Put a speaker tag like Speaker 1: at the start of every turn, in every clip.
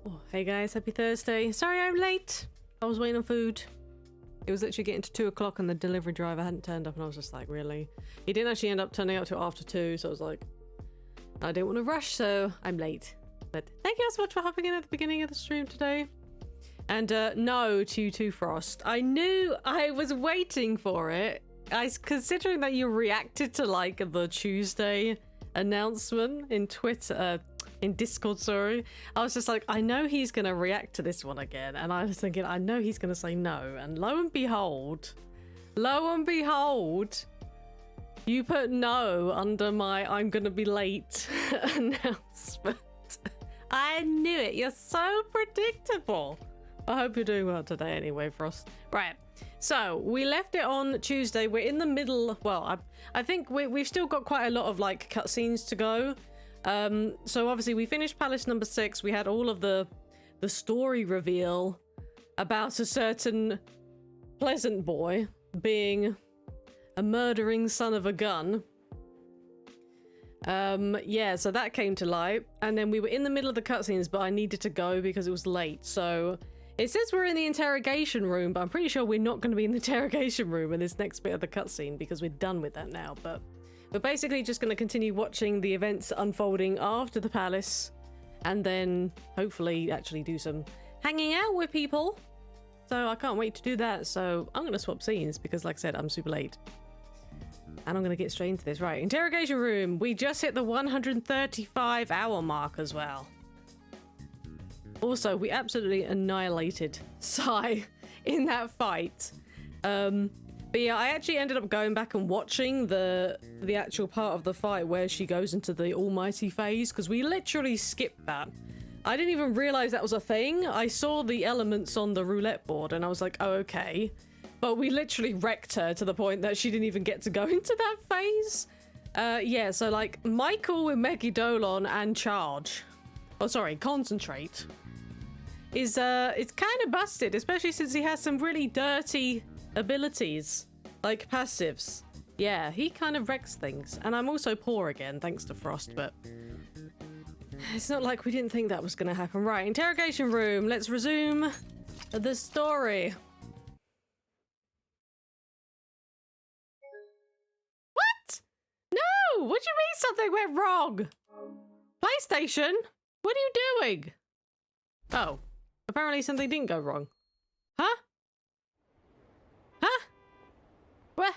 Speaker 1: Oh, hey guys, happy Thursday. Sorry I'm late. I was waiting on food. It was literally getting to 2 o'clock and the delivery driver hadn't turned up and I was just like, really? He didn't actually end up turning up till after 2, so I was like, I didn't want to rush, so I'm late. But thank you so much for hopping in at the beginning of the stream today. And no to Frost. I knew I was waiting for it. Considering that you reacted to like the Tuesday announcement in Twitter, in Discord, sorry. I was just like, I know he's gonna react to this one again. And I was thinking, I know he's gonna say no. And lo and behold, you put no under my I'm gonna be late announcement. I knew it. You're so predictable. I hope you're doing well today anyway, Frost. Right. So we left it on Tuesday. We're in the middle. Well, I think we've still got quite a lot of like cutscenes to go. So obviously we finished Palace number 6. We had all of the story reveal about a certain pleasant boy being a murdering son of a gun. Yeah, so that came to light. And then we were in the middle of the cutscenes, but I needed to go because it was late. So it says we're in the interrogation room, but I'm pretty sure we're not going to be in the interrogation room in this next bit of the cutscene because we're done with that now. But we're basically just going to continue watching the events unfolding after the palace and then hopefully actually do some hanging out with people. So I can't wait to do that. So I'm going to swap scenes because, like I said, I'm super late. And I'm going to get straight into this. Right, interrogation room. We just hit the 135-hour mark as well. Also, we absolutely annihilated Sai in that fight. But yeah, I actually ended up going back and watching the actual part of the fight where she goes into the almighty phase, because we literally skipped that. I didn't even realize that was a thing. I saw the elements on the roulette board and I was like, oh, okay. But we literally wrecked her to the point that she didn't even get to go into that phase. Yeah, so like Michael with Megidolon and Charge, oh sorry, Concentrate, is it's kind of busted, especially since he has some really dirty abilities, like passives. Yeah, he kind of wrecks things. And I'm also poor again, thanks to Frost, but it's not like we didn't think that was going to happen. Right, interrogation room. Let's resume the story. What? No! What do you mean something went wrong? PlayStation? What are you doing? Oh, apparently something didn't go wrong. Huh? Huh? Where?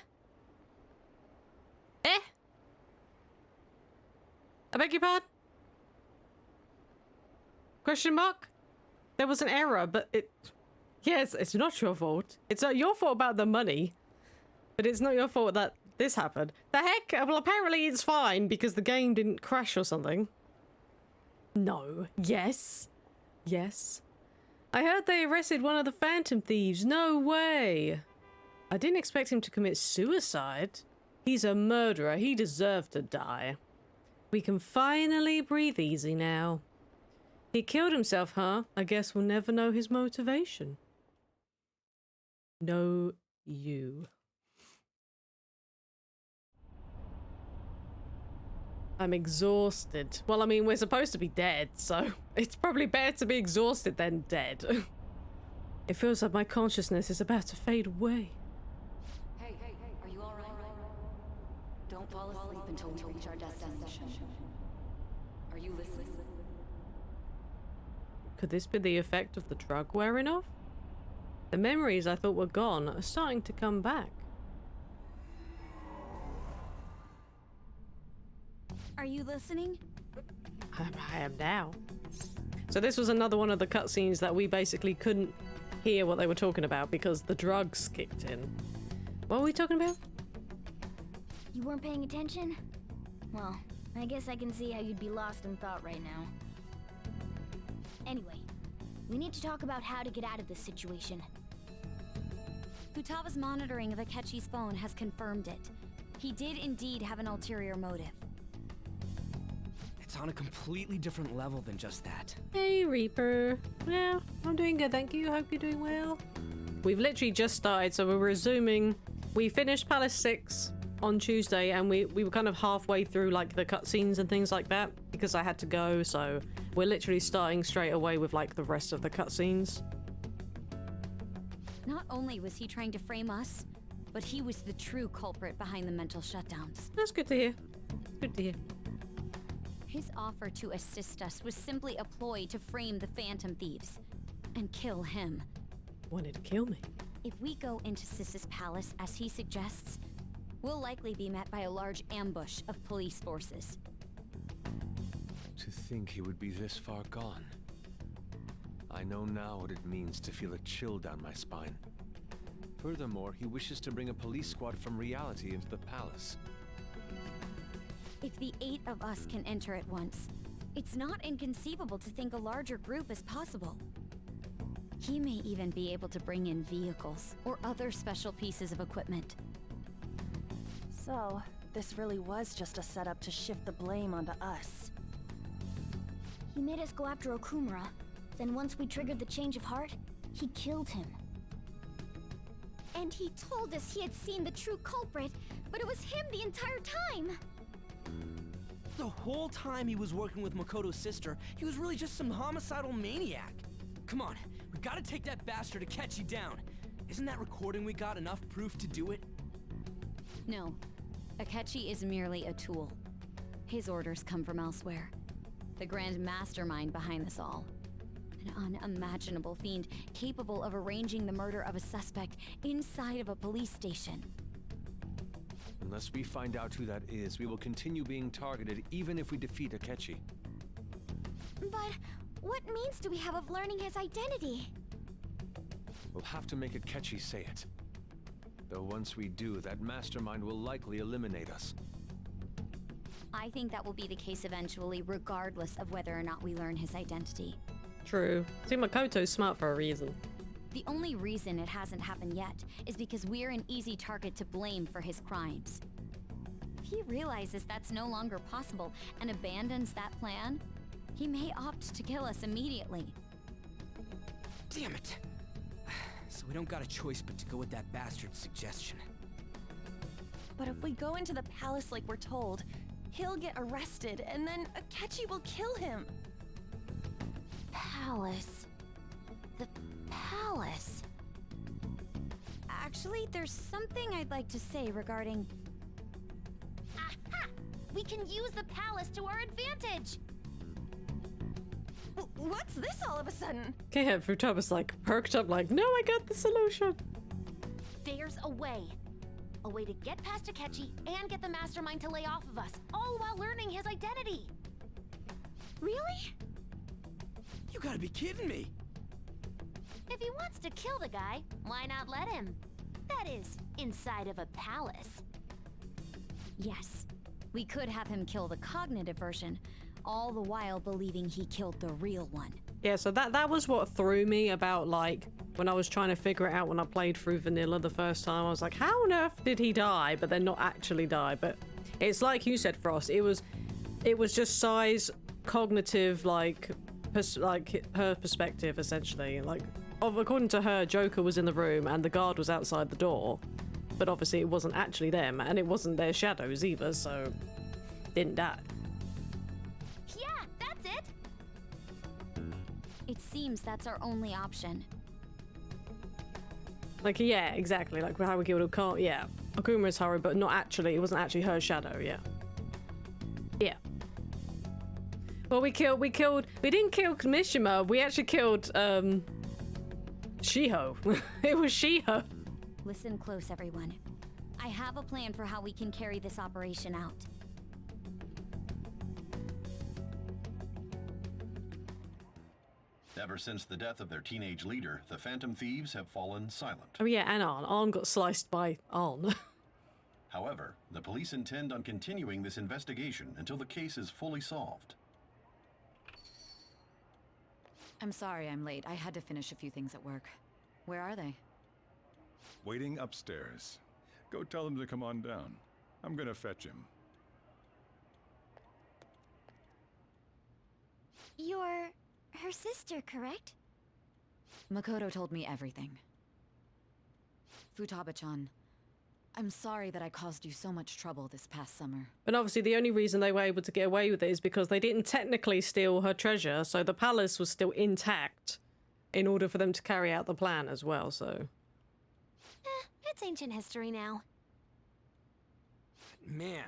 Speaker 1: Eh? I beg your pardon? Question mark? There was an error, but it... Yes, it's not your fault. It's not your fault about the money. But it's not your fault that this happened. The heck? Well, apparently it's fine because the game didn't crash or something. No. Yes. Yes. I heard they arrested one of the Phantom Thieves. No way. I didn't expect him to commit suicide. He's a murderer. He deserved to die. We can finally breathe easy now. He killed himself, huh? I guess we'll never know his motivation. No, you. I'm exhausted. Well, I mean, we're supposed to be dead, so it's probably better to be exhausted than dead. It feels like my consciousness is about to fade away.
Speaker 2: Hey, are you alright? Don't fall asleep until we reach our destination. Are you listening?
Speaker 1: Could this be the effect of the drug wearing off? The memories I thought were gone are starting to come back.
Speaker 2: Are you listening?
Speaker 1: I am now. So this was another one of the cutscenes that we basically couldn't hear what they were talking about because the drugs kicked in. What were we talking about?
Speaker 3: You weren't paying attention? Well, I guess I can see how you'd be lost in thought right now. Anyway, we need to talk about how to get out of this situation.
Speaker 2: Futaga's monitoring of Akechi's phone has confirmed it. He did indeed have an ulterior motive.
Speaker 4: It's on a completely different level than just that.
Speaker 1: Hey, Reaper. Yeah, I'm doing good, thank you. Hope you're doing well. We've literally just started, so we're resuming. We finished Palace 6 on Tuesday, and we were kind of halfway through like the cutscenes and things like that because I had to go, so we're literally starting straight away with like the rest of the cutscenes.
Speaker 5: Not only was he trying to frame us, but he was the true culprit behind the mental shutdowns.
Speaker 1: That's good to hear. Good to hear.
Speaker 5: His offer to assist us was simply a ploy to frame the Phantom Thieves and kill him.
Speaker 1: Wanted to kill me.
Speaker 5: If we go into Sis's palace as he suggests, we'll likely be met by a large ambush of police forces.
Speaker 6: To think he would be this far gone. I know now what it means to feel a chill down my spine. Furthermore, he wishes to bring a police squad from reality into the palace.
Speaker 5: If the 8 of us can enter at once, it's not inconceivable to think a larger group is possible. He may even be able to bring in vehicles or other special pieces of equipment.
Speaker 7: So, this really was just a setup to shift the blame onto us.
Speaker 3: He made us go after Okumura. Then once we triggered the change of heart, he killed him.
Speaker 8: And he told us he had seen the true culprit, but it was him the entire time!
Speaker 4: The whole time he was working with Makoto's sister, he was really just some homicidal maniac. Come on, we gotta take that bastard Akechi down. Isn't that recording we got enough proof to do it?
Speaker 5: No, Akechi is merely a tool. His orders come from elsewhere. The grand mastermind behind this all. An unimaginable fiend capable of arranging the murder of a suspect inside of a police station.
Speaker 6: Unless we find out who that is, we will continue being targeted even if we defeat Akechi.
Speaker 8: But what means do we have of learning his identity?
Speaker 6: We'll have to make Akechi say it. Though once we do, that mastermind will likely eliminate us.
Speaker 5: I think that will be the case eventually, regardless of whether or not we learn his identity.
Speaker 1: True. See, Makoto's smart for a reason.
Speaker 5: The only reason it hasn't happened yet is because we're an easy target to blame for his crimes. If he realizes that's no longer possible and abandons that plan, he may opt to kill us immediately.
Speaker 4: Damn it! So we don't got a choice but to go with that bastard's suggestion.
Speaker 7: But if we go into the palace like we're told, he'll get arrested, and then Akechi will kill him.
Speaker 8: Palace. The palace.
Speaker 5: Actually, there's something I'd like to say regarding...
Speaker 8: Aha! We can use the palace to our advantage!
Speaker 7: What's this all of a sudden?
Speaker 1: Okay, Futaba's like perked up like, no, I got the solution.
Speaker 8: There's a way. A way to get past Akechi and get the mastermind to lay off of us, all while learning his identity.
Speaker 7: Really?
Speaker 4: You gotta be kidding me!
Speaker 8: If he wants to kill the guy, why not let him? That is, inside of a palace.
Speaker 5: Yes, we could have him kill the cognitive version, all the while believing he killed the real one.
Speaker 1: Yeah, so that was what threw me about, like, when I was trying to figure it out when I played through Vanilla the first time. I was like, how on earth did he die, but then not actually die? But it's like you said, Frost, it was just Sai's cognitive, like her perspective, essentially. Like, according to her, Joker was in the room and the guard was outside the door, but obviously it wasn't actually them, and it wasn't their shadows either, so didn't die.
Speaker 8: Yeah, that's it!
Speaker 5: It seems that's our only option.
Speaker 1: Like, yeah, exactly. Like how we killed Okuma. Yeah, Okuma's Haru, but not actually. It wasn't actually her shadow. Yeah. Yeah. Well, we didn't kill Mishima. We actually killed Shiho. It was Shiho.
Speaker 5: Listen close, everyone. I have a plan for how we can carry this operation out.
Speaker 9: Ever since the death of their teenage leader, the Phantom Thieves have fallen silent.
Speaker 1: Oh yeah, and Arn. Arn got sliced by Arn.
Speaker 9: However, the police intend on continuing this investigation until the case is fully solved.
Speaker 2: I'm sorry I'm late. I had to finish a few things at work. Where are they?
Speaker 10: Waiting upstairs. Go tell them to come on down. I'm gonna fetch him.
Speaker 8: You're her sister, correct?
Speaker 2: Makoto told me everything. Futaba-chan,
Speaker 5: I'm sorry that I caused you so much trouble this past summer.
Speaker 1: But obviously the only reason they were able to get away with it is because they didn't technically steal her treasure, so the palace was still intact in order for them to carry out the plan as well, so...
Speaker 8: It's ancient history now.
Speaker 4: Man,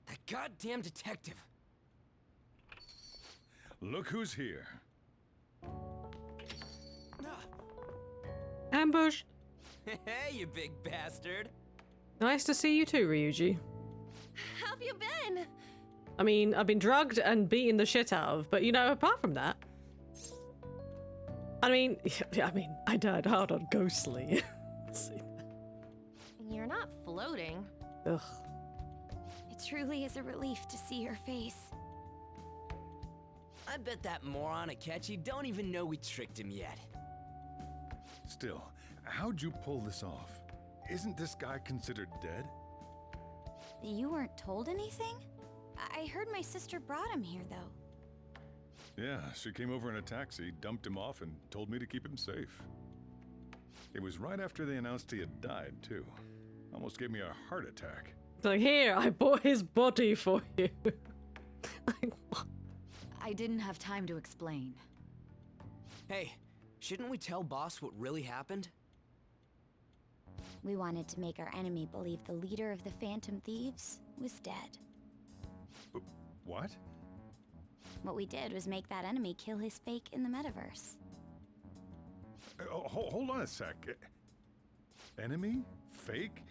Speaker 4: that goddamn detective.
Speaker 10: Look who's here.
Speaker 1: Ambush!
Speaker 4: Hey, you big bastard.
Speaker 1: Nice to see you too, Ryuji.
Speaker 7: How have you been?
Speaker 1: I mean, I've been drugged and beaten the shit out of, but you know, apart from that... I mean, I died hard on Ghostly.
Speaker 8: You're not floating.
Speaker 1: Ugh.
Speaker 5: It truly is a relief to see your face.
Speaker 4: I bet that moron Akechi don't even know we tricked him yet.
Speaker 10: Still, how'd you pull this off? Isn't this guy considered dead?
Speaker 5: You weren't told anything? I heard my sister brought him here, though.
Speaker 10: Yeah, she came over in a taxi, dumped him off, and told me to keep him safe. It was right after they announced he had died, too. Almost gave me a heart attack.
Speaker 1: Like, here, I bought his body for you. Like, what?
Speaker 5: I didn't have time to explain.
Speaker 4: Hey, shouldn't we tell boss what really happened?
Speaker 5: We wanted to make our enemy believe the leader of the Phantom Thieves was dead.
Speaker 10: What?
Speaker 5: What we did was make that enemy kill his fake in the metaverse.
Speaker 10: Hold on a sec. Enemy? Fake?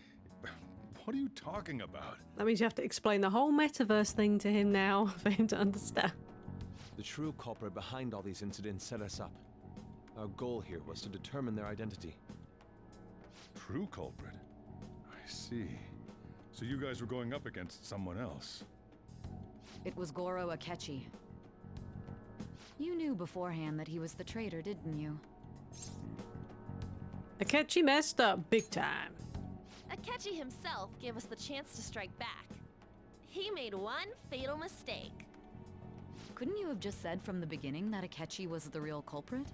Speaker 10: What are you talking about?
Speaker 1: That means you have to explain the whole metaverse thing to him now for him to understand.
Speaker 6: The true culprit behind all these incidents set us up. Our goal here was to determine their identity.
Speaker 10: True culprit? I see. So you guys were going up against someone else.
Speaker 5: It was Goro Akechi. You knew beforehand that he was the traitor, didn't you?
Speaker 1: Akechi messed up big time.
Speaker 7: Akechi himself gave us the chance to strike back. He made one fatal mistake.
Speaker 5: Couldn't you have just said from the beginning that Akechi was the real culprit?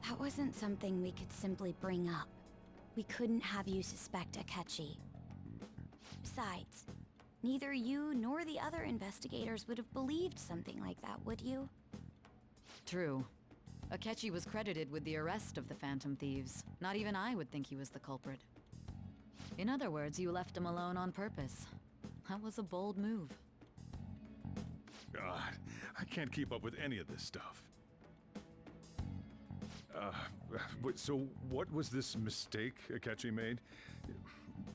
Speaker 5: That wasn't something we could simply bring up. We couldn't have you suspect Akechi. Besides, neither you nor the other investigators would have believed something like that, would you? True. Akechi was credited with the arrest of the Phantom Thieves. Not even I would think he was the culprit. In other words, you left him alone on purpose. That was a bold move.
Speaker 10: God, I can't keep up with any of this stuff. So what was this mistake Akechi made?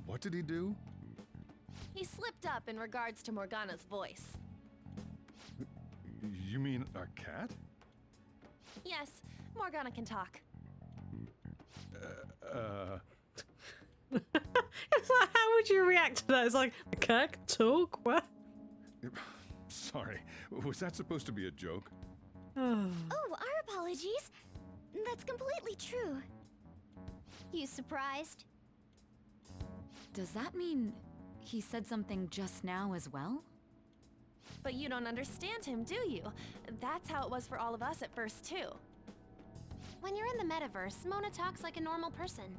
Speaker 10: What did he do?
Speaker 7: He slipped up in regards to Morgana's voice.
Speaker 10: You mean a cat?
Speaker 7: Yes, Morgana can talk.
Speaker 1: It's like, how would you react to that? It's like, the cat can talk? What?
Speaker 10: Sorry, was that supposed to be a joke?
Speaker 3: Oh, our apologies. That's completely true. You surprised?
Speaker 5: Does that mean he said something just now as well?
Speaker 7: But you don't understand him, do you? That's how it was for all of us at first, too.
Speaker 8: When you're in the metaverse, Mona talks like a normal person.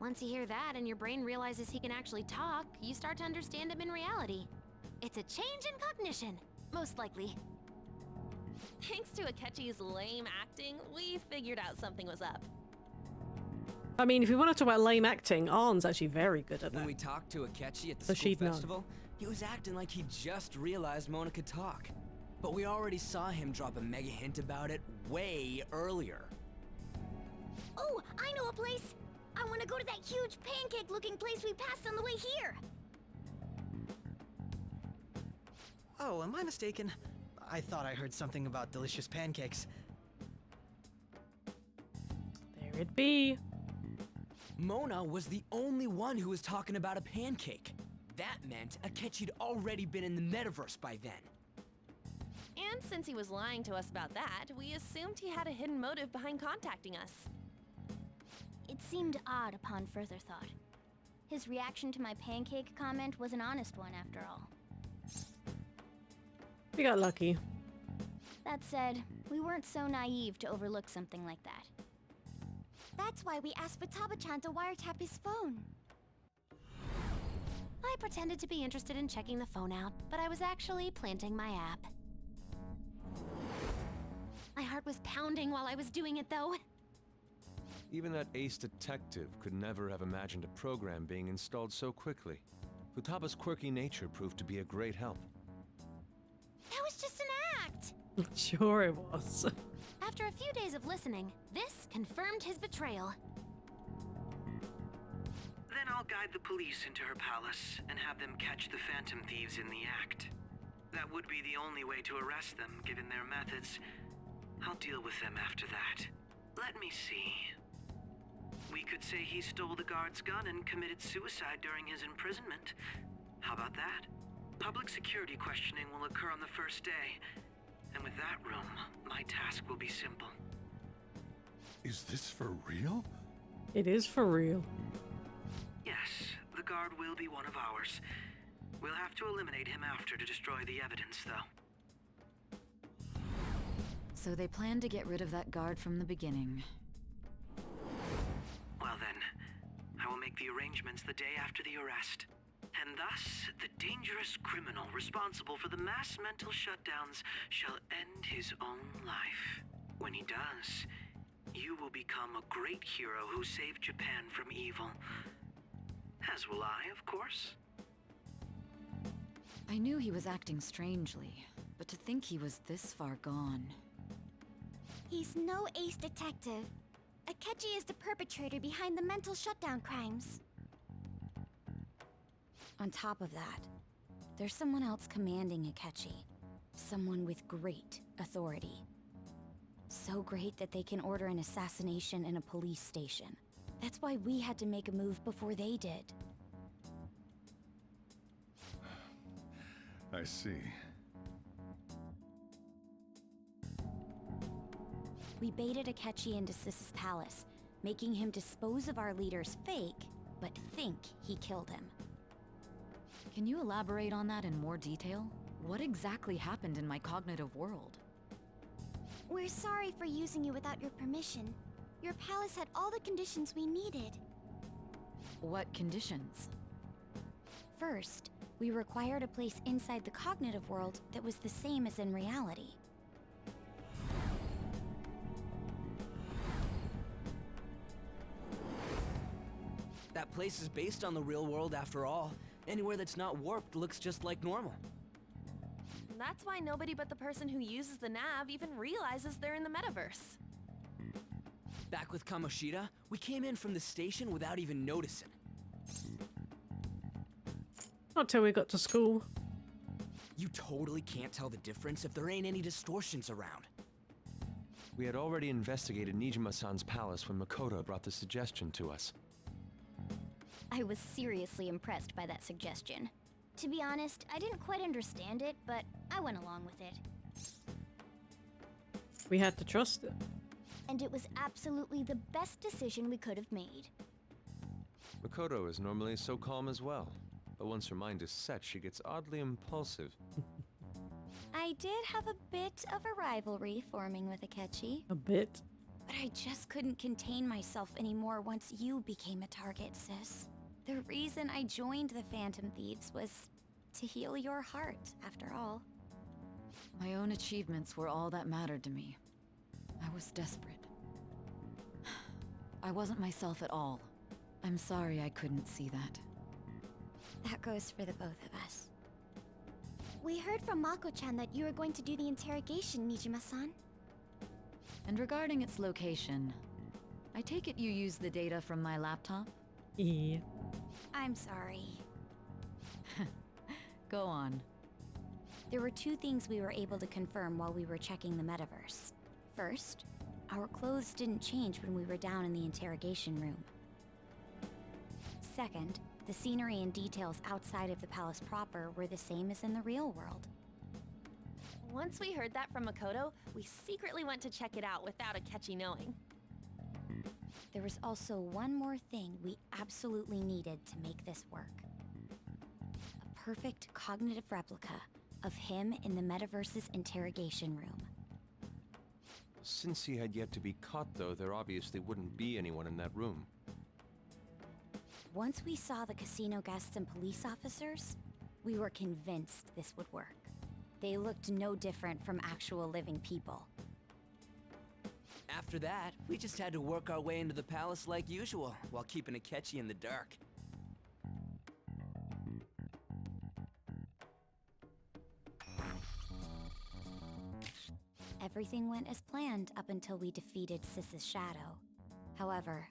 Speaker 8: Once you hear that and your brain realizes he can actually talk, you start to understand him in reality. It's a change in cognition, most likely.
Speaker 7: Thanks to Akechi's lame acting, we figured out something was up.
Speaker 1: I mean, if you want to talk about lame acting, Arn's actually very good at that.
Speaker 4: When we talked to Akechi at the
Speaker 1: So
Speaker 4: school
Speaker 1: she'd known.
Speaker 4: festival, he was acting like he just realized Mona could talk. But we already saw him drop a mega hint about it way earlier.
Speaker 3: Oh, I know a place! I want to go to that huge pancake-looking place we passed on the way here!
Speaker 11: Oh, am I mistaken? I thought I heard something about delicious pancakes.
Speaker 1: There it be.
Speaker 4: Mona was the only one who was talking about a pancake. That meant Akechi'd already been in the metaverse by then.
Speaker 7: And since he was lying to us about that, we assumed he had a hidden motive behind contacting us.
Speaker 3: It seemed odd upon further thought. His reaction to my pancake comment was an honest one, after all.
Speaker 1: We got lucky.
Speaker 3: That said, we weren't so naive to overlook something like that. That's why we asked Futaba-chan to wiretap his phone.
Speaker 8: I pretended to be interested in checking the phone out, but I was actually planting my app. My heart was pounding while I was doing it, though.
Speaker 6: Even that ace detective could never have imagined a program being installed so quickly. Futaba's quirky nature proved to be a great help.
Speaker 8: That was just an act!
Speaker 1: Sure it was.
Speaker 8: After a few days of listening, this confirmed his betrayal.
Speaker 12: Then I'll guide the police into her palace and have them catch the Phantom Thieves in the act. That would be the only way to arrest them, given their methods. I'll deal with them after that. Let me see. We could say he stole the guard's gun and committed suicide during his imprisonment. How about that? Public security questioning will occur on the first day. And with that room, my task will be simple.
Speaker 10: Is this for real?
Speaker 1: It is for real.
Speaker 12: Yes, the guard will be one of ours. We'll have to eliminate him after to destroy the evidence, though.
Speaker 5: So they plan to get rid of that guard from the beginning.
Speaker 12: Well then, I will make the arrangements the day after the arrest. And thus, the dangerous criminal responsible for the mass mental shutdowns shall end his own life. When he does, you will become a great hero who saved Japan from evil. As will I, of course.
Speaker 5: I knew he was acting strangely, but to think he was this far gone.
Speaker 3: He's no ace detective. Akechi is the perpetrator behind the mental shutdown crimes.
Speaker 5: On top of that, there's someone else commanding Akechi. Someone with great authority. So great that they can order an assassination in a police station. That's why we had to make a move before they did.
Speaker 10: I see.
Speaker 5: We baited Akechi into Sis's palace, making him dispose of our leader's fake, but think he killed him. Can you elaborate on that in more detail? What exactly happened in my cognitive world?
Speaker 3: We're sorry for using you without your permission. Your palace had all the conditions we needed.
Speaker 5: What conditions? First, we required a place inside the cognitive world that was the same as in reality.
Speaker 4: That place is based on the real world after all. Anywhere that's not warped looks just like normal.
Speaker 7: That's why nobody but the person who uses the nav even realizes they're in the metaverse.
Speaker 4: Back with Kamoshida, we came in from the station without even noticing.
Speaker 1: Not till we got to school.
Speaker 4: You totally can't tell the difference if there ain't any distortions around.
Speaker 6: We had already investigated Nijima-san's palace when Makoto brought the suggestion to us.
Speaker 3: I was seriously impressed by that suggestion. To be honest, I didn't quite understand it, but I went along with it.
Speaker 1: We had to trust it.
Speaker 3: And it was absolutely the best decision we could have made.
Speaker 6: Makoto is normally so calm as well, but once her mind is set, she gets oddly impulsive.
Speaker 3: I did have a bit of a rivalry forming with Akechi.
Speaker 1: A bit?
Speaker 3: But I just couldn't contain myself anymore once you became a target, sis. The reason I joined the Phantom Thieves was to heal your heart, after all.
Speaker 5: My own achievements were all that mattered to me. I was desperate. I wasn't myself at all. I'm sorry I couldn't see that.
Speaker 3: That goes for the both of us. We heard from Mako-chan that you were going to do the interrogation, Nijima-san.
Speaker 5: And regarding its location, I take it you used the data from my laptop?
Speaker 1: Yeah.
Speaker 3: I'm sorry.
Speaker 5: Go on.
Speaker 3: There were two things we were able to confirm while we were checking the metaverse. First, our clothes didn't change when we were down in the interrogation room. Second, the scenery and details outside of the palace proper were the same as in the real world.
Speaker 7: Once we heard that from Makoto, we secretly went to check it out without Akechi knowing.
Speaker 3: There was also one more thing we absolutely needed to make this work. A perfect cognitive replica of him in the metaverse's interrogation room.
Speaker 6: Since he had yet to be caught, though, there obviously wouldn't be anyone in that room.
Speaker 3: Once we saw the casino guests and police officers, we were convinced this would work. They looked no different from actual living people.
Speaker 4: After that, we just had to work our way into the palace like usual, while keeping Akechi in the dark.
Speaker 3: Everything went as planned up until we defeated Sis's shadow. However,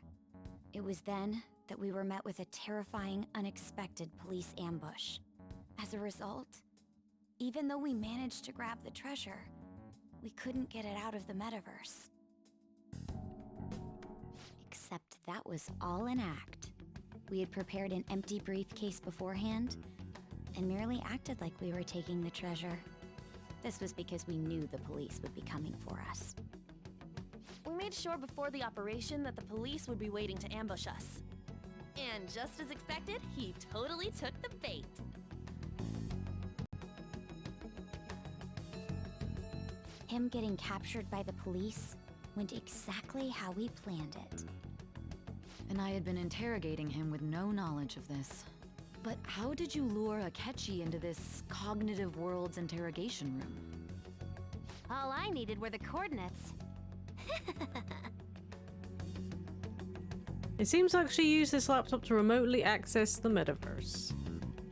Speaker 3: it was then that we were met with a terrifying, unexpected police ambush. As a result, even though we managed to grab the treasure, we couldn't get it out of the metaverse. Except that was all an act. We had prepared an empty briefcase beforehand, and merely acted like we were taking the treasure. This was because we knew the police would be coming for us.
Speaker 7: We made sure before the operation that the police would be waiting to ambush us. And just as expected, he totally took the bait.
Speaker 3: Him getting captured by the police went exactly how we planned it.
Speaker 5: And I had been interrogating him with no knowledge of this. But how did you lure Akechi into this cognitive world's interrogation room?
Speaker 8: All I needed were the coordinates.
Speaker 1: It seems like she used this laptop to remotely access the metaverse.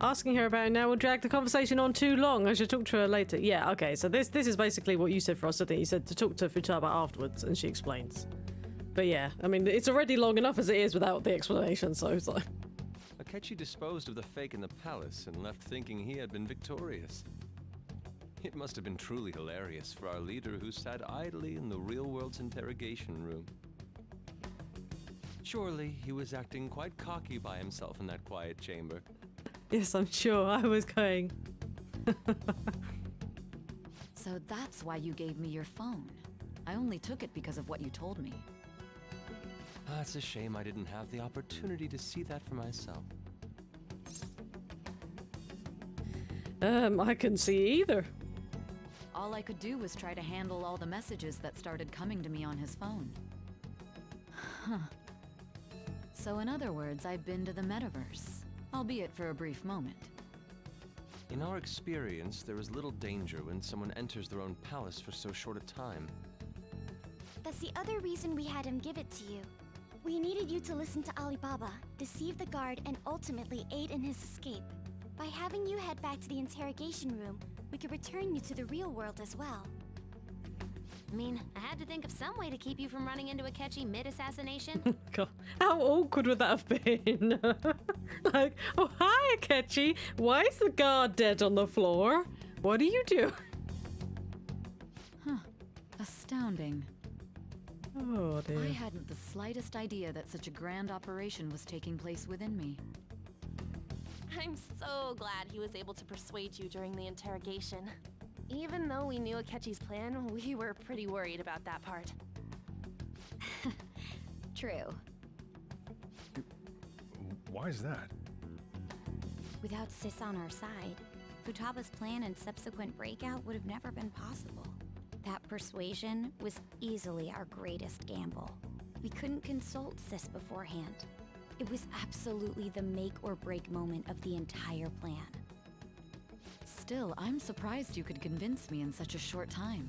Speaker 1: Asking her about it now will drag the conversation on too long. I should talk to her later. Yeah, okay, so this is basically what you said for us, I think. You said to talk to Futaba afterwards, and she explains. But yeah, I mean, it's already long enough as it is without the explanation, so it's like...
Speaker 6: Akechi disposed of the fake in the palace and left thinking he had been victorious. It must have been truly hilarious for our leader who sat idly in the real world's interrogation room. Surely he was acting quite cocky by himself in that quiet chamber.
Speaker 1: Yes, I'm sure. I was going.
Speaker 5: So that's why you gave me your phone. I only took it because of what you told me.
Speaker 6: It's a shame I didn't have the opportunity to see that for myself.
Speaker 1: I couldn't see either.
Speaker 5: All I could do was try to handle all the messages that started coming to me on his phone. Huh. So in other words, I've been to the metaverse, albeit for a brief moment.
Speaker 6: In our experience, there is little danger when someone enters their own palace for so short a time.
Speaker 3: That's the other reason we had him give it to you. We needed you to listen to Alibaba, deceive the guard, and ultimately aid in his escape. By having you head back to the interrogation room, we could return you to the real world as well.
Speaker 8: I mean, I had to think of some way to keep you from running into Akechi mid-assassination.
Speaker 1: God, how awkward would that have been? Like, oh, hi, Akechi. Why is the guard dead on the floor? What do you do?
Speaker 5: Huh. Astounding.
Speaker 1: Oh, dear.
Speaker 5: I hadn't the slightest idea that such a grand operation was taking place within me.
Speaker 7: I'm so glad he was able to persuade you during the interrogation. Even though we knew Akechi's plan, we were pretty worried about that part.
Speaker 3: True.
Speaker 10: Why is that?
Speaker 3: Without Sis on our side, Futaba's plan and subsequent breakout would have never been possible. That persuasion was easily our greatest gamble. We couldn't consult Sis beforehand. It was absolutely the make or break moment of the entire plan.
Speaker 5: Still, I'm surprised you could convince me in such a short time.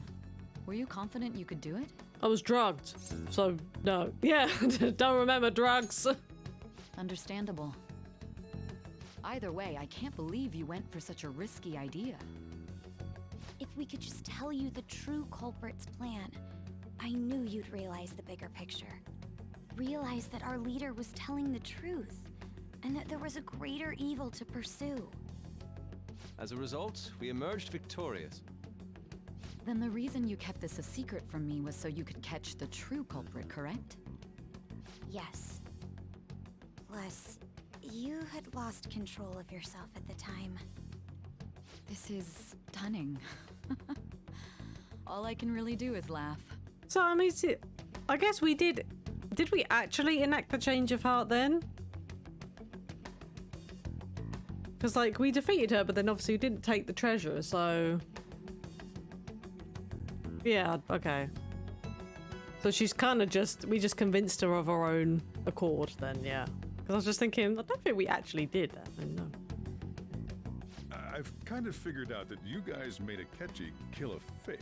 Speaker 5: Were you confident you could do it?
Speaker 1: I was drugged, so no. Yeah, don't remember drugs.
Speaker 5: Understandable. Either way, I can't believe you went for such a risky idea.
Speaker 3: If we could just tell you the true culprit's plan, I knew you'd realize the bigger picture. Realize that our leader was telling the truth, and that there was a greater evil to pursue.
Speaker 6: As a result, we emerged victorious.
Speaker 5: Then the reason you kept this a secret from me was so you could catch the true culprit, correct?
Speaker 3: Yes. Plus, you had lost control of yourself at the time.
Speaker 5: This is stunning. All I can really do is laugh.
Speaker 1: So, I mean, I guess we did... Did we actually enact the change of heart then? Because, like, we defeated her, but then obviously we didn't take the treasure, so... Yeah, okay. So she's kind of just... We just convinced her of our own accord then, yeah. Because Because I was just thinking, I don't think we actually did that. No.
Speaker 10: I've kind of figured out that you guys made Akechi kill a fake.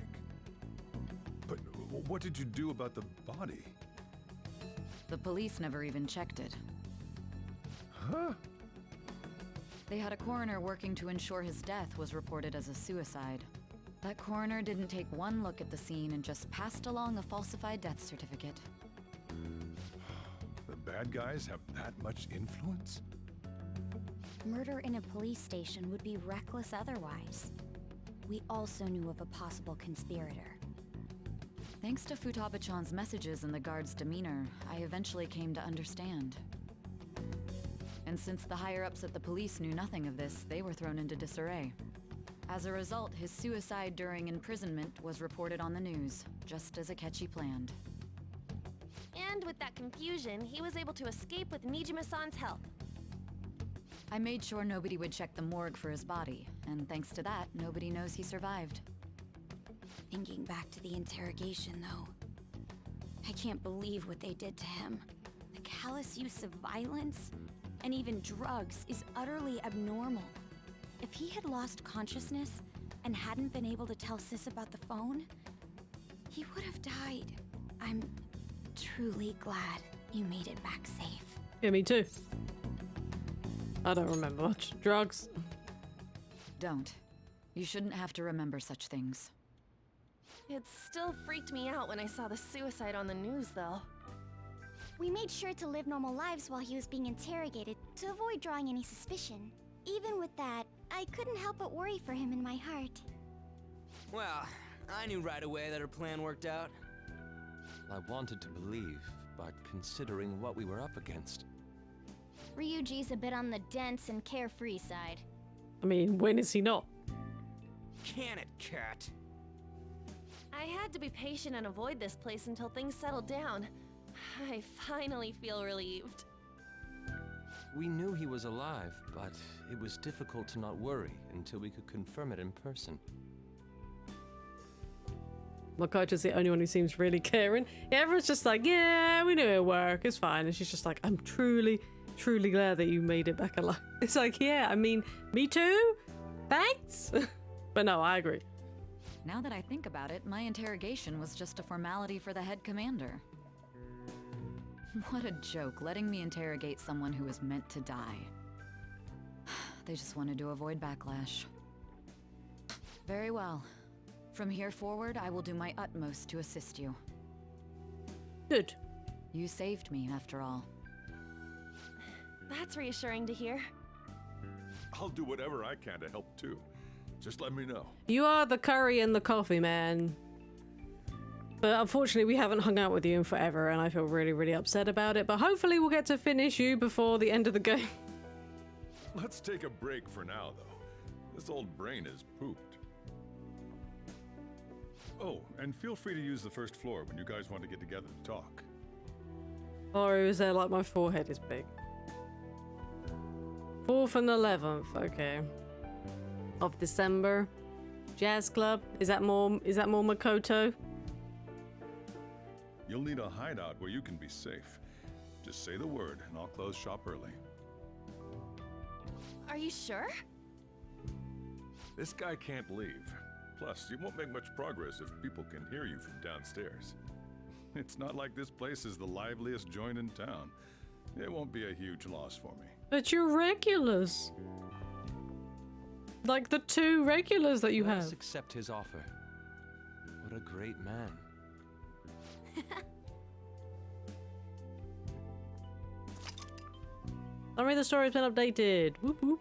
Speaker 10: But what did you do about the body?
Speaker 5: The police never even checked it.
Speaker 10: Huh?
Speaker 5: They had a coroner working to ensure his death was reported as a suicide. That coroner didn't take one look at the scene and just passed along a falsified death certificate.
Speaker 10: The bad guys have that much influence?
Speaker 3: Murder in a police station would be reckless otherwise. We also knew of a possible conspirator.
Speaker 5: Thanks to Futaba-chan's messages and the guard's demeanor, I eventually came to understand. And since the higher-ups at the police knew nothing of this, they were thrown into disarray. As a result, his suicide during imprisonment was reported on the news, just as Akechi planned.
Speaker 7: And with that confusion, he was able to escape with Nijima-san's help.
Speaker 5: I made sure nobody would check the morgue for his body, and thanks to that, nobody knows he survived.
Speaker 3: Thinking back to the interrogation, though, I can't believe what they did to him. The callous use of violence and even drugs is utterly abnormal. If he had lost consciousness and hadn't been able to tell Sis about the phone, he would have died. I'm truly glad you made it back safe.
Speaker 1: Yeah, me too. I don't remember much. Drugs.
Speaker 5: Don't. You shouldn't have to remember such things.
Speaker 7: It still freaked me out when I saw the suicide on the news, though.
Speaker 8: We made sure to live normal lives while he was being interrogated to avoid drawing any suspicion. Even with that, I couldn't help but worry for him in my heart.
Speaker 4: Well, I knew right away that her plan worked out.
Speaker 6: I wanted to believe, but considering what we were up against.
Speaker 8: Ryuji's a bit on the dense and carefree side.
Speaker 1: I mean, when is he not?
Speaker 4: Can it, Cat?
Speaker 7: I had to be patient and avoid this place until things settled down. I finally feel relieved.
Speaker 6: We knew he was alive, but it was difficult to not worry until we could confirm it in person.
Speaker 1: Makoto's the only one who seems really caring. Yeah, everyone's just like, yeah, we knew it'd work, it's fine. And she's just like, I'm truly glad that you made it back alive. It's like, yeah, I mean, me too? Thanks? But no, I agree.
Speaker 5: Now that I think about it, my interrogation was just a formality for the head commander. What a joke, letting me interrogate someone who was meant to die. They just wanted to avoid backlash. Very well. From here forward, I will do my utmost to assist you.
Speaker 1: Good.
Speaker 5: You saved me, after all.
Speaker 7: That's reassuring to hear.
Speaker 10: I'll do whatever I can to help too. Just let me know.
Speaker 1: You are the curry and the coffee man. But unfortunately, we haven't hung out with you in forever, and I feel really upset about it. But hopefully we'll get to finish you before the end of the game.
Speaker 10: Let's take a break for now, though. This old brain is pooped. Oh, and feel free to use the first floor when you guys want to get together to talk.
Speaker 1: Or is there like my forehead is big? 4th and 11th, okay. Of December. Jazz Club. Is that more Makoto?
Speaker 10: You'll need a hideout where you can be safe. Just say the word and I'll close shop early.
Speaker 7: Are you sure?
Speaker 10: This guy can't leave. Plus, you won't make much progress if people can hear you from downstairs. It's not like this place is the liveliest joint in town. It won't be a huge loss for me.
Speaker 1: But you're regulars. Like the 2 regulars that you
Speaker 6: Let
Speaker 1: have.
Speaker 6: us accept his offer. What a great man.
Speaker 1: Summary of the story has been updated. Whoop whoop.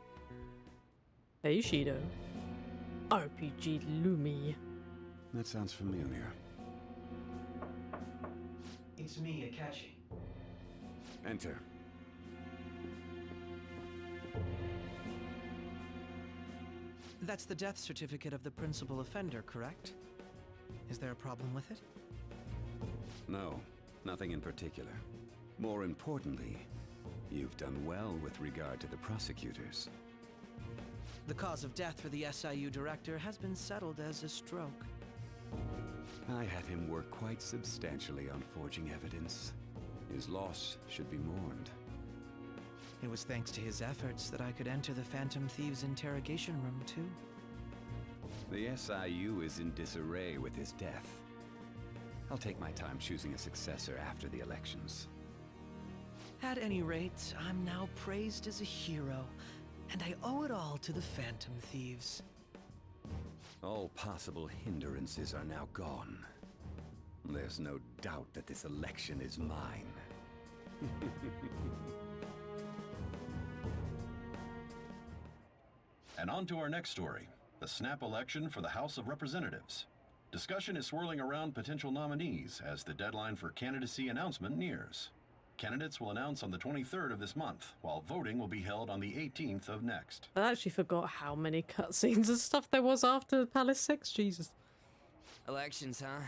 Speaker 1: Hey, Shido. RPG Lumi.
Speaker 13: That sounds familiar.
Speaker 12: It's me, Akechi.
Speaker 13: Enter.
Speaker 11: That's the death certificate of the principal offender, correct? Is there a problem with it?
Speaker 13: No, nothing in particular. More importantly, you've done well with regard to the prosecutors.
Speaker 11: The cause of death for the SIU director has been settled as a stroke.
Speaker 13: I had him work quite substantially on forging evidence. His loss should be mourned.
Speaker 11: It was thanks to his efforts that I could enter the Phantom Thieves' interrogation room, too.
Speaker 13: The SIU is in disarray with his death. I'll take my time choosing a successor after the elections.
Speaker 11: At any rate, I'm now praised as a hero, and I owe it all to the Phantom Thieves.
Speaker 13: All possible hindrances are now gone. There's no doubt that this election is mine.
Speaker 9: And on to our next story, the snap election for the House of Representatives. Discussion is swirling around potential nominees as the deadline for candidacy announcement nears. Candidates will announce on the 23rd of this month, while voting will be held on the 18th of next.
Speaker 1: I actually forgot how many cutscenes and stuff there was after Palace 6. Jesus.
Speaker 4: Elections, huh?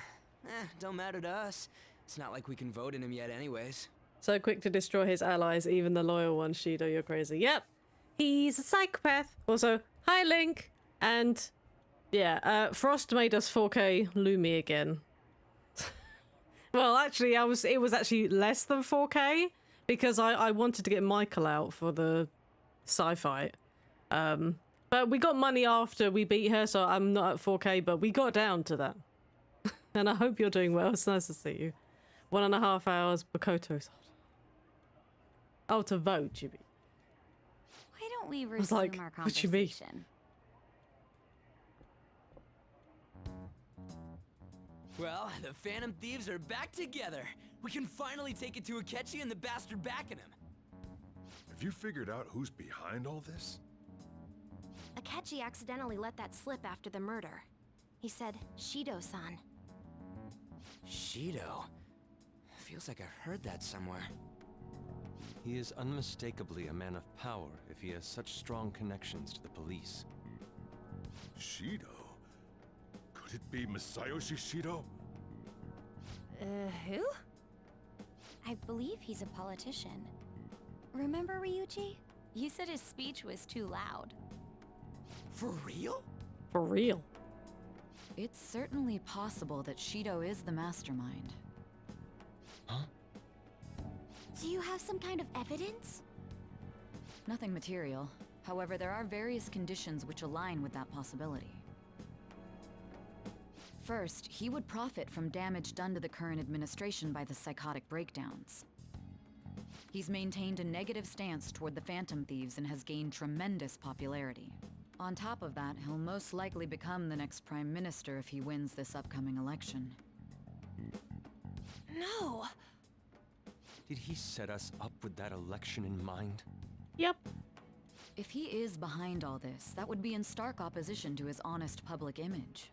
Speaker 4: Don't matter to us. It's not like we can vote in them yet anyways.
Speaker 1: So quick to destroy his allies, even the loyal one. Shido, you're crazy. Yep. He's a psychopath. Also, hi Link. And yeah, Frost made us 4K Lumi again. Well, actually, it was actually less than 4K because I wanted to get Michael out for the sci-fi. But we got money after we beat her, so I'm not at 4K, but we got down to that. And I hope you're doing well. It's nice to see you. 1.5 hours, Bakoto's. Oh, to vote, you mean?
Speaker 3: Why don't we
Speaker 1: was
Speaker 3: resume
Speaker 1: like,
Speaker 3: our
Speaker 1: what you mean?
Speaker 3: conversation?
Speaker 4: Well, the Phantom Thieves are back together. We can finally take it to Akechi and the bastard backing him.
Speaker 10: Have you figured out who's behind all this?
Speaker 8: Akechi accidentally let that slip after the murder. He said, Shido-san.
Speaker 4: Shido? Feels like I heard that somewhere.
Speaker 6: He is unmistakably a man of power if he has such strong connections to the police.
Speaker 10: Shido? Could it be Masayoshi Shido?
Speaker 3: Who? I believe he's a politician. Remember, Ryuji?
Speaker 5: You said his speech was too loud.
Speaker 4: For real?
Speaker 1: For real.
Speaker 5: It's certainly possible that Shido is the mastermind.
Speaker 6: Huh?
Speaker 3: Do you have some kind of evidence?
Speaker 5: Nothing material. However, there are various conditions which align with that possibility. First, he would profit from damage done to the current administration by the psychotic breakdowns. He's maintained a negative stance toward the Phantom Thieves and has gained tremendous popularity. On top of that, he'll most likely become the next Prime Minister if he wins this upcoming election.
Speaker 8: No!
Speaker 6: Did he set us up with that election in mind?
Speaker 1: Yep.
Speaker 5: If he is behind all this, that would be in stark opposition to his honest public image.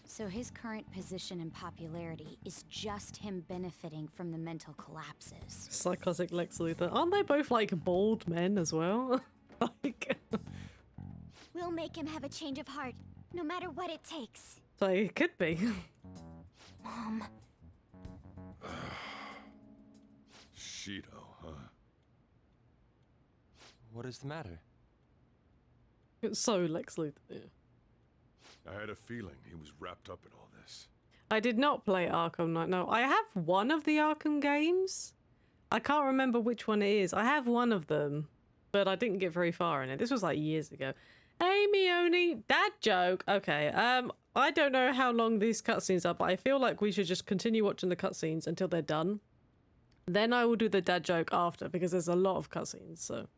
Speaker 3: So his current position and popularity is just him benefiting from the mental collapses.
Speaker 1: Psychotic Lex Luthor. Aren't they both like bald men as well? Like.
Speaker 3: We'll make him have a change of heart, no matter what it takes.
Speaker 1: So it could be.
Speaker 8: Mom.
Speaker 10: Shido, huh?
Speaker 6: What is the matter?
Speaker 1: It's so Lex Luthor. Yeah.
Speaker 10: I had a feeling he was wrapped up in all this.
Speaker 1: I did not play Arkham Knight. No, I have one of the Arkham games. I can't remember which one it is. I have one of them, but I didn't get very far in it. This was like years ago. Hey, Mione, that joke. Okay, I don't know how long these cutscenes are, but I feel like we should just continue watching the cutscenes until they're done. Then I will do the dad joke after, because there's a lot of cutscenes, so.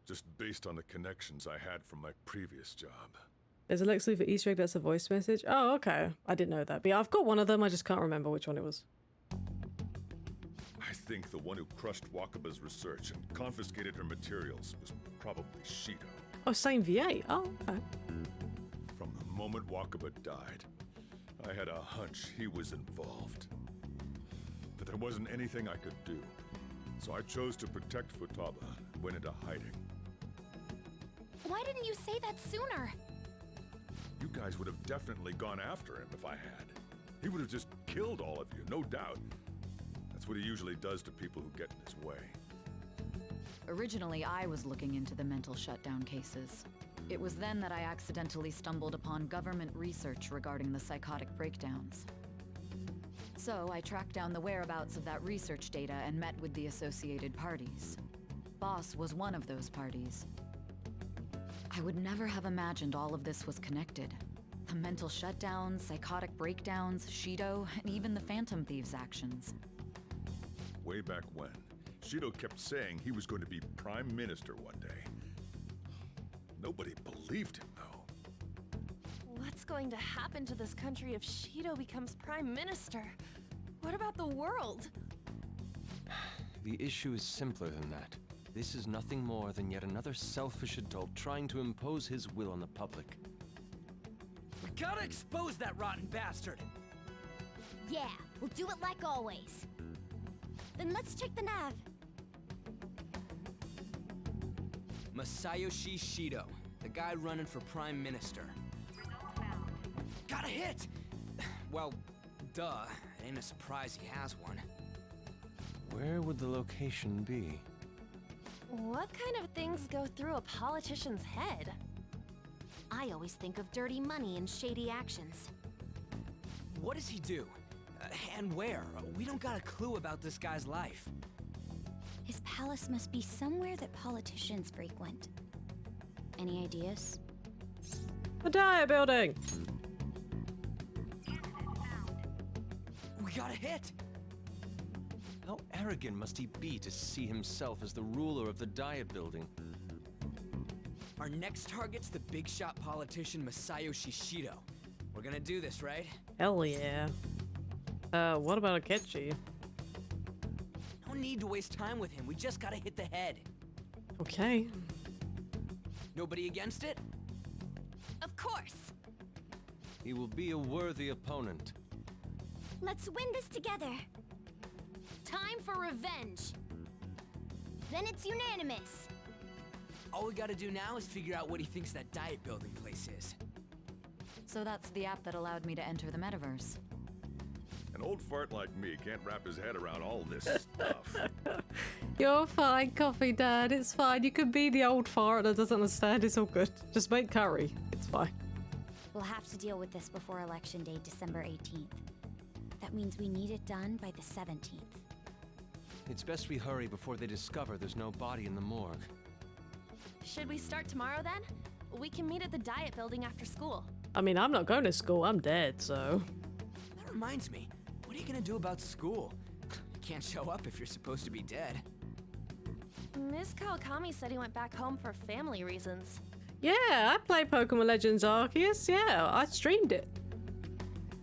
Speaker 10: Just based on the connections I had from my previous job.
Speaker 1: There's a Lex Luthor Easter egg that's a voice message. Oh, okay. I didn't know that. But yeah, I've got one of them. I just can't remember which one it was.
Speaker 10: I think the one who crushed Wakaba's research and confiscated her materials was probably Shido.
Speaker 1: Oh, same V8. Oh, okay.
Speaker 10: From the moment Wakaba died, I had a hunch he was involved. But there wasn't anything I could do. So I chose to protect Futaba and went into hiding.
Speaker 8: Why didn't you say that sooner?
Speaker 10: You guys would have definitely gone after him if I had. He would have just killed all of you, no doubt. That's what he usually does to people who get in his way.
Speaker 5: Originally, I was looking into the mental shutdown cases. It was then that I accidentally stumbled upon government research regarding the psychotic breakdowns. So I tracked down the whereabouts of that research data and met with the associated parties.
Speaker 14: boss was one of those parties. I would never have imagined all of this was connected. The mental shutdowns, psychotic breakdowns, Shido, and even the Phantom Thieves' actions.
Speaker 10: Way back when, Shido kept saying he was going to be Prime Minister one day. Nobody believed him, though.
Speaker 7: What's going to happen to this country if Shido becomes Prime Minister? What about the world?
Speaker 6: The issue is simpler than that. This is nothing more than yet another selfish adult trying to impose his will on the public.
Speaker 4: We gotta expose that rotten bastard!
Speaker 3: Yeah, we'll do it like always. Then let's check the nav.
Speaker 4: Masayoshi Shido, the guy running for Prime Minister. Got a hit! Well, duh. It ain't a surprise he has one.
Speaker 6: Where would the location be?
Speaker 7: What kind of things go through a politician's head?
Speaker 8: I always think of dirty money and shady actions.
Speaker 4: What does he do? And where? We don't got a clue about this guy's life.
Speaker 3: His palace must be somewhere that politicians frequent. Any ideas?
Speaker 1: The Diet Building!
Speaker 4: We got a hit!
Speaker 6: How arrogant must he be to see himself as the ruler of the Diet Building?
Speaker 4: Our next target's the big shot politician Masayoshi Shido. We're gonna do this, right?
Speaker 1: Hell yeah. What about Akechi?
Speaker 4: No need to waste time with him. We just gotta hit the head.
Speaker 1: Okay.
Speaker 4: Nobody against it?
Speaker 8: Of course!
Speaker 6: He will be a worthy opponent.
Speaker 3: Let's win this together.
Speaker 8: Time for revenge!
Speaker 3: Then it's unanimous.
Speaker 4: All we gotta do now is figure out what he thinks that Diet Building place is.
Speaker 14: So that's the app that allowed me to enter the metaverse.
Speaker 10: An old fart like me can't wrap his head around all this stuff.
Speaker 1: You're fine, Coffee Dad. It's fine. You can be the old fart that doesn't understand. It's all good. Just make curry. It's fine.
Speaker 3: We'll have to deal with this before Election Day, December 18th. That means we need it done by the 17th.
Speaker 6: It's best we hurry before they discover there's no body in the morgue.
Speaker 7: Should we start tomorrow then? We can meet at the Diet Building after school.
Speaker 1: I mean, I'm not going to school. I'm dead, so...
Speaker 4: That reminds me. What are you gonna do about school? You can't show up if you're supposed to be dead.
Speaker 7: Ms. Kawakami said he went back home for family reasons.
Speaker 1: Yeah, I played Pokemon Legends Arceus. Yeah, I streamed it.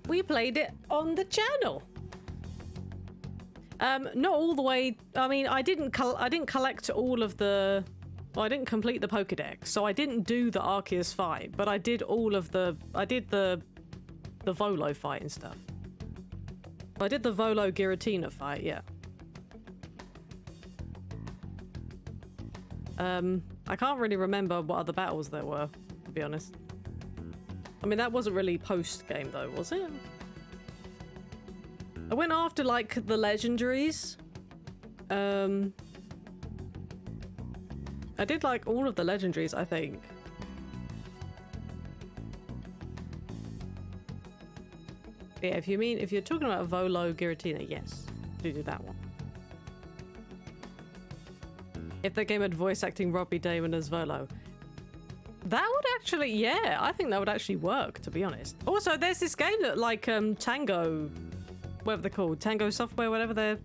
Speaker 1: We played it on the channel. Not all the way. I mean, I didn't collect all of the... Well, I didn't complete the Pokédex, so I didn't do the Arceus fight, but I did all of the... I did the Volo fight and stuff. I did the Volo Giratina fight, yeah. I can't really remember what other battles there were, to be honest. I mean, that wasn't really post-game though, was it? I went after, like, the legendaries. I did, like, all of the legendaries, I think. Yeah, if you're talking about Volo Giratina, yes. Do that one. If the game had voice acting Robbie Damon as Volo. That would actually, yeah, I think that would actually work, to be honest. Also, there's this game that, like, Tango, whatever they're called, Tango Software, whatever the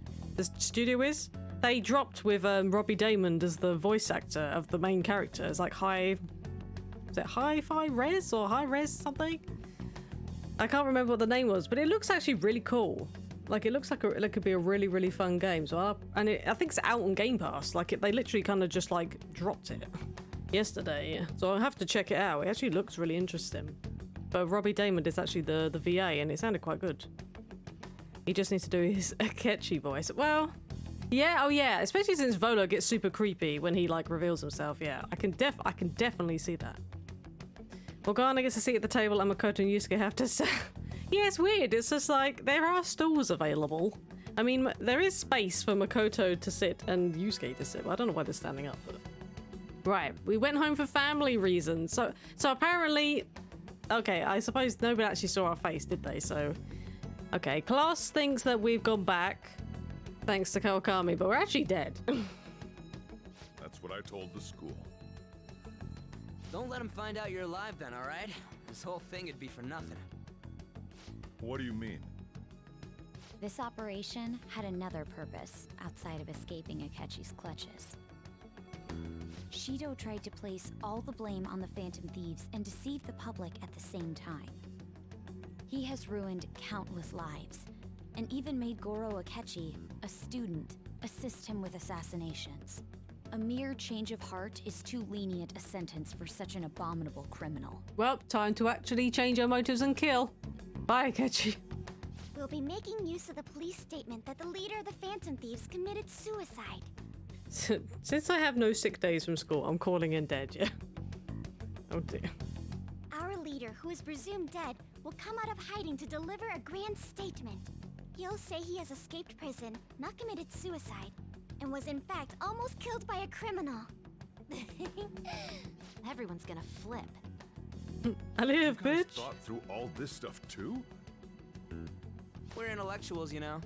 Speaker 1: studio is. They dropped with Robbie Damon as the voice actor of the main character. It's like is it Hi-Fi Res or High Res something? I can't remember what the name was, but it looks actually really cool. Like, it looks like it could be a really, really fun game. So I think it's out on Game Pass. Like, they literally kind of just, like, dropped it yesterday. So I'll have to check it out. It actually looks really interesting. But Robbie Damon is actually the VA, and it sounded quite good. He just needs to do his Akechi voice. Well, yeah, oh yeah, especially since Volo gets super creepy when he, like, reveals himself. Yeah, I can definitely see that. Morgana gets a seat at the table, and Makoto and Yusuke have to sit. Yeah, it's weird. It's just like, there are stools available. I mean, there is space for Makoto to sit and Yusuke to sit. Well, I don't know why they're standing up, but... Right, we went home for family reasons. So apparently... Okay, I suppose nobody actually saw our face, did they? So... Okay, class thinks that we've gone back, thanks to Kawakami, but we're actually dead.
Speaker 10: what I told the school.
Speaker 4: Don't let him find out you're alive then, alright? This whole thing would be for nothing.
Speaker 10: What do you mean?
Speaker 3: This operation had another purpose outside of escaping Akechi's clutches. Shido tried to place all the blame on the Phantom Thieves and deceive the public at the same time. He has ruined countless lives, and even made Goro Akechi, a student, assist him with assassinations. A mere change of heart is too lenient a sentence for such an abominable criminal.
Speaker 1: Well, time to actually change our motives and kill. Bye, Akechi.
Speaker 8: We'll be making use of the police statement that the leader of the Phantom Thieves committed suicide.
Speaker 1: Since I have no sick days from school, I'm calling in dead, yeah? Oh dear.
Speaker 8: Our leader, who is presumed dead, will come out of hiding to deliver a grand statement. He'll say he has escaped prison, not committed suicide, and was in fact almost killed by a criminal.
Speaker 2: Everyone's gonna flip.
Speaker 1: I live,
Speaker 10: You guys
Speaker 1: bitch.
Speaker 10: thought through all this stuff too?
Speaker 4: We're intellectuals, you know.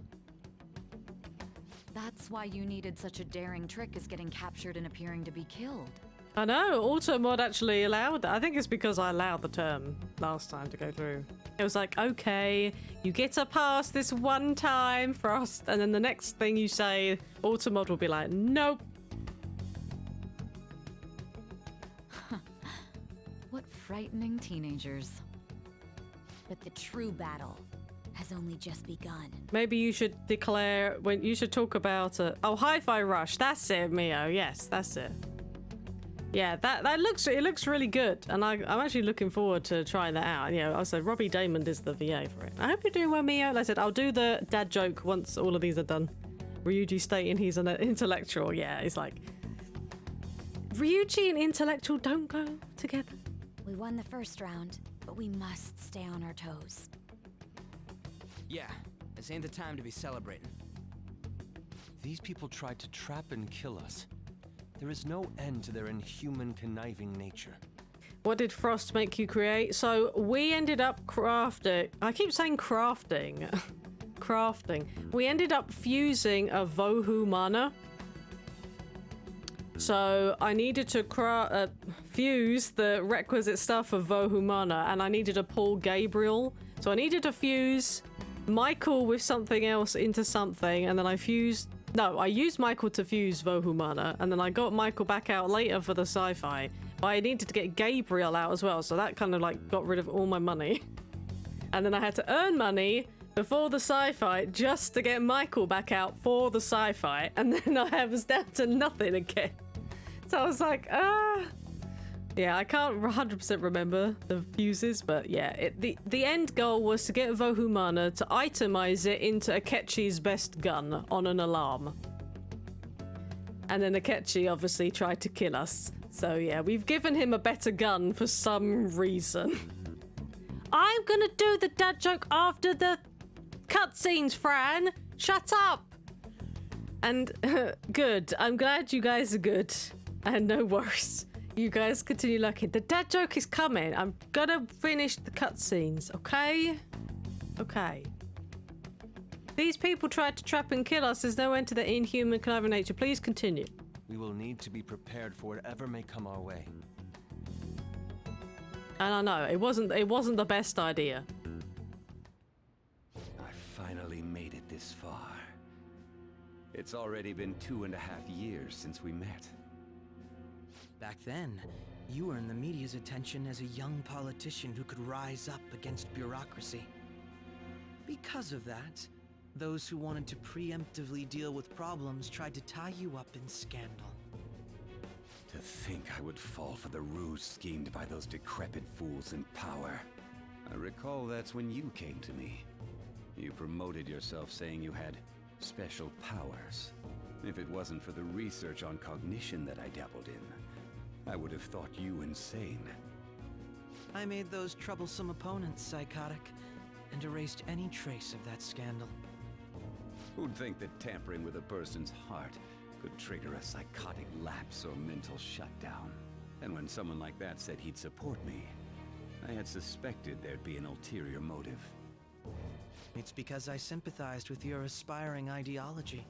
Speaker 14: That's why you needed such a daring trick as getting captured and appearing to be killed.
Speaker 1: I know, Automod actually allowed that. I think it's because I allowed the term last time to go through. It was like, okay, you get a pass this one time, Frost, and then the next thing you say, Automod will be like, nope.
Speaker 14: What frightening teenagers.
Speaker 3: But the true battle has only just begun.
Speaker 1: Maybe you should declare, when you should talk about oh, Hi-Fi Rush, that's it, Mio, yes, that's it. Yeah, that looks really good, and I'm actually looking forward to trying that out. You know, I said Robbie Damon is the VA for it. I hope you're doing well, Mio. Like I said, I'll do the dad joke once all of these are done. Ryuji stating he's an intellectual. Yeah, it's like Ryuji and intellectual don't go together.
Speaker 3: We won the first round, but we must stay on our toes.
Speaker 4: Yeah, this ain't the time to be celebrating.
Speaker 6: These people tried to trap and kill us. There is no end to their inhuman, conniving nature.
Speaker 1: What did Frost make you create? So we ended up crafting. I keep saying crafting. Crafting. We ended up fusing a Vohu mana. So I needed to fuse the requisite stuff of Vohu mana, and I needed to pull Gabriel. So I needed to fuse Michael with something else into something, and then I fused. No, I used Michael to fuse Vohu mana, and then I got Michael back out later for the sci-fi. But I needed to get Gabriel out as well, so that kind of like got rid of all my money. And then I had to earn money before the sci-fi just to get Michael back out for the sci-fi, and then I was down to nothing again. So I was like, yeah, I can't 100% remember the fuses, but yeah, the end goal was to get Vohu mana to itemize it into Akechi's best gun on an alarm. And then Akechi obviously tried to kill us. So yeah, we've given him a better gun for some reason. I'm gonna do the dad joke after the cutscenes, Fran. Shut up. And good. I'm glad you guys are good. And no worse. You guys continue looking. The dad joke is coming. I'm gonna finish the cutscenes, okay? Okay. These people tried to trap and kill us. There's no end to their inhuman, conniving nature. Please continue.
Speaker 6: We will need to be prepared for whatever may come our way.
Speaker 1: And I know, it wasn't the best idea.
Speaker 13: I finally made it this far. It's already been 2.5 years since we met.
Speaker 11: Back then, you earned the media's attention as a young politician who could rise up against bureaucracy. Because of that, those who wanted to preemptively deal with problems tried to tie you up in scandal.
Speaker 13: To think I would fall for the ruse schemed by those decrepit fools in power. I recall that's when you came to me. You promoted yourself saying you had special powers. If it wasn't for the research on cognition that I dabbled in, I would have thought you insane.
Speaker 11: I made those troublesome opponents psychotic and erased any trace of that scandal.
Speaker 13: Who'd think that tampering with a person's heart could trigger a psychotic lapse or mental shutdown? And when someone like that said he'd support me, I had suspected there'd be an ulterior motive.
Speaker 11: It's because I sympathized with your aspiring ideology.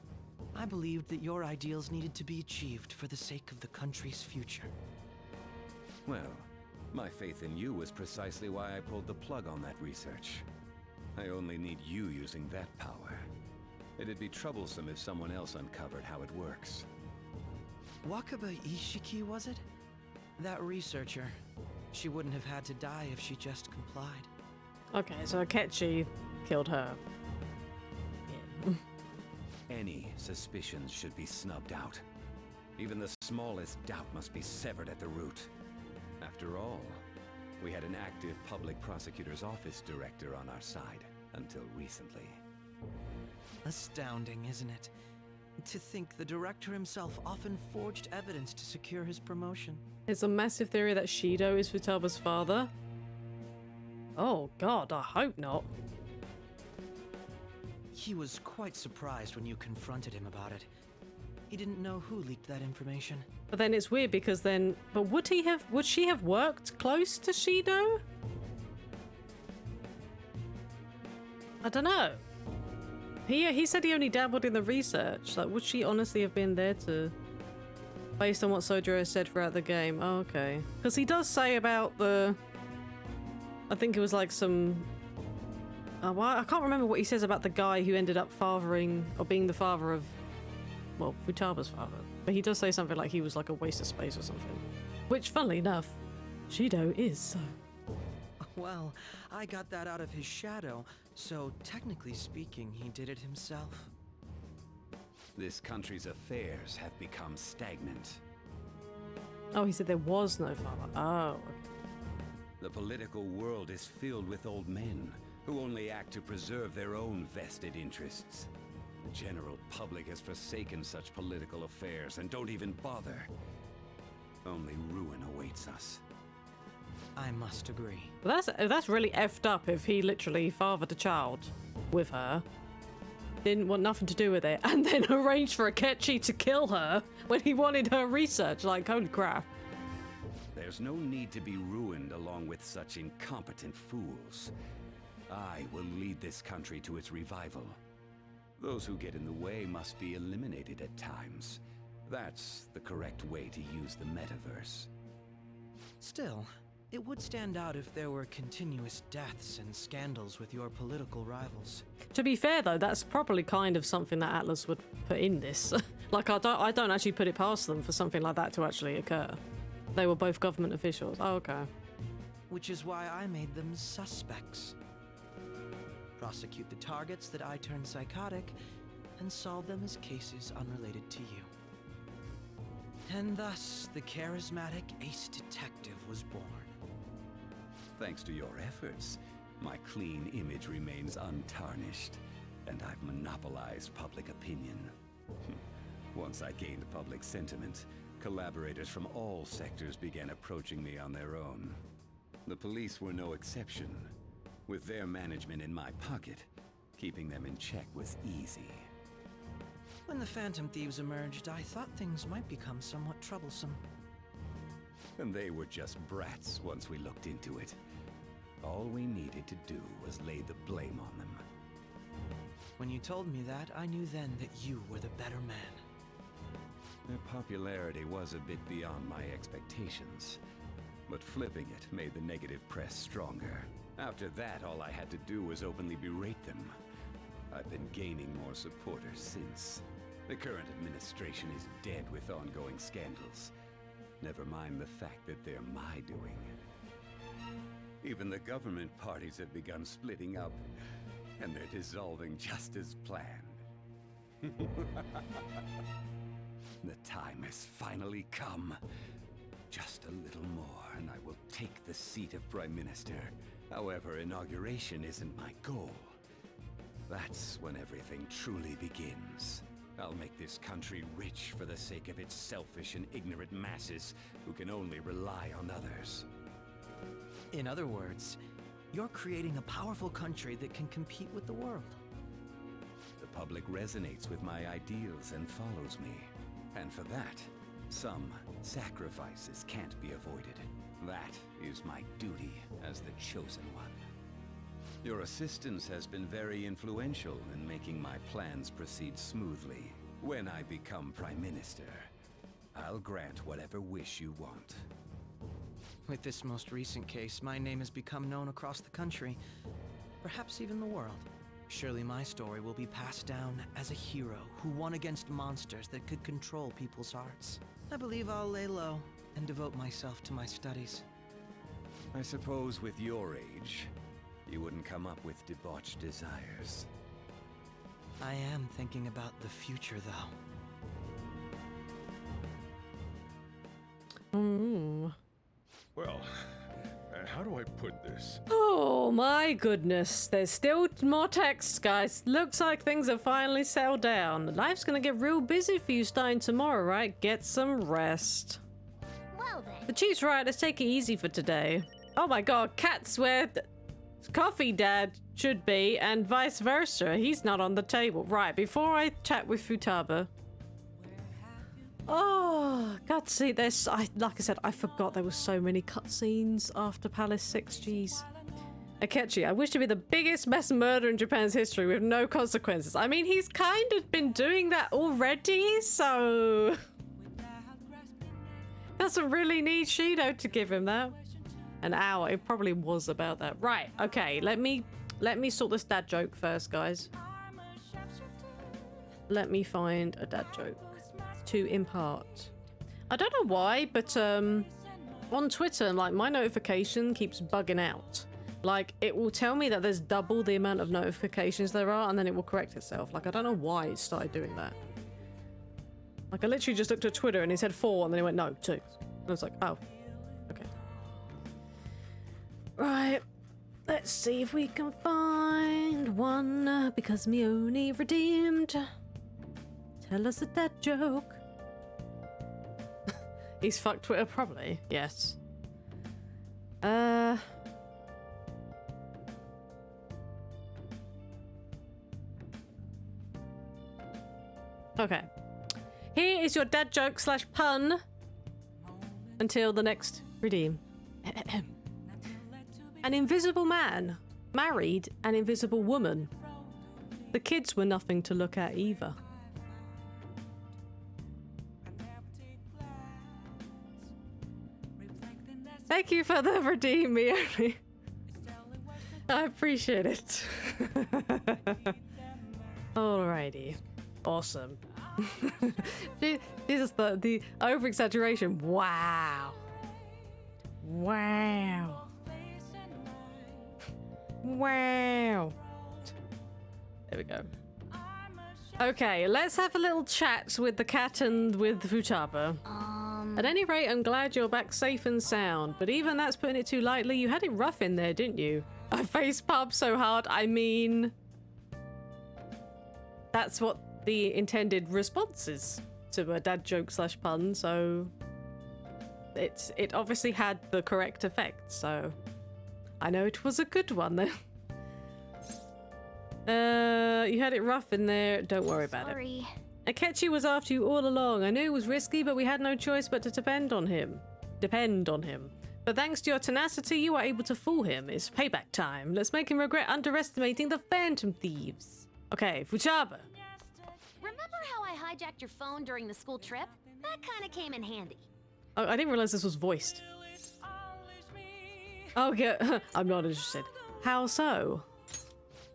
Speaker 11: I believed that your ideals needed to be achieved for the sake of the country's future.
Speaker 13: Well, my faith in you was precisely why I pulled the plug on that research. I only need you using that power. It'd be troublesome if someone else uncovered how it works.
Speaker 11: Wakaba Ishiki, was it? That researcher. She wouldn't have had to die if she just complied.
Speaker 1: Okay, so Akechi killed her. Yeah.
Speaker 13: Any suspicions should be snubbed out. Even the smallest doubt must be severed at the root. After all, we had an active public prosecutor's office director on our side until recently.
Speaker 11: Astounding, isn't it? To think the director himself often forged evidence to secure his promotion.
Speaker 1: It's a massive theory that Shido is Futaba's father. Oh god, I hope not.
Speaker 11: He was quite surprised when you confronted him about it. He didn't know who leaked that information.
Speaker 1: But then it's weird because then... But would she have worked close to Shido? I don't know. He said he only dabbled in the research. Like, would she honestly have been there to... Based on what Sojiro has said throughout the game. Oh, okay. Because he does say about the... I think it was like some... well, I can't remember what he says about the guy who ended up fathering... Or being the father of... Well, Futaba's father. But he does say something like he was like a waste of space or something. Which, funnily enough, Shido is so.
Speaker 11: Well, I got that out of his shadow, so technically speaking, he did it himself.
Speaker 13: This country's affairs have become stagnant.
Speaker 1: Oh, he said there was no father. Oh, okay.
Speaker 13: The political world is filled with old men who only act to preserve their own vested interests. The general public has forsaken such political affairs and don't even bother. Only ruin awaits us.
Speaker 11: I must agree.
Speaker 1: Well, that's really effed up if he literally fathered a child with her, didn't want nothing to do with it, and then arranged for Akechi to kill her when he wanted her research. Like, holy crap.
Speaker 13: There's no need to be ruined along with such incompetent fools. I will lead this country to its revival. Those who get in the way must be eliminated at times. That's the correct way to use the metaverse.
Speaker 11: Still, it would stand out if there were continuous deaths and scandals with your political rivals.
Speaker 1: To be fair, though, that's probably kind of something that Atlas would put in this. Like, I don't actually put it past them for something like that to actually occur. They were both government officials. Oh, okay.
Speaker 11: Which is why I made them suspects. Prosecute the targets that I turned psychotic, and solve them as cases unrelated to you. And thus, the charismatic ace detective was born.
Speaker 13: Thanks to your efforts, my clean image remains untarnished, and I've monopolized public opinion. Once I gained public sentiment, collaborators from all sectors began approaching me on their own. The police were no exception. With their management in my pocket, keeping them in check was easy.
Speaker 11: When the Phantom Thieves emerged, I thought things might become somewhat troublesome.
Speaker 13: And they were just brats once we looked into it. All we needed to do was lay the blame on them.
Speaker 11: When you told me that, I knew then that you were the better man.
Speaker 13: Their popularity was a bit beyond my expectations, but flipping it made the negative press stronger. After that, all I had to do was openly berate them. I've been gaining more supporters since. The current administration is dead with ongoing scandals. Never mind the fact that they're my doing. Even the government parties have begun splitting up, and they're dissolving just as planned. The time has finally come. Just a little more, and I will take the seat of Prime Minister. However, inauguration isn't my goal. That's when everything truly begins. I'll make this country rich for the sake of its selfish and ignorant masses who can only rely on others.
Speaker 11: In other words, you're creating a powerful country that can compete with the world.
Speaker 13: The public resonates with my ideals and follows me. And for that, some sacrifices can't be avoided. That is my duty as the Chosen One. Your assistance has been very influential in making my plans proceed smoothly. When I become Prime Minister, I'll grant whatever wish you want.
Speaker 11: With this most recent case, my name has become known across the country, perhaps even the world. Surely my story will be passed down as a hero who won against monsters that could control people's hearts. I believe I'll lay low and devote myself to my studies.
Speaker 13: I suppose with your age, you wouldn't come up with debauched desires.
Speaker 11: I am thinking about the future, though.
Speaker 10: Well, how do I put this?
Speaker 1: Oh my goodness. There's still more text, guys. Looks like things have finally settled down. Life's gonna get real busy for you starting tomorrow, right? Get some rest.
Speaker 8: Well then.
Speaker 1: The chief's right. Let's take it easy for today. Oh my god, Cat's where Coffee Dad should be, and vice versa. He's not on the table. Right, before I chat with Futaba. Oh, God, see, like I said, I forgot there were so many cutscenes after Palace 6, jeez. Akechi, I wish to be the biggest mass murderer in Japan's history with no consequences. I mean, he's kind of been doing that already, so... Doesn't really need Shido to give him that. An hour, it probably was about that. Right, okay, let me sort this dad joke first, guys. Let me find a dad joke to impart. I don't know why, but on Twitter, like, my notification keeps bugging out. Like, it will tell me that there's double the amount of notifications there are, and then it will correct itself. Like, I don't know why it started doing that. Like, I literally just looked at Twitter and it said 4, and then it went, no, 2. And I was like, oh, okay. Right, let's see if we can find one, because me only redeemed. Tell us a dad joke. He's fucked Twitter, probably. Yes. Okay. Here is your dad joke / pun until the next redeem. An invisible man married an invisible woman. The kids were nothing to look at either. Thank you for the redeem, Miori. I appreciate it. Alrighty. Awesome. Jesus, the over-exaggeration. Wow. Wow. Wow. There we go. Okay, let's have a little chat with the cat and with Futaba. At any rate, I'm glad you're back safe and sound, but even that's putting it too lightly. You had it rough in there, didn't you? I faced Pub so hard, I mean... That's what the intended response is to a dad joke / pun, so... It obviously had the correct effect, so... I know it was a good one, then. You had it rough in there, don't worry about it. Akechi was after you all along. I knew it was risky, but we had no choice but to depend on him. But thanks to your tenacity, you were able to fool him. It's payback time. Let's make him regret underestimating the Phantom Thieves. Okay, Futaba.
Speaker 8: Remember how I hijacked your phone during the school trip? That kind of came in handy.
Speaker 1: Oh, I didn't realize this was voiced. Oh, yeah. I'm not interested. How so?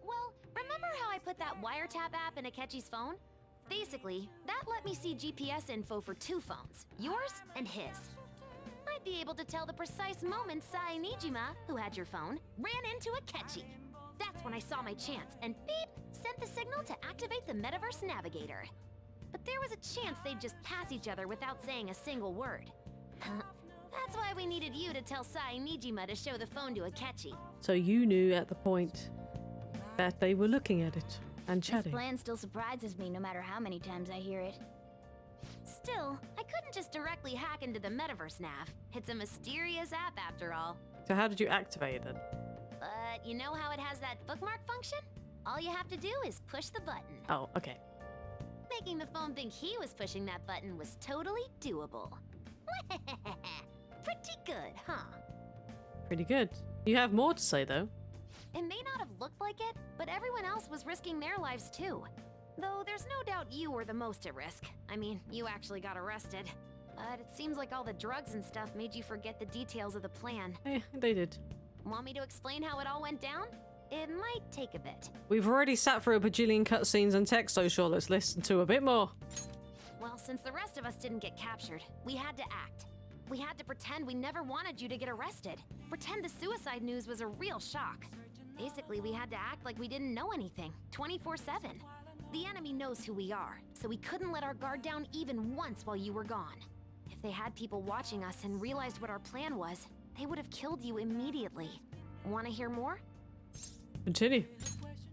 Speaker 8: Well, remember how I put that wiretap app in Akechi's phone? Basically, that let me see GPS info for 2 phones, yours and his. I'd be able to tell the precise moment Sai Nijima, who had your phone, ran into Akechi. That's when I saw my chance, and beep, sent the signal to activate the Metaverse Navigator. But there was a chance they'd just pass each other without saying a single word. That's why we needed you to tell Sai Nijima to show the phone to Akechi.
Speaker 1: So you knew at the point that they were looking at it and chatting.
Speaker 3: This plan still surprises me no matter how many times I hear it.
Speaker 8: Still, I couldn't just directly hack into the Metaverse Nav. It's a mysterious app after all.
Speaker 1: So how did you activate it?
Speaker 8: But you know how it has that bookmark function? All you have to do is push the button.
Speaker 1: Oh, okay.
Speaker 8: Making the phone think he was pushing that button was totally doable. Pretty good, huh?
Speaker 1: Pretty good. You have more to say, though.
Speaker 8: It may not have looked like it, but everyone else was risking their lives too. Though there's no doubt you were the most at risk. I mean, you actually got arrested. But it seems like all the drugs and stuff made you forget the details of the plan.
Speaker 1: Yeah, they did.
Speaker 8: Want me to explain how it all went down? It might take a bit.
Speaker 1: We've already sat through a bajillion cutscenes and text, so sure, let's listen to a bit more.
Speaker 8: Well, since the rest of us didn't get captured, we had to act. We had to pretend we never wanted you to get arrested. Pretend the suicide news was a real shock. Basically, we had to act like we didn't know anything, 24/7. The enemy knows who we are, so we couldn't let our guard down even once while you were gone. If they had people watching us and realized what our plan was, they would have killed you immediately. Want to hear more?
Speaker 1: Continue.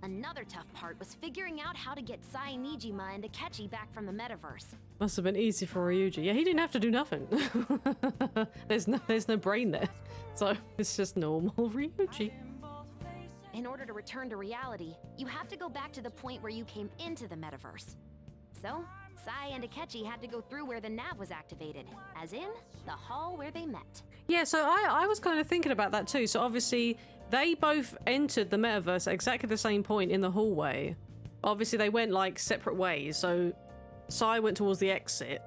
Speaker 8: Another tough part was figuring out how to get Sai Nijima and Akechi back from the metaverse.
Speaker 1: Must have been easy for Ryuji. Yeah, he didn't have to do nothing. there's no brain there. So it's just normal Ryuji.
Speaker 8: In order to return to reality, you have to go back to the point where you came into the metaverse. So, Sai and Akechi had to go through where the nav was activated, as in, the hall where they met.
Speaker 1: Yeah, so I was kind of thinking about that too. So obviously, they both entered the metaverse at exactly the same point in the hallway. Obviously, they went like separate ways. So Sai went towards the exit,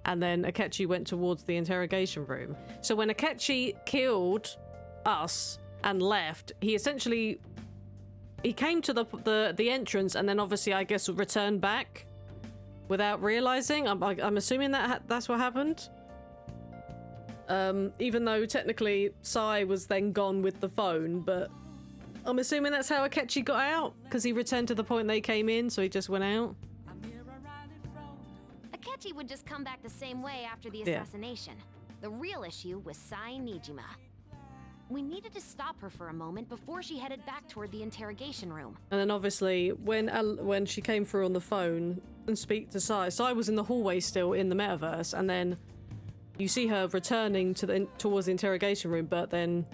Speaker 1: and then Akechi went towards the interrogation room. So when Akechi killed us and left, he essentially came to the entrance and then obviously I guess returned back without realizing. I'm assuming that's what happened. Even though technically Sai was then gone with the phone, but I'm assuming that's how Akechi got out, because he returned to the point they came in, so he just went out.
Speaker 8: Akechi would just come back the same way after the assassination. The real issue was Sai Nijima. We needed to stop her for a moment before she headed back toward the interrogation room.
Speaker 1: And then obviously when she came through on the phone and speak to Sai was in the hallway still in the metaverse, and then you see her returning towards the interrogation room, but then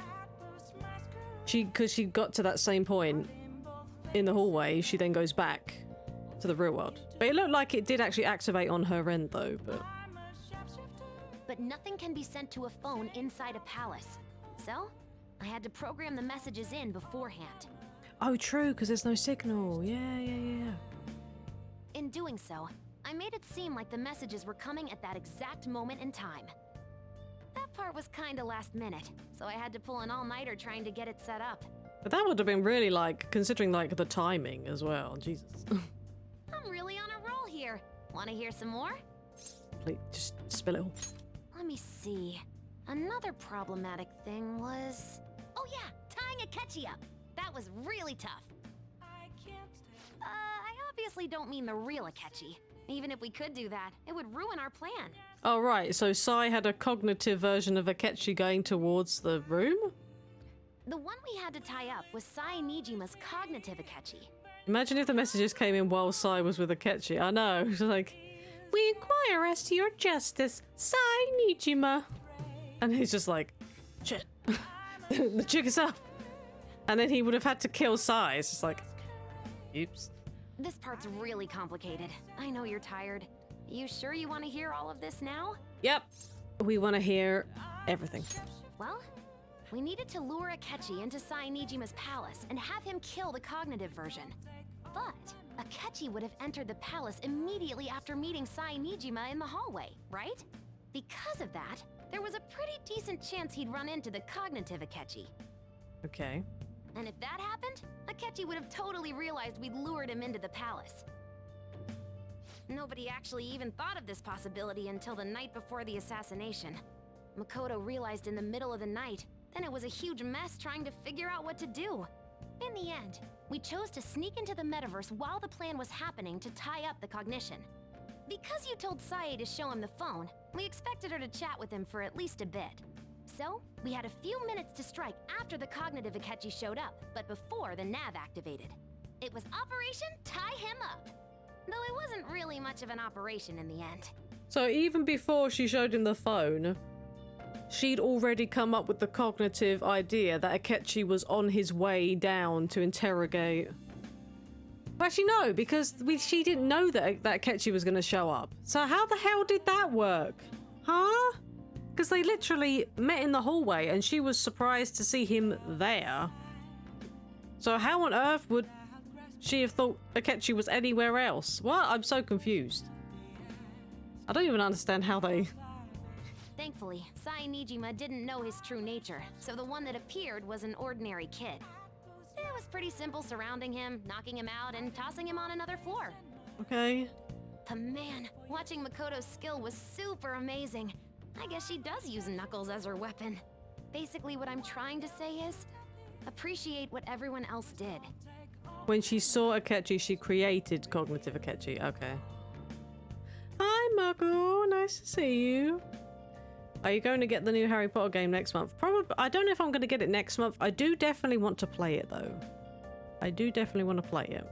Speaker 1: because she got to that same point in the hallway, she then goes back to the real world. But it looked like it did actually activate on her end though,
Speaker 8: But nothing can be sent to a phone inside a palace. So, I had to program the messages in beforehand.
Speaker 1: Oh, true, because there's no signal. Yeah.
Speaker 8: In doing so, I made it seem like the messages were coming at that exact moment in time. That part was kinda last minute, so I had to pull an all-nighter trying to get it set up.
Speaker 1: But that would have been really considering the timing as well. Jesus.
Speaker 8: I'm really on a roll here. Wanna hear some more?
Speaker 1: Please, just spill it all.
Speaker 8: Let me see. Another problematic thing was... Oh yeah, tying Akechi up. That was really tough. I obviously don't mean the real Akechi. Even if we could do that, it would ruin our plan.
Speaker 1: Oh, right. So Sai had a cognitive version of Akechi going towards the room?
Speaker 8: The one we had to tie up was Sai Nijima's cognitive Akechi.
Speaker 1: Imagine if the messages came in while Sai was with Akechi. I know. It's like, we inquire as to your justice, Sai Nijima. And he's just like, shit. The jig is up. And then he would have had to kill Sai. It's just like, oops.
Speaker 8: This part's really complicated. I know you're tired. You sure you want to hear all of this now?
Speaker 1: Yep. We want to hear everything.
Speaker 8: Well, we needed to lure Akechi into Sai Nijima's palace and have him kill the cognitive version. But Akechi would have entered the palace immediately after meeting Sai Nijima in the hallway, right? Because of that, there was a pretty decent chance he'd run into the cognitive Akechi.
Speaker 1: Okay.
Speaker 8: And if that happened, Akechi would have totally realized we'd lured him into the palace. Nobody actually even thought of this possibility until the night before the assassination. Makoto realized in the middle of the night, then it was a huge mess trying to figure out what to do. In the end, we chose to sneak into the metaverse while the plan was happening to tie up the cognition. Because you told Sae to show him the phone, we expected her to chat with him for at least a bit. So, we had a few minutes to strike after the cognitive Akechi showed up, but before the nav activated. It was Operation Tie Him Up. Though it wasn't really much of an operation in the end.
Speaker 1: So even before she showed him the phone, she'd already come up with the cognitive idea that Akechi was on his way down to interrogate. Well, actually, no, because she didn't know that Akechi was going to show up. So how the hell did that work? Huh? Because they literally met in the hallway and she was surprised to see him there. So how on earth would she have thought Akechi was anywhere else? What? I'm so confused. I don't even understand how they...
Speaker 8: Thankfully, Sai Nijima didn't know his true nature, so the one that appeared was an ordinary kid. It was pretty simple surrounding him, knocking him out, and tossing him on another floor.
Speaker 1: Okay.
Speaker 8: But man, watching Makoto's skill was super amazing. I guess she does use Knuckles as her weapon. Basically, what I'm trying to say is, appreciate what everyone else did.
Speaker 1: When she saw Akechi, she created Cognitive Akechi. Okay. Hi, Muggle. Nice to see you. Are you going to get the new Harry Potter game next month? Probably. I don't know if I'm going to get it next month. I do definitely want to play it, though. I do definitely want to play it.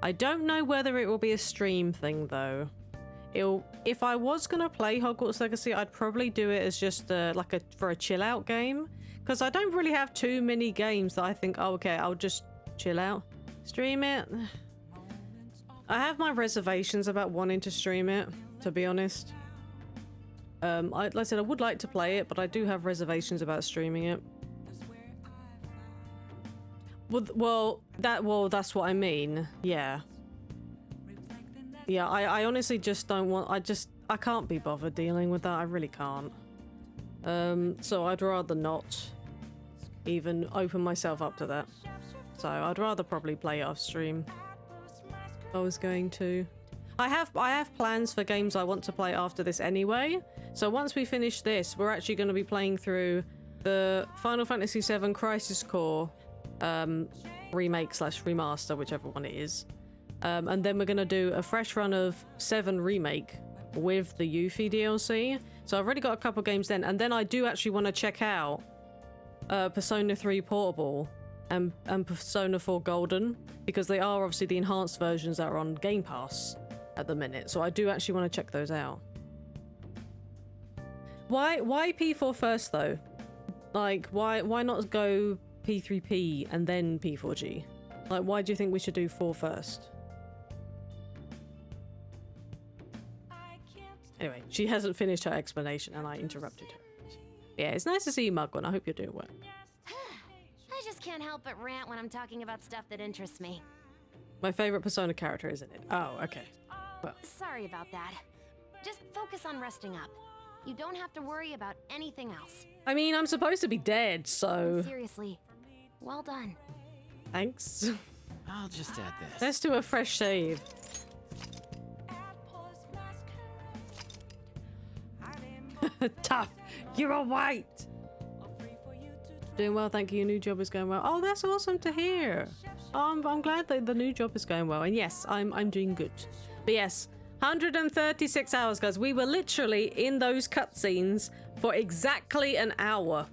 Speaker 1: I don't know whether it will be a stream thing, though. If I was going to play Hogwarts Legacy, I'd probably do it as just for a chill out game. Because I don't really have too many games that I think, oh, okay, I'll just chill out. Stream it. I have my reservations about wanting to stream it, to be honest. Like I said, I would like to play it, but I do have reservations about streaming it. Well, that's what I mean. Yeah. Yeah, I honestly just don't want... I can't be bothered dealing with that. I really can't. So I'd rather not even open myself up to that. So I'd rather probably play it off stream. I was going to. I have plans for games I want to play after this anyway. So once we finish this, we're actually going to be playing through the Final Fantasy VII Crisis Core remake / remaster, whichever one it is. And then we're going to do a fresh run of 7 Remake with the Yuffie DLC. So I've already got a couple games then. And then I do actually want to check out Persona 3 Portable and Persona 4 Golden, because they are obviously the enhanced versions that are on Game Pass at the minute. So I do actually want to check those out. Why P4 first though? Like why not go P3P and then P4G? Like why do you think we should do 4 first? Anyway, she hasn't finished her explanation and I interrupted her. Yeah, it's nice to see you, Mugwin. I hope you're doing well.
Speaker 8: I just can't help but rant when I'm talking about stuff that interests me.
Speaker 1: My favorite Persona character, isn't it? Oh, okay. Well.
Speaker 8: Sorry about that. Just focus on resting up. You don't have to worry about anything else.
Speaker 1: I mean, I'm supposed to be dead, so...
Speaker 8: Seriously, well done.
Speaker 1: Thanks.
Speaker 15: I'll just add this.
Speaker 1: Let's do a fresh save. Tough. You're all white. Doing well, thank you. Your new job is going well. Oh, that's awesome to hear. I'm glad that the new job is going well. And yes, I'm doing good. But yes, 136 hours, guys. We were literally in those cutscenes for exactly an hour.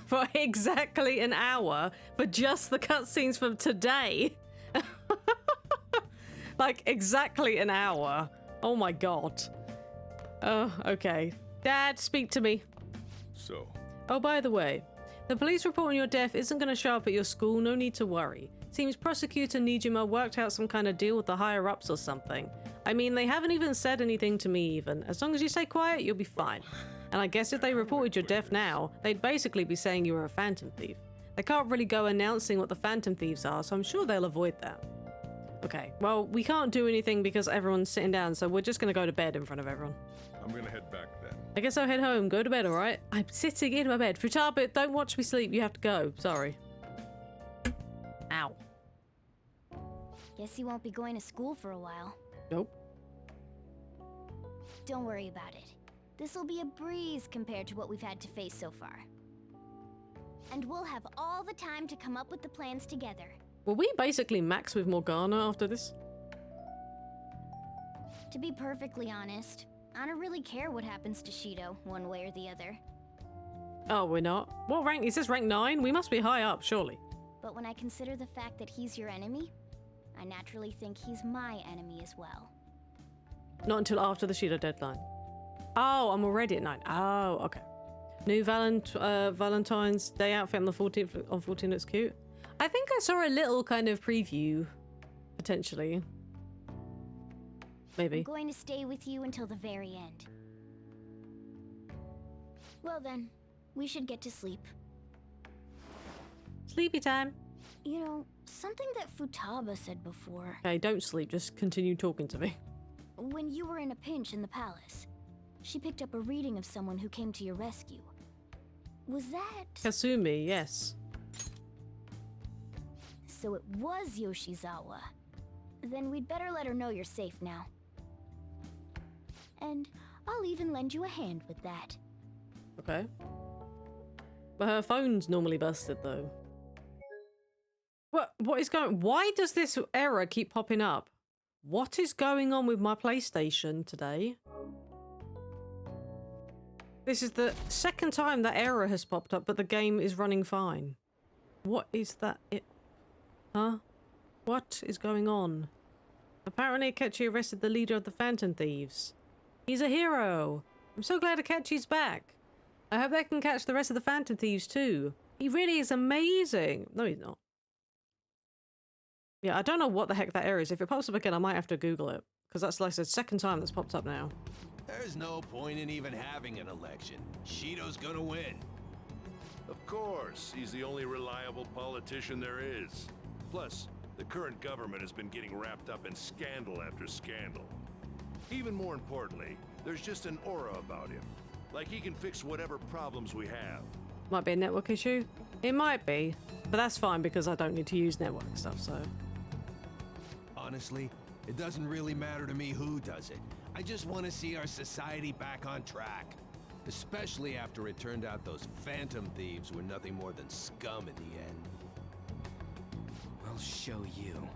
Speaker 1: For exactly an hour for just the cutscenes from today. Like exactly an hour. Oh my god. Oh, okay. Dad, speak to me.
Speaker 10: So?
Speaker 1: Oh, by the way, the police report on your death isn't going to show up at your school. No need to worry. Seems Prosecutor Nijima worked out some kind of deal with the higher-ups or something. I mean, they haven't even said anything to me even. As long as you stay quiet, you'll be fine. And I guess if they reported your death now, they'd basically be saying you were a Phantom Thief. They can't really go announcing what the Phantom Thieves are, so I'm sure they'll avoid that. Okay, well, we can't do anything because everyone's sitting down, so we're just going to go to bed in front of everyone.
Speaker 10: I'm gonna head back then.
Speaker 1: I guess I'll head home. Go to bed, alright? I'm sitting in my bed. Futaba, don't watch me sleep. You have to go. Sorry. Ow.
Speaker 3: Guess you won't be going to school for a while.
Speaker 1: Nope.
Speaker 3: Don't worry about it. This'll be a breeze compared to what we've had to face so far. And we'll have all the time to come up with the plans together.
Speaker 1: Will we basically max with Morgana after this?
Speaker 3: To be perfectly honest, I don't really care what happens to Shido, one way or the other.
Speaker 1: Oh, we're not? What rank? Is this rank 9? We must be high up, surely.
Speaker 3: But when I consider the fact that he's your enemy, I naturally think he's my enemy as well.
Speaker 1: Not until after the Shido deadline. Oh, I'm already at 9. Oh, okay. New Valentine's Day outfit on the 14th. On 14, looks cute. I think I saw a little kind of preview, potentially. Maybe.
Speaker 3: I'm going to stay with you until the very end. Well then, we should get to sleep.
Speaker 1: Sleepy time.
Speaker 3: You know, something that Futaba said before.
Speaker 1: Okay, don't sleep. Just continue talking to me.
Speaker 3: When you were in a pinch in the palace, she picked up a reading of someone who came to your rescue. Was that...
Speaker 1: Kasumi, yes.
Speaker 3: So it was Yoshizawa. Then we'd better let her know you're safe now. And I'll even lend you a hand with that.
Speaker 1: Okay. But her phone's normally busted, though. What is going... Why does this error keep popping up? What is going on with my PlayStation today? This is the second time that error has popped up, but the game is running fine. What is that? Huh? What is going on? Apparently Akechi arrested the leader of the Phantom Thieves. He's a hero. I'm so glad Akechi's back. I hope they can catch the rest of the Phantom Thieves too. He really is amazing. No, he's not. Yeah, I don't know what the heck that error is. If it pops up again, I might have to Google it. Because that's, like I said, second time that's popped up now.
Speaker 16: There's no point in even having an election. Shido's gonna win.
Speaker 10: Of course, he's the only reliable politician there is. Plus, the current government has been getting wrapped up in scandal after scandal. Even more importantly, there's just an aura about him. Like he can fix whatever problems we have.
Speaker 1: Might be a network issue. It might be. But that's fine because I don't need to use network stuff, so...
Speaker 16: Honestly, it doesn't really matter to me who does it. I just want to see our society back on track. Especially after it turned out those Phantom Thieves were nothing more than scum in the end.
Speaker 4: I'll show you.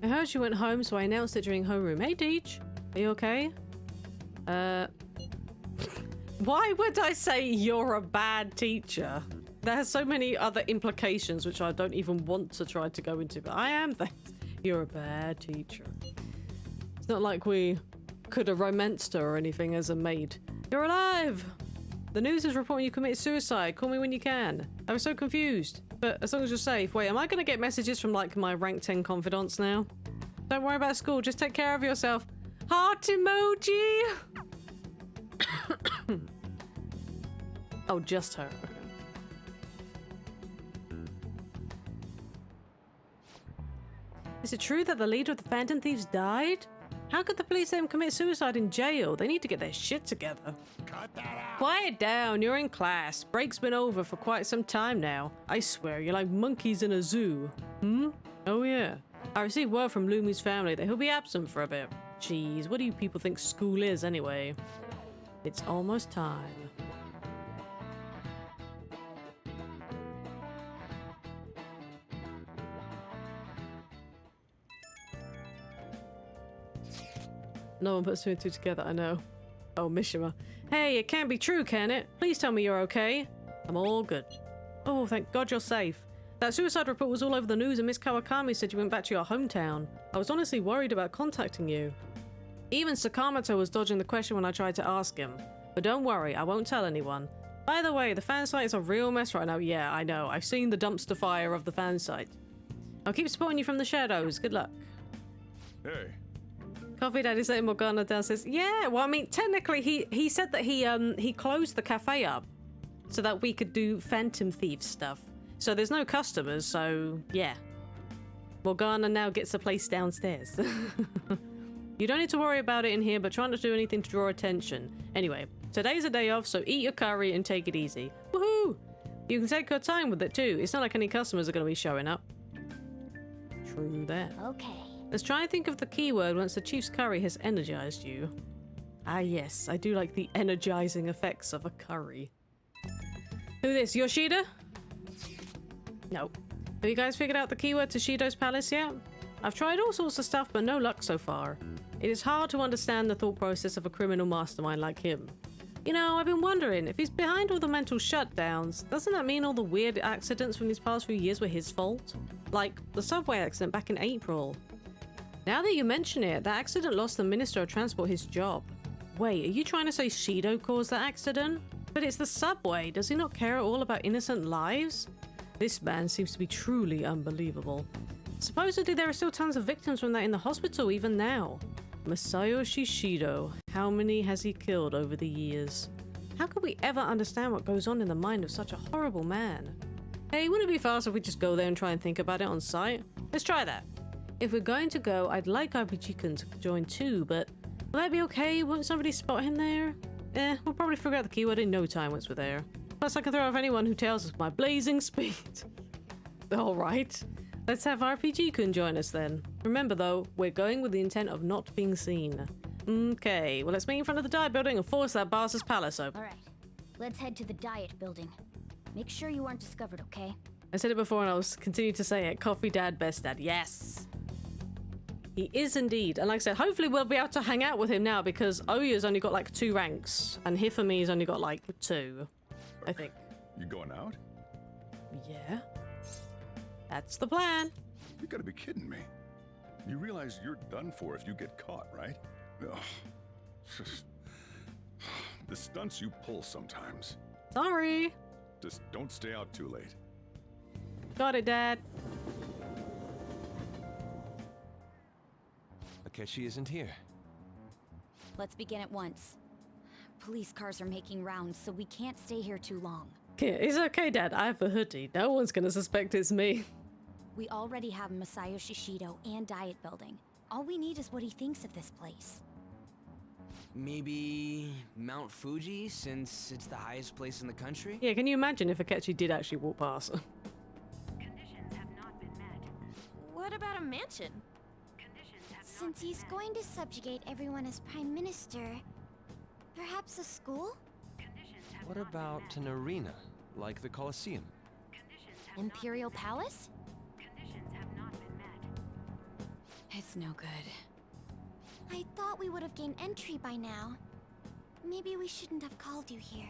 Speaker 1: I heard you went home, so I announced it during homeroom. Hey, Deej. Are you okay? Why would I say you're a bad teacher? That has so many other implications, which I don't even want to try to go into, but I am that. You're a bad teacher. It's not like we could have romanced her or anything as a maid. You're alive! The news is reporting you committed suicide. Call me when you can. I was so confused. But as long as you're safe. Wait, am I going to get messages from, like, my rank 10 confidants now? Don't worry about school. Just take care of yourself. Heart emoji! Oh, just her. Okay. Is it true that the leader of the Phantom Thieves died? How could the police let him commit suicide in jail? They need to get their shit together.
Speaker 16: Cut that out!
Speaker 1: Quiet down, you're in class. Break's been over for quite some time now. I swear, you're like monkeys in a zoo. Hmm? Oh yeah. I received word from Lumi's family that he'll be absent for a bit. Jeez, what do you people think school is anyway? It's almost time. No one puts two and two together, I know. Oh, Mishima. Hey, it can't be true, can it? Please tell me you're okay. I'm all good. Oh, thank God you're safe. That suicide report was all over the news and Miss Kawakami said you went back to your hometown. I was honestly worried about contacting you. Even Sakamoto was dodging the question when I tried to ask him. But don't worry, I won't tell anyone. By the way, the fan site is a real mess right now. Yeah, I know. I've seen the dumpster fire of the fan site. I'll keep supporting you from the shadows. Good luck.
Speaker 10: Hey.
Speaker 1: Coffee Daddy saying Morgana downstairs. Yeah, well, I mean, technically, he said that he closed the cafe up so that we could do Phantom Thieves stuff. So there's no customers, so yeah. Morgana now gets a place downstairs. You don't need to worry about it in here, but try not to do anything to draw attention. Anyway, today's a day off, so eat your curry and take it easy. Woohoo! You can take your time with it too. It's not like any customers are going to be showing up. True that.
Speaker 3: Okay.
Speaker 1: Let's try and think of the keyword once the Chief's curry has energized you. Ah yes, I do like the energizing effects of a curry. Who this, Yoshida? No. Have you guys figured out the keyword to Shido's palace yet? I've tried all sorts of stuff, but no luck so far. It is hard to understand the thought process of a criminal mastermind like him. You know, I've been wondering, if he's behind all the mental shutdowns, doesn't that mean all the weird accidents from these past few years were his fault? Like, the subway accident back in April. Now that you mention it, that accident lost the Minister of Transport his job. Wait, are you trying to say Shido caused that accident? But it's the subway, does he not care at all about innocent lives? This man seems to be truly unbelievable. Supposedly there are still tons of victims from that in the hospital even now. Masayoshi Shido. How many has he killed over the years? How could we ever understand what goes on in the mind of such a horrible man? Hey, wouldn't it be faster if we just go there and try and think about it on sight? Let's try that. If we're going to go, I'd like RPG-kun to join too, but will that be okay? Won't somebody spot him there? We'll probably figure out the keyword in no time once we're there. Plus, I can throw off anyone who tells us my blazing speed. Alright. Let's have RPG-kun join us then. Remember though, we're going with the intent of not being seen. Okay, well let's meet in front of the Diet Building and force that boss's palace open.
Speaker 3: Alright, let's head to the Diet Building. Make sure you aren't discovered, okay?
Speaker 1: I said it before and I'll continue to say it. Coffee Dad, best dad. Yes! He is indeed. And like I said, hopefully we'll be able to hang out with him now because Oya's only got like 2 ranks and Hifami's only got like 2, I think.
Speaker 10: You going out?
Speaker 1: Yeah. That's the plan.
Speaker 10: You gotta be kidding me. You realize you're done for if you get caught, right? Ugh. The stunts you pull sometimes.
Speaker 1: Sorry.
Speaker 10: Just don't stay out too late.
Speaker 1: Got it, Dad.
Speaker 6: Akechi isn't here.
Speaker 3: Let's begin at once. Police cars are making rounds, so we can't stay here too long.
Speaker 1: It's okay, Dad. I have a hoodie. No one's gonna suspect it's me.
Speaker 3: We already have Masayoshi Shido and Diet Building. All we need is what he thinks of this place.
Speaker 4: Maybe Mount Fuji, since it's the highest place in the country?
Speaker 1: Yeah, can you imagine if Akechi did actually walk past?
Speaker 8: Conditions have not been met.
Speaker 7: What about a mansion?
Speaker 8: Since he's going to subjugate everyone as Prime Minister, perhaps a school?
Speaker 6: What about an arena, like the Colosseum?
Speaker 3: Imperial Palace?
Speaker 5: It's no good.
Speaker 8: I thought we would have gained entry by now. Maybe we shouldn't have called you here.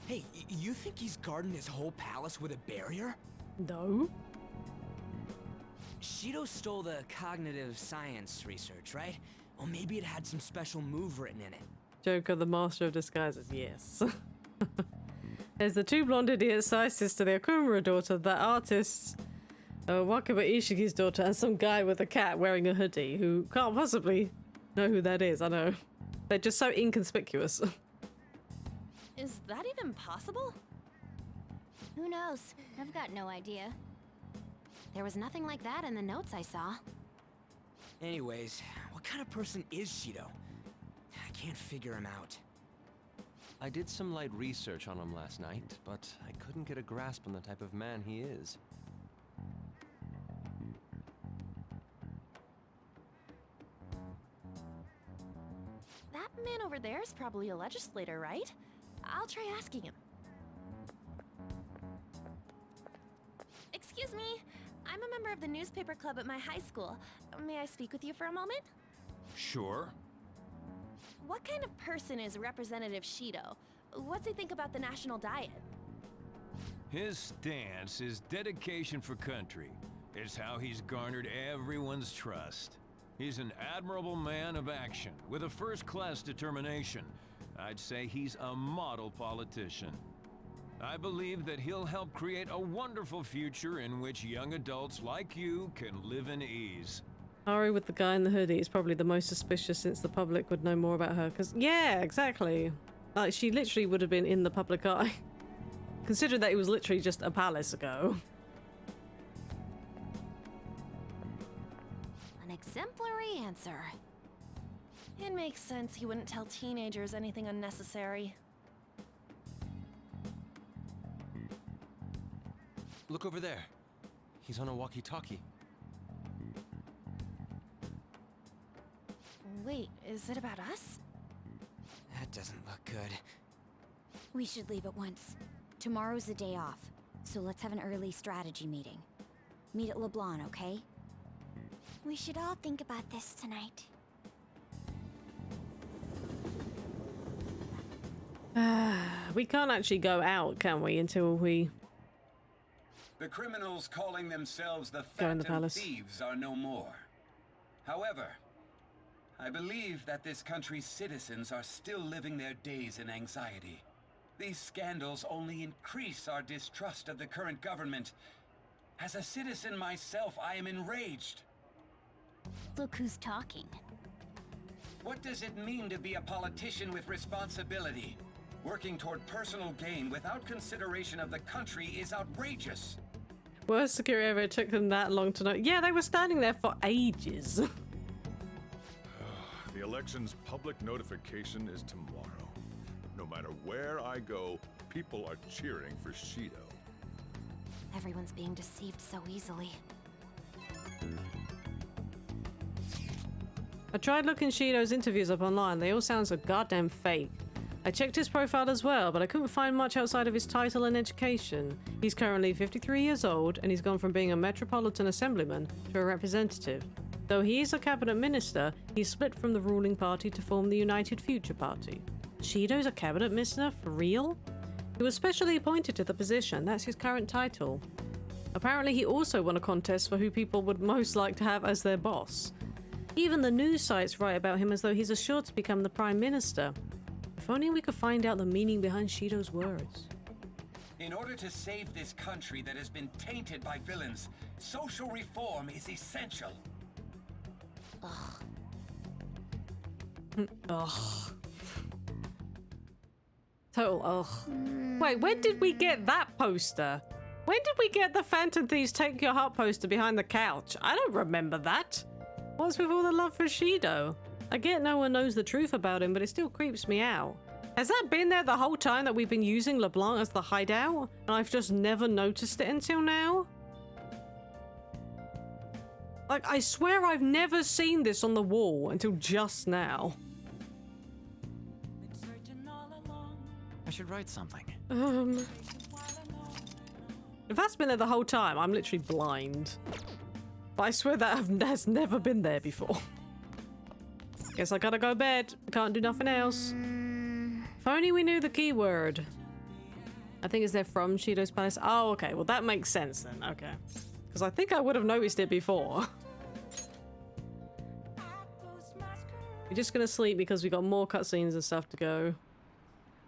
Speaker 4: Hey, you think he's guarding his whole palace with a barrier?
Speaker 1: No.
Speaker 4: Shido stole the cognitive science research, right? Or maybe it had some special move written in it.
Speaker 1: Joker, the master of disguises, yes. There's the 2 blonde idiots, Sai's sister, the Okumura daughter, the artist, Wakaba Ishiki's daughter, and some guy with a cat wearing a hoodie who can't possibly know who that is, I know. They're just so inconspicuous.
Speaker 7: Is that even possible?
Speaker 8: Who knows? I've got no idea. There was nothing like that in the notes I saw.
Speaker 4: Anyways, what kind of person is Shido? I can't figure him out.
Speaker 6: I did some light research on him last night, but I couldn't get a grasp on the type of man he is.
Speaker 7: That man over there is probably a legislator, right? I'll try asking him. Excuse me, I'm a member of the newspaper club at my high school. May I speak with you for a moment?
Speaker 10: Sure.
Speaker 7: What kind of person is Representative Shido? What's he think about the national diet?
Speaker 17: His stance is dedication for country. It's how he's garnered everyone's trust. He's an admirable man of action, with a first-class determination. I'd say he's a model politician. I believe that he'll help create a wonderful future in which young adults like you can live in ease.
Speaker 1: Ari with the guy in the hoodie is probably the most suspicious since the public would know more about her. Because, yeah, exactly. Like, she literally would have been in the public eye. Considering that it was literally just a palace ago.
Speaker 7: An exemplary answer. It makes sense he wouldn't tell teenagers anything unnecessary.
Speaker 6: Look over there. He's on a walkie-talkie.
Speaker 7: Wait, is it about us?
Speaker 4: That doesn't look good.
Speaker 3: We should leave at once. Tomorrow's the day off, so let's have an early strategy meeting. Meet at LeBlanc, okay?
Speaker 8: We should all think about this tonight.
Speaker 1: We can't actually go out, can we, until we
Speaker 18: The criminals calling themselves the
Speaker 1: go in the
Speaker 18: Phantom
Speaker 1: palace.
Speaker 18: Thieves are no more. However, I believe that this country's citizens are still living their days in anxiety. These scandals only increase our distrust of the current government. As a citizen myself, I am enraged.
Speaker 8: Look who's talking.
Speaker 18: What does it mean to be a politician with responsibility? Working toward personal gain without consideration of the country is outrageous.
Speaker 1: Worst security ever. It took them that long to know. Yeah, they were standing there for ages.
Speaker 10: The election's public notification is tomorrow. No matter where I go, people are cheering for Shido.
Speaker 8: Everyone's being deceived so easily.
Speaker 1: I tried looking Shido's interviews up online. They all sound so goddamn fake. I checked his profile as well, but I couldn't find much outside of his title and education. He's currently 53 years old, and he's gone from being a Metropolitan Assemblyman to a representative. Though he is a cabinet minister, he split from the ruling party to form the United Future Party. Shido's a cabinet minister? For real? He was specially appointed to the position. That's his current title. Apparently he also won a contest for who people would most like to have as their boss. Even the news sites write about him as though he's assured to become the Prime Minister. If only we could find out the meaning behind Shido's words.
Speaker 18: In order to save this country that has been tainted by villains, social reform is essential.
Speaker 8: Ugh.
Speaker 1: Ugh. Total ugh. Wait, when did we get that poster? When did we get the Phantom Thieves Take Your Heart poster behind the couch? I don't remember that. What's with all the love for Shido? I get no one knows the truth about him, but it still creeps me out. Has that been there the whole time that we've been using LeBlanc as the hideout? And I've just never noticed it until now? Like, I swear I've never seen this on the wall until just now.
Speaker 15: I should write something.
Speaker 1: If that's been there the whole time, I'm literally blind. But I swear that has never been there before. Guess I gotta go to bed. Can't do nothing else. If only we knew the keyword. I think it's there from Shido's Palace. Oh, okay. Well, that makes sense then. Okay. Because I think I would have noticed it before. We're just gonna sleep because we got more cutscenes and stuff to go.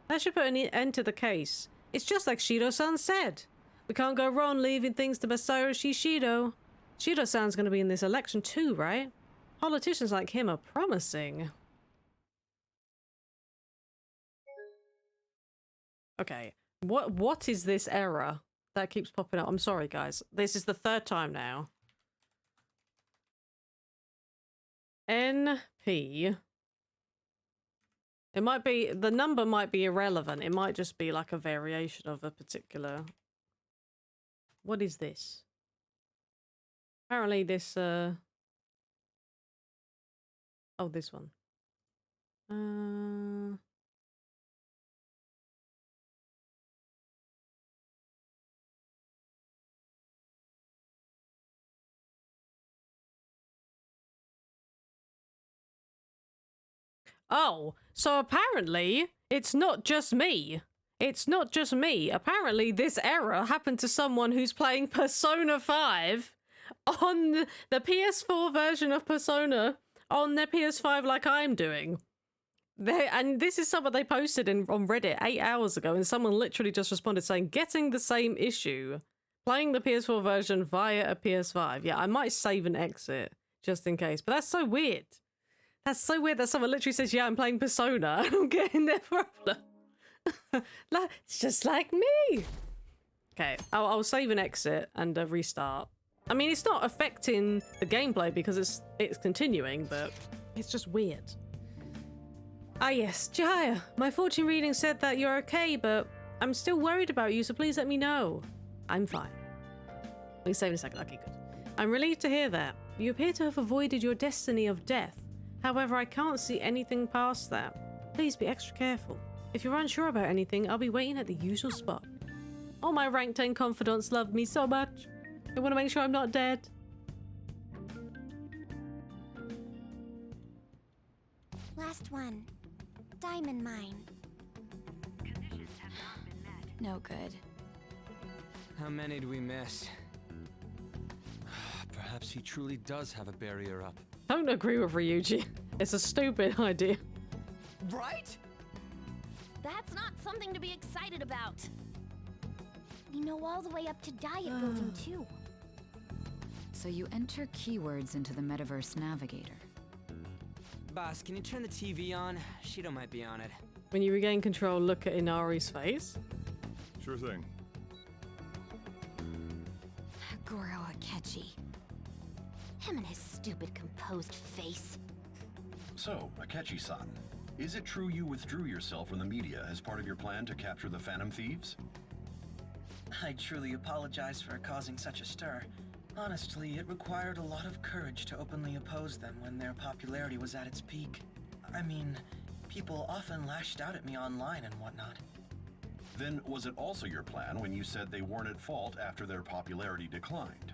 Speaker 1: That should put an end to the case. It's just like Shido-san said. We can't go wrong leaving things to Masaru Shishido. Shido-san's gonna be in this election too, right? Politicians like him are promising. Okay, what is this error that keeps popping up? I'm sorry, guys. This is the third time now. NP. It might be, the number might be irrelevant. It might just be like a variation of a particular... What is this? Apparently this, Oh, this one. Oh, so apparently it's not just me. It's not just me. Apparently this error happened to someone who's playing Persona 5 on the PS4 version of Persona on their PS5 like I'm doing. And this is something they posted on Reddit 8 hours ago, and someone literally just responded saying, getting the same issue, playing the PS4 version via a PS5. Yeah, I might save and exit just in case, but that's so weird. That's so weird that someone literally says, yeah, I'm playing Persona, and I'm getting their problem. It's just like me. Okay, I'll save and exit and restart. I mean, it's not affecting the gameplay because it's continuing, but it's just weird. Ah yes, Jaya, my fortune reading said that you're okay, but I'm still worried about you, so please let me know. I'm fine. Please save in a second. Okay, good. I'm relieved to hear that. You appear to have avoided your destiny of death. However, I can't see anything past that. Please be extra careful. If you're unsure about anything, I'll be waiting at the usual spot. All my rank 10 confidants love me so much. They want to make sure I'm not dead.
Speaker 3: Last one. Diamond mine.
Speaker 2: Conditions have not been met.
Speaker 5: No good.
Speaker 4: How many do we miss? Perhaps he truly does have a barrier up.
Speaker 1: Don't agree with Ryuji. It's a stupid idea.
Speaker 4: Right?
Speaker 8: That's not something to be excited about.
Speaker 3: We know all the way up to Diet Building, too.
Speaker 14: So you enter keywords into the Metaverse Navigator.
Speaker 4: Boss, can you turn the TV on? Shido might be on it.
Speaker 1: When you regain control, look at Inari's face.
Speaker 10: Sure thing.
Speaker 8: Goro Akechi. Him and his stupid composed face.
Speaker 9: So, Akechi-san, is it true you withdrew yourself from the media as part of your plan to capture the Phantom Thieves?
Speaker 19: I truly apologize for causing such a stir. Honestly, it required a lot of courage to openly oppose them when their popularity was at its peak. I mean, people often lashed out at me online and whatnot.
Speaker 9: Then was it also your plan when you said they weren't at fault after their popularity declined?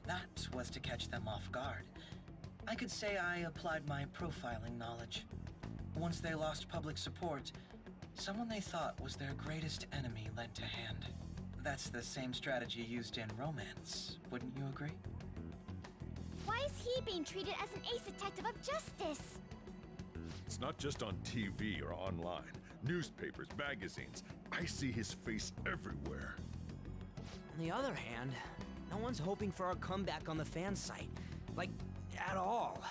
Speaker 19: That was to catch them off guard. I could say I applied my profiling knowledge. Once they lost public support, someone they thought was their greatest enemy lent a hand. That's the same strategy used in romance, wouldn't you agree?
Speaker 3: Why is he being treated as an ace detective of justice?
Speaker 10: It's not just on TV or online. Newspapers, magazines. I see his face everywhere.
Speaker 4: On the other hand, no one's hoping for our comeback on the fan site. Like, at all.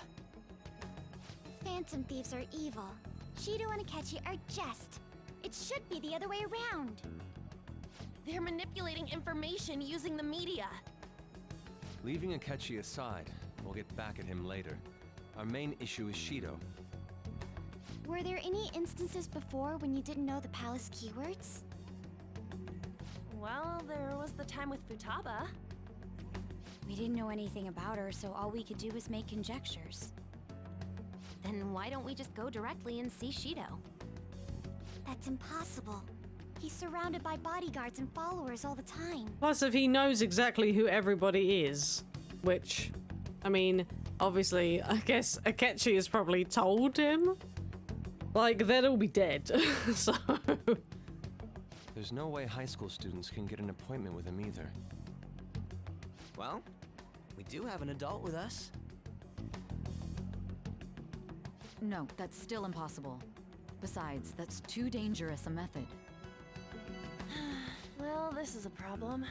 Speaker 3: Phantom Thieves are evil. Shido and Akechi are just. It should be the other way around.
Speaker 7: They're manipulating information using the media.
Speaker 6: Leaving Akechi aside, we'll get back at him later. Our main issue is Shido.
Speaker 3: Were there any instances before when you didn't know the palace keywords?
Speaker 7: Well, there was the time with Futaba.
Speaker 3: We didn't know anything about her, so all we could do was make conjectures.
Speaker 8: Then why don't we just go directly and see Shido?
Speaker 3: That's impossible. He's surrounded by bodyguards and followers all the time.
Speaker 1: Plus, if he knows exactly who everybody is, which, I mean, obviously, I guess Akechi has probably told him, like, they'd all be dead, so...
Speaker 6: There's no way high school students can get an appointment with him either.
Speaker 4: Well, we do have an adult with us.
Speaker 14: No, that's still impossible. Besides, that's too dangerous a method.
Speaker 7: Well, this is a problem.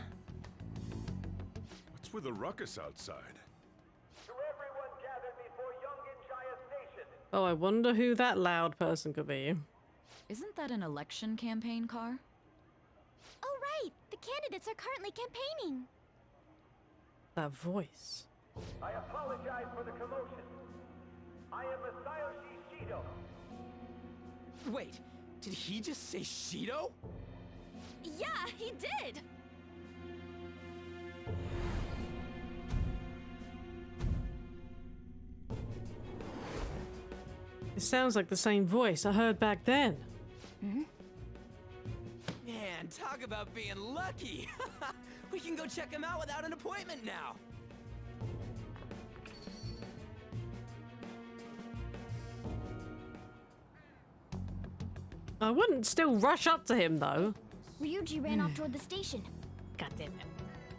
Speaker 10: What's with the ruckus outside?
Speaker 1: Oh, I wonder who that loud person could be.
Speaker 14: Isn't that an election campaign car?
Speaker 3: Oh, right! The candidates are currently campaigning.
Speaker 1: That voice.
Speaker 20: I apologize for the commotion. I am Masayoshi Shido.
Speaker 4: Wait, did he just say Shido?
Speaker 7: Yeah, he did!
Speaker 1: It sounds like the same voice I heard back then.
Speaker 4: Man, talk about being lucky! We can go check him out without an appointment now!
Speaker 1: I wouldn't still rush up to him, though.
Speaker 3: Ryuji ran off toward the station.
Speaker 1: God damn it.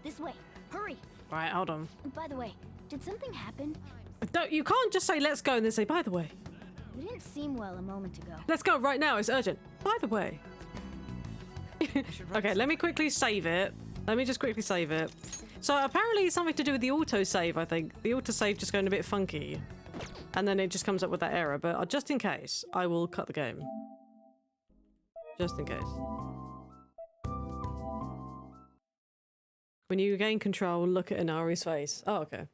Speaker 3: This way. Hurry.
Speaker 1: Right, hold on.
Speaker 3: By the way, did something happen?
Speaker 1: Don't, you can't just say, let's go, and then say, by the way.
Speaker 3: You didn't seem well a moment ago.
Speaker 1: Let's go right now, it's urgent. By the way. Okay, let me quickly save it. Let me just quickly save it. So apparently it's something to do with the autosave, I think. The autosave just going a bit funky. And then it just comes up with that error. But just in case, I will cut the game. Just in case. When you gain control, look at Inari's face. Oh, okay.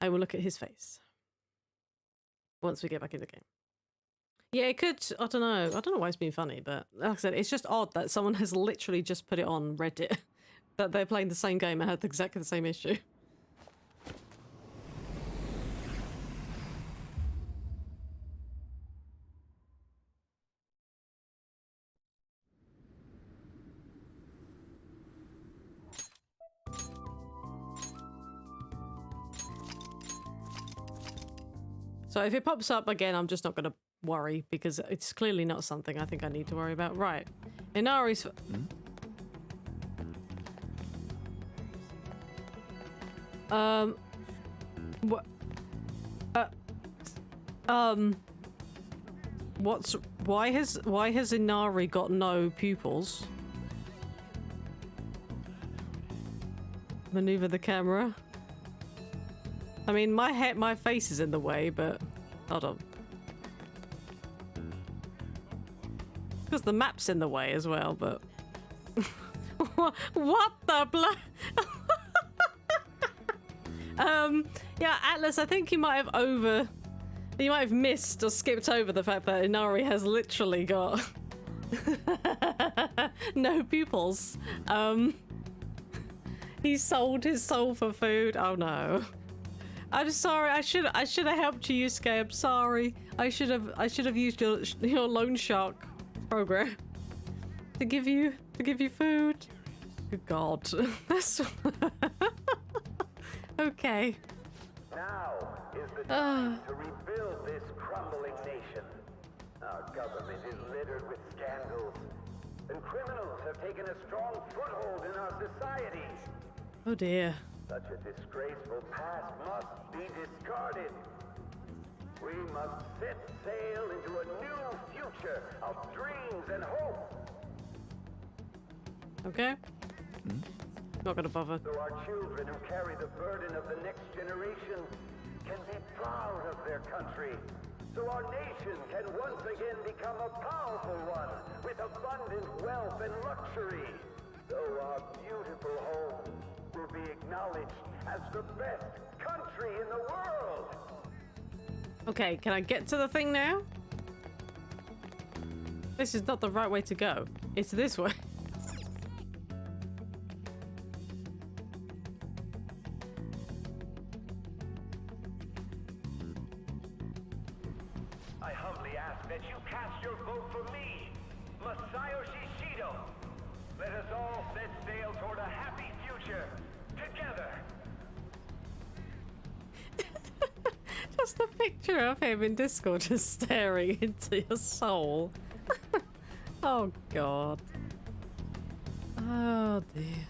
Speaker 1: I will look at his face. Once we get back in the game. Yeah, it could, I don't know why it's being funny, but like I said, it's just odd that someone has literally just put it on Reddit that they're playing the same game and had exactly the same issue. So if it pops up again, I'm just not going to worry because it's clearly not something I think I need to worry about. Right. Inari's... What? Why has Inari got no pupils? Maneuver the camera. I mean, my face is in the way, but hold on. Because the map's in the way as well, but what the yeah, Atlas, I think you might have missed or skipped over the fact that Inari has literally got no pupils. He sold his soul for food. Oh no. I'm sorry. I should have helped you, Yusuke. I'm sorry. I should have used your loan shark program to give you food. Good God. That's okay.
Speaker 20: Now is the time to rebuild this crumbling nation. Our government is littered with scandals, and criminals have taken a strong foothold in our society.
Speaker 1: Oh dear.
Speaker 20: Such a disgraceful past must be discarded. We must set sail into a new future of dreams and hope.
Speaker 1: Okay. Not gonna bother.
Speaker 20: So our children who carry the burden of the next generation can be proud of their country. So our nation can once again become a powerful one with abundant wealth and luxury. So our beautiful home will be acknowledged as the best country in the world.
Speaker 1: Okay, can I get to the thing now? This is not the right way to go. It's this way.
Speaker 20: I humbly ask that you cast your vote for me, Masayoshi Shido. Let us all set sail toward a happy future, together.
Speaker 1: Just the picture of him in Discord just staring into your soul. Oh God. Oh dear.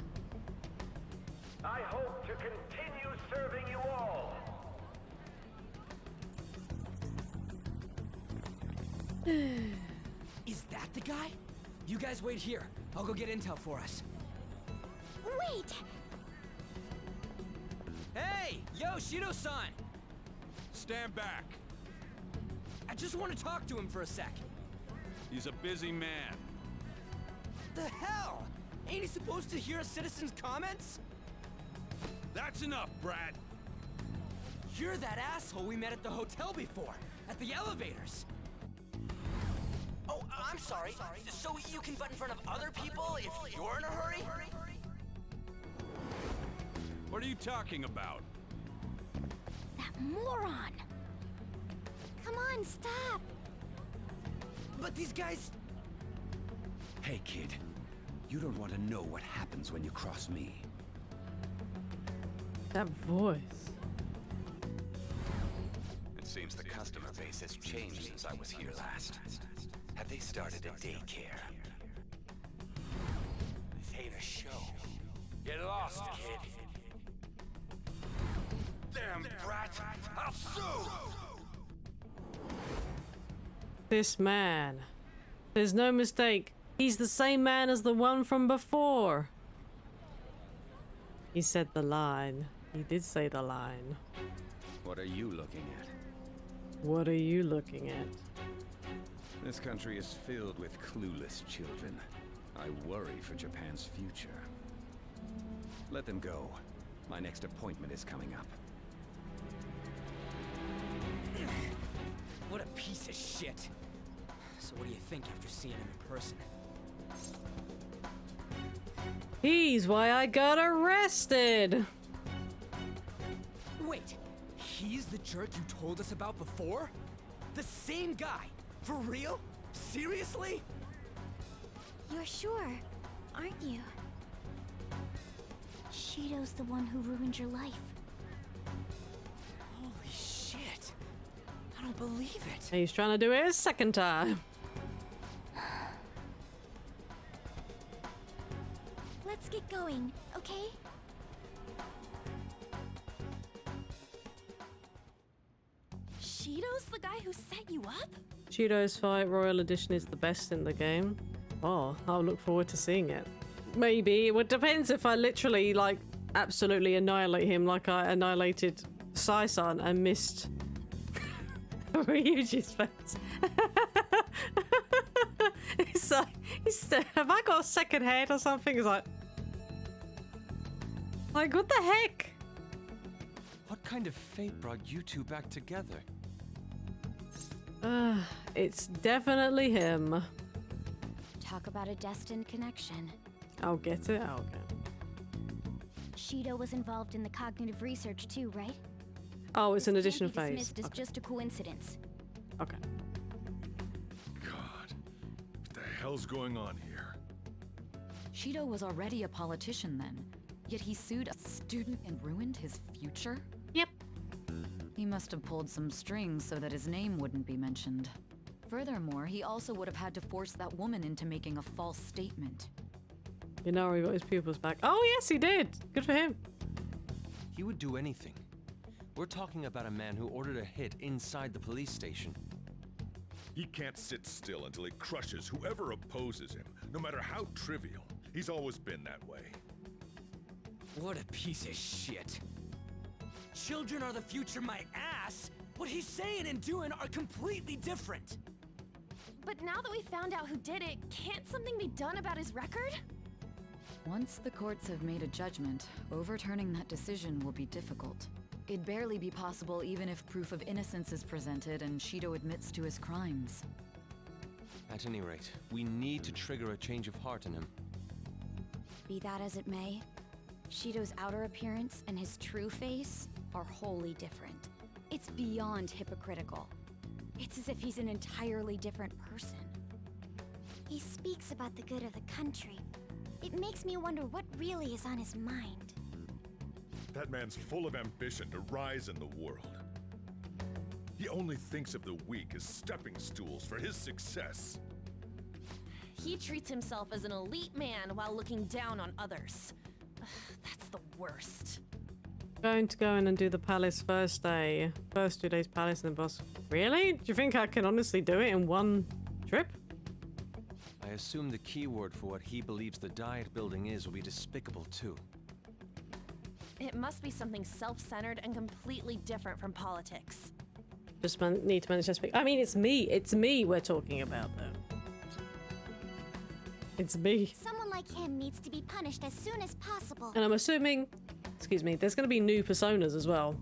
Speaker 20: I hope to continue serving you all.
Speaker 4: Is that the guy? You guys wait here. I'll go get intel for us.
Speaker 8: Wait!
Speaker 4: Hey! Yo, Shido-san!
Speaker 17: Stand back.
Speaker 4: I just want to talk to him for a sec.
Speaker 17: He's a busy man.
Speaker 4: The hell? Ain't he supposed to hear a citizen's comments?
Speaker 17: That's enough, Brad.
Speaker 4: You're that asshole we met at the hotel before, at the elevators. Oh, I'm sorry. So you can butt in front of other people if you're in a hurry?
Speaker 17: What are you talking about?
Speaker 8: That moron! Come on, stop!
Speaker 4: But these guys...
Speaker 13: Hey, kid. You don't want to know what happens when you cross me.
Speaker 1: That voice.
Speaker 13: It seems the customer base has changed since I was here last. Have they started a daycare?
Speaker 4: This ain't a show. Get lost, kid.
Speaker 20: Damn brat! I'll sue!
Speaker 1: This man. There's no mistake. He's the same man as the one from before. He said the line. He did say the line.
Speaker 13: What are you looking at?
Speaker 1: What are you looking at?
Speaker 13: This country is filled with clueless children. I worry for Japan's future. Let them go. My next appointment is coming up.
Speaker 4: What a piece of shit. So what do you think after seeing him in person?
Speaker 1: He's why I got arrested.
Speaker 4: Wait, he's the jerk you told us about before? The same guy? For real? Seriously?
Speaker 3: You're sure, aren't you? Shido's the one who ruined your life.
Speaker 4: Holy shit. I don't believe it.
Speaker 1: He's trying to do it a second time.
Speaker 3: Let's get going, okay?
Speaker 8: Shido's the guy who set you up?
Speaker 1: Shido's Fight Royal Edition is the best in the game. Oh, I'll look forward to seeing it. Maybe. It depends if I literally, like, absolutely annihilate him like I annihilated Sai-san and missed Ryuji's face. It's like, have I got a second head or something? It's like, what the heck?
Speaker 6: What kind of fate brought you two back together?
Speaker 1: It's definitely him.
Speaker 3: Talk about a destined connection.
Speaker 1: I'll get it. Okay.
Speaker 3: Shido was involved in the cognitive research too, right?
Speaker 1: Oh, it's an
Speaker 3: This
Speaker 1: additional
Speaker 3: can't be
Speaker 1: phase.
Speaker 3: dismissed as just a coincidence.
Speaker 1: Okay.
Speaker 10: God, what the hell's going on here?
Speaker 14: Shido was already a politician then, yet he sued a student and ruined his future?
Speaker 1: Yep.
Speaker 14: He must have pulled some strings so that his name wouldn't be mentioned. Furthermore, he also would have had to force that woman into making a false statement.
Speaker 1: You know, he got his pupils back. Oh, yes, he did. Good for him.
Speaker 6: He would do anything. We're talking about a man who ordered a hit inside the police station.
Speaker 10: He can't sit still until he crushes whoever opposes him, no matter how trivial. He's always been that way.
Speaker 4: What a piece of shit. Children are the future, my ass. What he's saying and doing are completely different.
Speaker 7: But now that we found out who did it, can't something be done about his record?
Speaker 14: Once the courts have made a judgment, overturning that decision will be difficult. It'd barely be possible even if proof of innocence is presented and Shido admits to his crimes.
Speaker 6: At any rate, we need to trigger a change of heart in him.
Speaker 3: Be that as it may, Shido's outer appearance and his true face are wholly different. It's beyond hypocritical. It's as if he's an entirely different person. He speaks about the good of the country. It makes me wonder what really is on his mind.
Speaker 10: That man's full of ambition to rise in the world. He only thinks of the weak as stepping stools for his success.
Speaker 7: He treats himself as an elite man while looking down on others. That's the worst.
Speaker 1: Going to go in and do the palace first day. First 2 days palace and the boss. Really? Do you think I can honestly do it in one trip?
Speaker 6: I assume the key word for what he believes the Diet building is will be despicable too.
Speaker 7: It must be something self-centered and completely different from politics.
Speaker 1: Just need to manage to speak. I mean, it's me. It's me we're talking about, though. It's me.
Speaker 3: Someone like him needs to be punished as soon as possible.
Speaker 1: And I'm assuming, excuse me, there's going to be new personas as well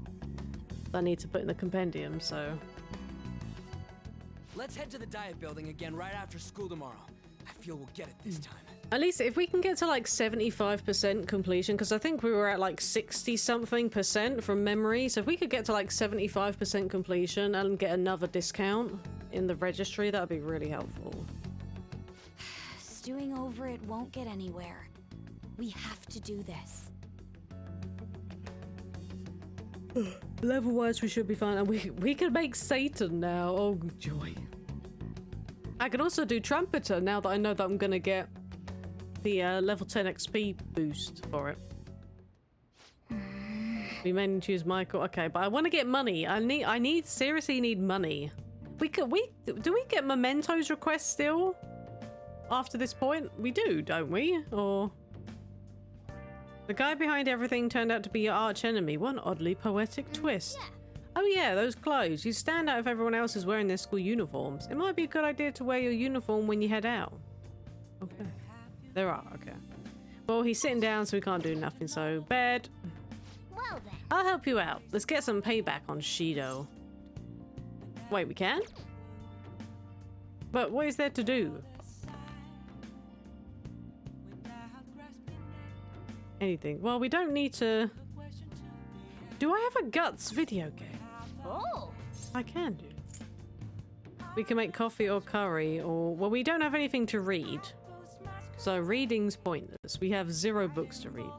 Speaker 1: that I need to put in the compendium, so...
Speaker 4: Let's head to the Diet building again right after school tomorrow. I feel we'll get it this time.
Speaker 1: At least if we can get to like 75% completion, because I think we were at like 60-something% from memory, so if we could get to like 75% completion and get another discount in the registry, that would be really helpful.
Speaker 3: Stewing over it won't get anywhere. We have to do this.
Speaker 1: Level-wise, we should be fine, and we can make Satan now. Oh, joy. I can also do Trumpeter now that I know that I'm going to get the level 10 XP boost for it. We may need to use Michael. Okay, but I want to get money. I seriously need money. Do we get Mementos requests still? After this point? We do, don't we? Or... The guy behind everything turned out to be your arch enemy. What an oddly poetic twist.
Speaker 3: Yeah.
Speaker 1: Oh yeah, those clothes. You stand out if everyone else is wearing their school uniforms. It might be a good idea to wear your uniform when you head out. Okay. There are, okay. Well, he's sitting down, so we can't do nothing, so bed.
Speaker 3: Well then.
Speaker 1: I'll help you out. Let's get some payback on Shido. Wait, we can? But what is there to do? Anything. Well, we don't need to... Do I have a Guts video game?
Speaker 7: Oh!
Speaker 1: I can do. We can make coffee or curry, or... Well, we don't have anything to read. So reading's pointless. We have 0 books to read.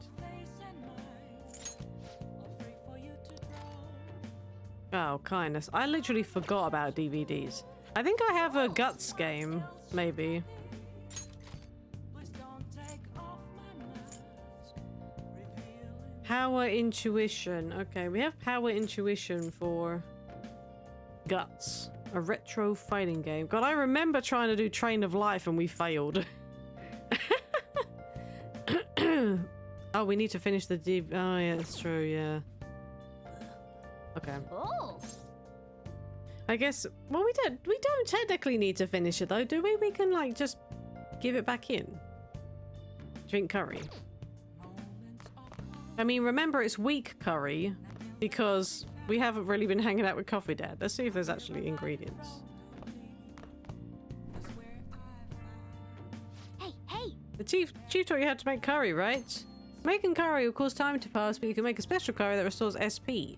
Speaker 1: Oh, kindness. I literally forgot about DVDs. I think I have a Guts game, maybe. Power Intuition. Okay, we have Power Intuition for Guts. A retro fighting game. God, I remember trying to do Train of Life and we failed. Oh, we need to finish the Oh, yeah, that's true, yeah. Okay.
Speaker 5: Oh.
Speaker 1: I guess. Well, we don't technically need to finish it though, do we? We can like just give it back in. Drink curry. I mean, remember it's weak curry because we haven't really been hanging out with Coffee Dad. Let's see if there's actually ingredients.
Speaker 3: Hey!
Speaker 1: The chief taught you how to make curry, right? Making curry will cause time to pass, but you can make a special curry that restores SP.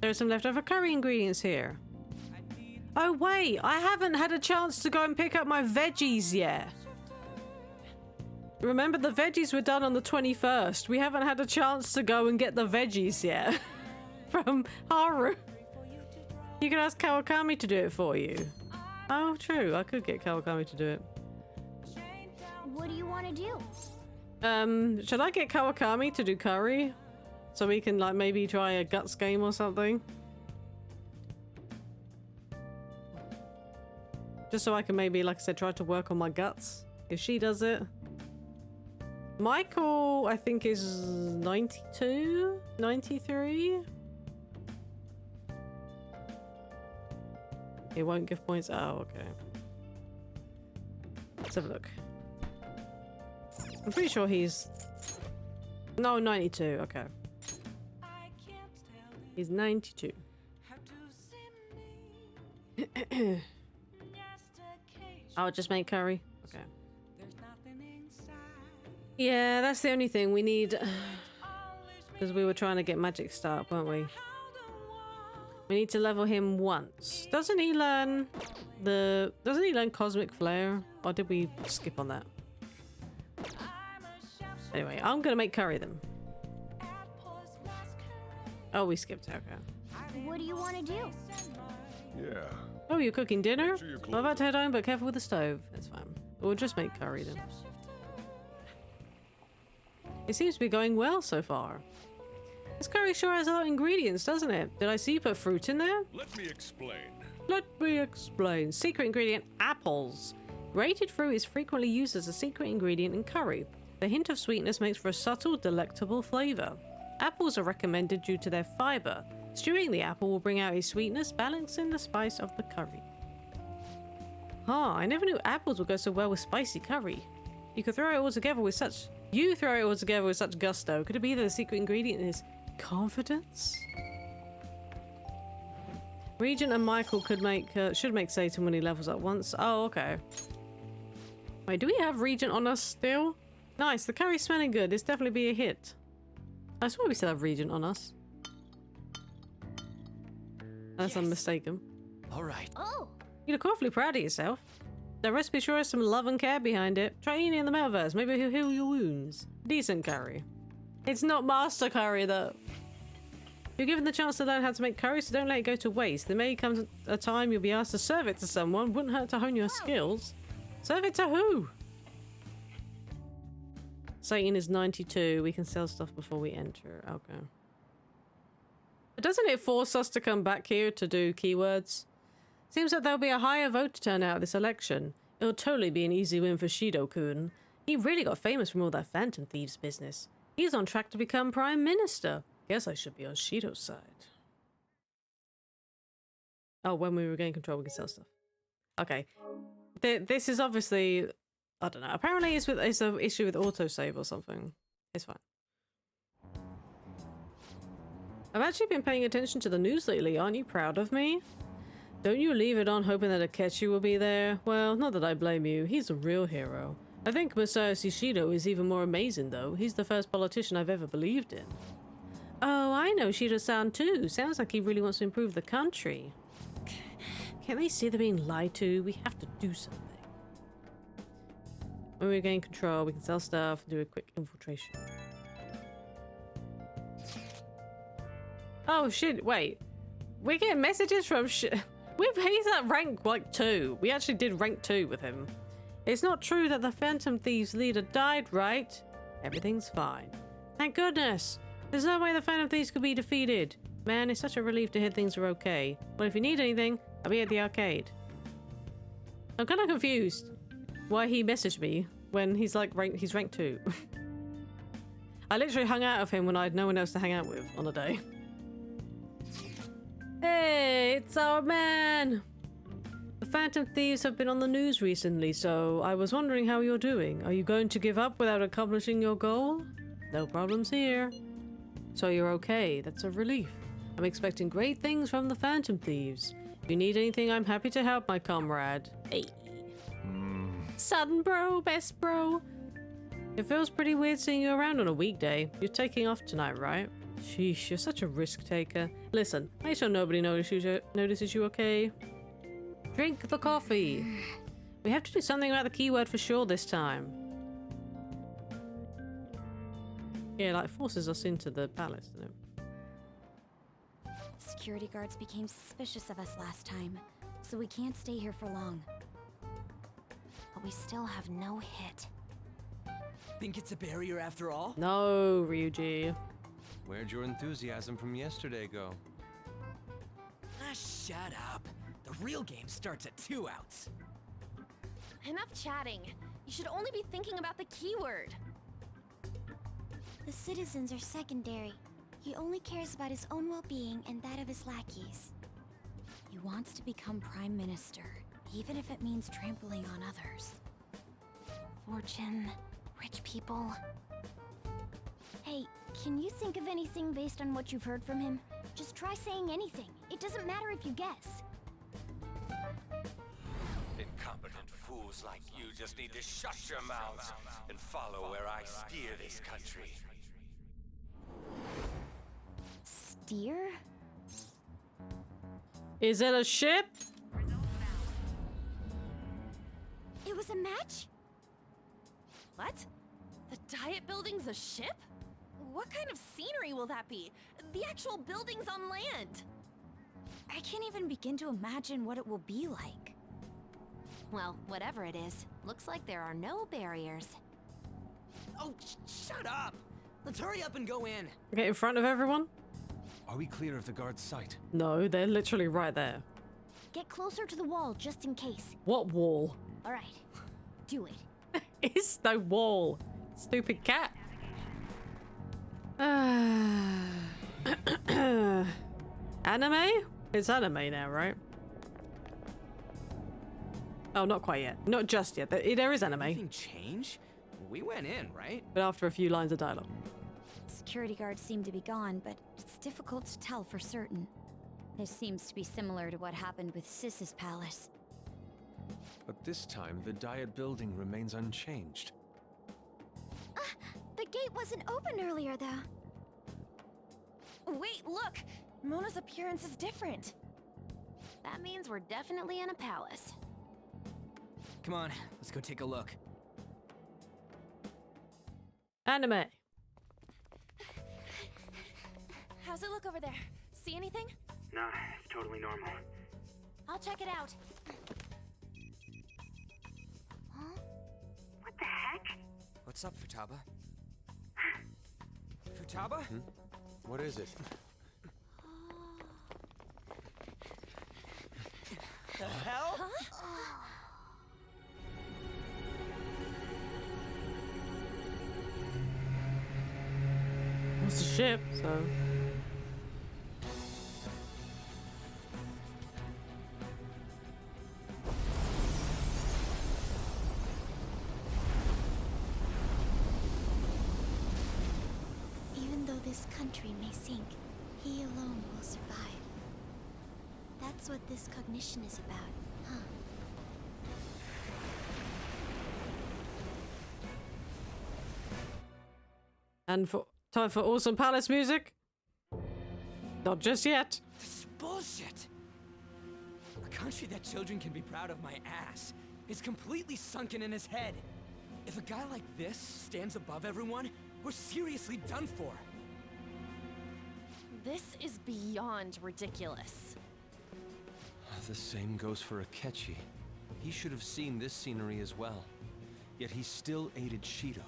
Speaker 1: There are some leftover curry ingredients here. Oh wait, I haven't had a chance to go and pick up my veggies yet. Remember, the veggies were done on the 21st. We haven't had a chance to go and get the veggies yet. From Haru. You can ask Kawakami to do it for you. Oh, true. I could get Kawakami to do it.
Speaker 3: What do you want to do?
Speaker 1: Should I get Kawakami to do curry? So we can, like, maybe try a guts game or something? Just so I can maybe, like I said, try to work on my guts. If she does it. Michael, I think, is 92? 93? It won't give points. Oh, okay. Let's have a look. I'm pretty sure he's... No, 92. Okay. He's 92. I'll just make curry. Okay. Yeah, that's the only thing we need. Because we were trying to get magic start, weren't we? We need to level him once. Doesn't he learn Cosmic Flare? Or did we skip on that? Anyway, I'm gonna make curry then. Oh, we skipped. Okay.
Speaker 3: What do you want to do?
Speaker 10: Yeah.
Speaker 1: Oh, you're cooking dinner? I'm about to head home, but careful with the stove. That's fine. We'll just make curry then. It seems to be going well so far. This curry sure has a lot of ingredients, doesn't it? Did I see you put fruit in there?
Speaker 10: Let me explain.
Speaker 1: Let me explain. Secret ingredient, apples. Grated fruit is frequently used as a secret ingredient in curry. The hint of sweetness makes for a subtle, delectable flavor. Apples are recommended due to their fiber. Stewing the apple will bring out a sweetness, balancing the spice of the curry. Huh, I never knew apples would go so well with spicy curry. You throw it all together with such gusto. Could it be that the secret ingredient is confidence? Regent and Michael should make Satan when he levels up once. Oh, okay. Wait, do we have Regent on us still? Nice, the curry's smelling good. This definitely be a hit. I swear we still have Regent on us. Unless I'm mistaken.
Speaker 15: Alright.
Speaker 3: Oh!
Speaker 1: You look awfully proud of yourself. The recipe sure has some love and care behind it. Try eating in the metaverse. Maybe he'll heal your wounds. Decent curry. It's not master curry though. You're given the chance to learn how to make curry, so don't let it go to waste. There may come a time you'll be asked to serve it to someone. Wouldn't hurt to hone your skills. Serve it to who? Satan is 92. We can sell stuff before we enter. Okay. But doesn't it force us to come back here to do keywords? Seems like there'll be a higher voter turnout this election. It'll totally be an easy win for Shido-kun. He really got famous from all that Phantom Thieves business. He's on track to become Prime Minister. Guess I should be on Shido's side. Oh, when we regain control, we can sell stuff. Okay. This is obviously... I don't know. Apparently it's an issue with autosave or something. It's fine. I've actually been paying attention to the news lately. Aren't you proud of me? Don't you leave it on hoping that Akechi will be there? Well, not that I blame you. He's a real hero. I think Masayoshi Shido is even more amazing, though. He's the first politician I've ever believed in. Oh, I know Shido-san too. Sounds like he really wants to improve the country. Can't they see they're being lied to? We have to do something. When we gain control, we can sell stuff and do a quick infiltration. Oh shit, wait. We're getting messages from he's at rank like 2. We actually did rank 2 with him. It's not true that the Phantom Thieves leader died, right? Everything's fine. Thank goodness. There's no way the Phantom Thieves could be defeated. Man, it's such a relief to hear things are okay. Well, if you need anything, I'll be at the arcade. I'm kind of confused why he messaged me when he's like he's rank 2. I literally hung out of him when I had no one else to hang out with on a day. Hey, it's our man! The Phantom Thieves have been on the news recently, so I was wondering how you're doing. Are you going to give up without accomplishing your goal? No problems here. So you're okay, that's a relief. I'm expecting great things from the Phantom Thieves. If you need anything, I'm happy to help, my comrade. Hey. Sudden bro, best bro. It feels pretty weird seeing you around on a weekday. You're taking off tonight, right? Sheesh, you're such a risk taker. Listen, make sure nobody notices you, okay? Drink the coffee. We have to do something about the keyword for sure this time. Yeah, like forces us into the palace, doesn't it?
Speaker 3: Security guards became suspicious of us last time, so we can't stay here for long.
Speaker 8: But we still have no hit.
Speaker 4: Think it's a barrier after all?
Speaker 1: No, Ryuji.
Speaker 6: Where'd your enthusiasm from yesterday go?
Speaker 4: Ah, shut up. The real game starts at 2 outs.
Speaker 7: Enough chatting. You should only be thinking about the keyword.
Speaker 3: The citizens are secondary. He only cares about his own well-being and that of his lackeys. He wants to become Prime Minister, even if it means trampling on others.
Speaker 8: Fortune, rich people.
Speaker 3: Hey, can you think of anything based on what you've heard from him? Just try saying anything. It doesn't matter if you guess.
Speaker 21: Incompetent fools like you just need to shut your mouths and follow where I steer this country.
Speaker 3: Steer?
Speaker 1: Is it a ship?
Speaker 3: It was a match?
Speaker 7: What? The Diet Building's a ship? What kind of scenery will that be? The actual building's on land.
Speaker 3: I can't even begin to imagine what it will be like.
Speaker 8: Well, whatever it is, looks like there are no barriers.
Speaker 4: Oh, shut up! Let's hurry up and go in.
Speaker 1: Get in front of everyone?
Speaker 6: Are we clear of the guard's sight?
Speaker 1: No, they're literally right there.
Speaker 3: Get closer to the wall, just in case.
Speaker 1: What wall?
Speaker 3: All right, do it.
Speaker 1: It's no wall. Stupid cat. Anime? It's anime now, right? Oh, not quite yet. Not just yet. There is anime.
Speaker 4: Anything change? We went in, right?
Speaker 1: But after a few lines of dialogue.
Speaker 3: Security guards seem to be gone, but it's difficult to tell for certain.
Speaker 5: This seems to be similar to what happened with Sis's palace.
Speaker 6: But this time, the Diet Building remains unchanged.
Speaker 3: The gate wasn't open earlier, though.
Speaker 7: Wait, look! Mona's appearance is different.
Speaker 8: That means we're definitely in a palace.
Speaker 4: Come on, let's go take a look.
Speaker 1: Anime.
Speaker 7: How's it look over there? See anything?
Speaker 12: Nah, it's totally normal.
Speaker 8: I'll check it out. Huh?
Speaker 12: What the heck?
Speaker 11: What's up, Futaba? Futaba?
Speaker 6: What is it?
Speaker 11: The hell?
Speaker 1: It's a ship, so...
Speaker 3: Even though this country may sink, he alone will survive. That's what this cognition is about, huh?
Speaker 1: And for time for awesome palace music? Not just yet.
Speaker 4: This is bullshit! A country that children can be proud of my ass is completely sunken in his head. If a guy like this stands above everyone, we're seriously done for.
Speaker 7: This is beyond ridiculous.
Speaker 6: The same goes for Akechi. He should have seen this scenery as well. Yet he still aided Shido.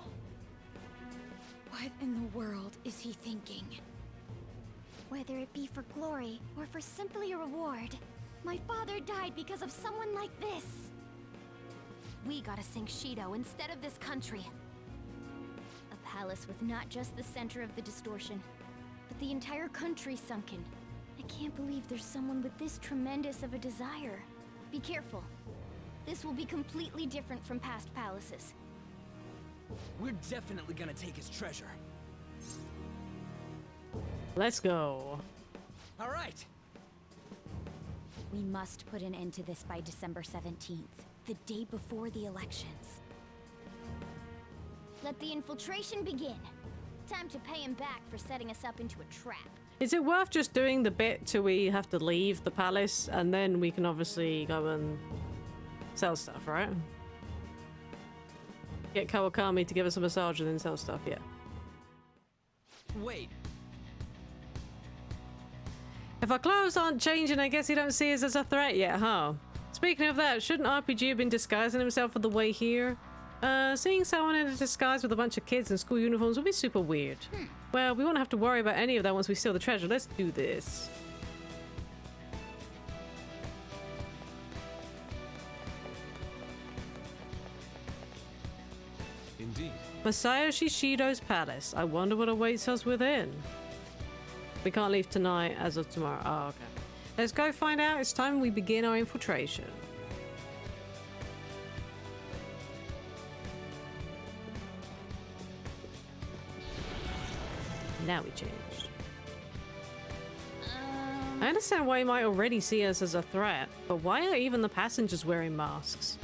Speaker 3: What in the world is he thinking? Whether it be for glory or for simply a reward, my father died because of someone like this.
Speaker 8: We gotta sink Shido instead of this country.
Speaker 3: A palace with not just the center of the distortion, but the entire country sunken. I can't believe there's someone with this tremendous of a desire. Be careful. This will be completely different from past palaces.
Speaker 4: We're definitely gonna take his treasure.
Speaker 1: Let's go.
Speaker 4: All right.
Speaker 3: We must put an end to this by December 17th, the day before the elections. Let the infiltration begin. Time to pay him back for setting us up into a trap.
Speaker 1: Is it worth just doing the bit till we have to leave the palace, and then we can obviously go and sell stuff, right? Get Kawakami to give us a massage and then sell stuff, yeah.
Speaker 4: Wait.
Speaker 1: If our clothes aren't changing, I guess you don't see us as a threat yet, huh? Speaking of that, shouldn't RPG have been disguising himself on the way here? Seeing someone in a disguise with a bunch of kids in school uniforms would be super weird. Well, we won't have to worry about any of that once we steal the treasure. Let's do this.
Speaker 6: Indeed.
Speaker 1: Masayoshi Shido's palace. I wonder what awaits us within. We can't leave tonight as of tomorrow. Oh, okay. Let's go find out. It's time we begin our infiltration. Now we changed. I understand why you might already see us as a threat, but why are even the passengers wearing masks?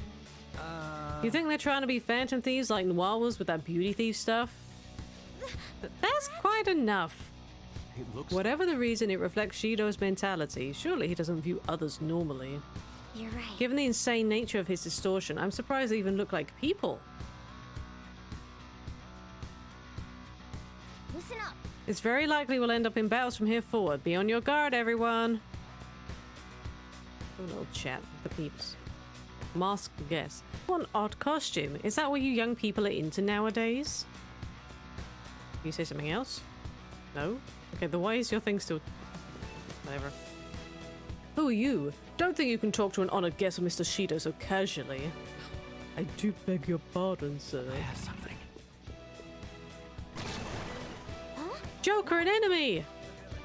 Speaker 1: You think they're trying to be phantom thieves like Noir was with that beauty thief stuff? That's quite enough. Whatever the reason, it reflects Shido's mentality. Surely he doesn't view others normally.
Speaker 3: You're right.
Speaker 1: Given the insane nature of his distortion, I'm surprised they even look like people.
Speaker 3: Listen up.
Speaker 1: It's very likely we'll end up in battles from here forward. Be on your guard, everyone. A little chat with the peeps. Masked guest. What an odd costume. Is that what you young people are into nowadays? Can you say something else? No? Okay, then why is your thing still... Whatever. Who are you? Don't think you can talk to an honored guest of Mr. Shido so casually. I do beg your pardon, sir.
Speaker 15: I have something.
Speaker 3: Huh?
Speaker 1: Joker, an enemy!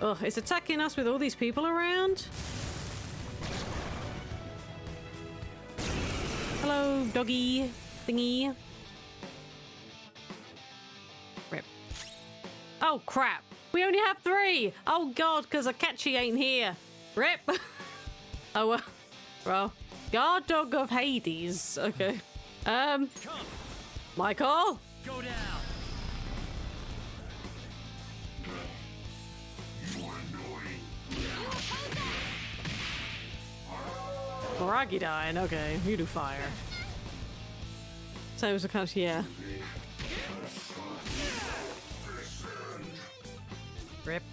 Speaker 1: Ugh, it's attacking us with all these people around? Hello, doggy thingy. Rip. Oh, crap. We only have 3. Oh, God, because Akechi ain't here. Rip. Oh, well. Well, guard dog of Hades. Okay. Michael?
Speaker 4: Go down.
Speaker 1: Moragidine, okay, you do fire. Same as the country, yeah. Rip.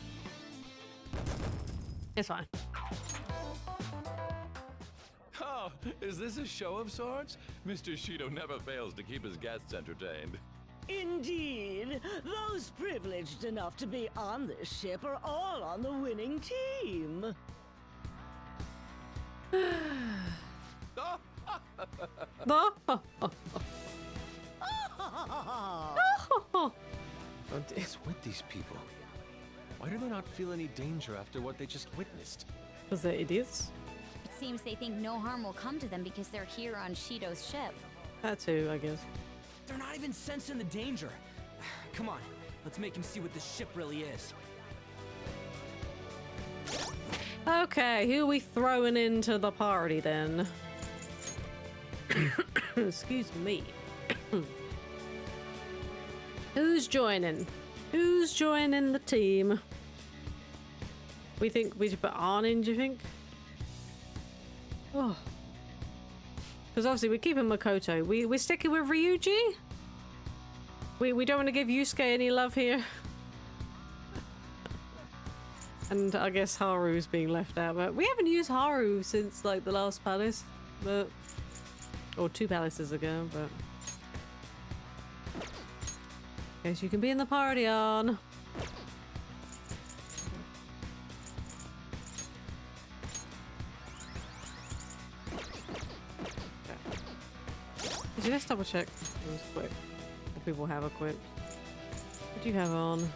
Speaker 1: It's fine.
Speaker 17: Oh, is this a show of sorts? Mr. Shido never fails to keep his guests entertained.
Speaker 16: Indeed. Those privileged enough to be on this ship are all on the winning team.
Speaker 6: What is with these people? Why do they not feel any danger after what they just witnessed?
Speaker 1: Because they're idiots?
Speaker 3: It seems they think no harm will come to them because they're here on Shido's ship.
Speaker 1: That too, I guess.
Speaker 4: They're not even sensing the danger. Come on, let's make him see what this ship really is.
Speaker 1: Okay, who are we throwing into the party then? Excuse me. Who's joining? Who's joining the team? We think we should put Arn in, do you think? Oh. Because obviously we're keeping Makoto. We're sticking with Ryuji? We don't want to give Yusuke any love here. And I guess Haru's being left out, but we haven't used Haru since like the last palace, but or 2 palaces ago, but guess you can be in the party on. Did you just double check? Quick. What people have equipped. What do you have on?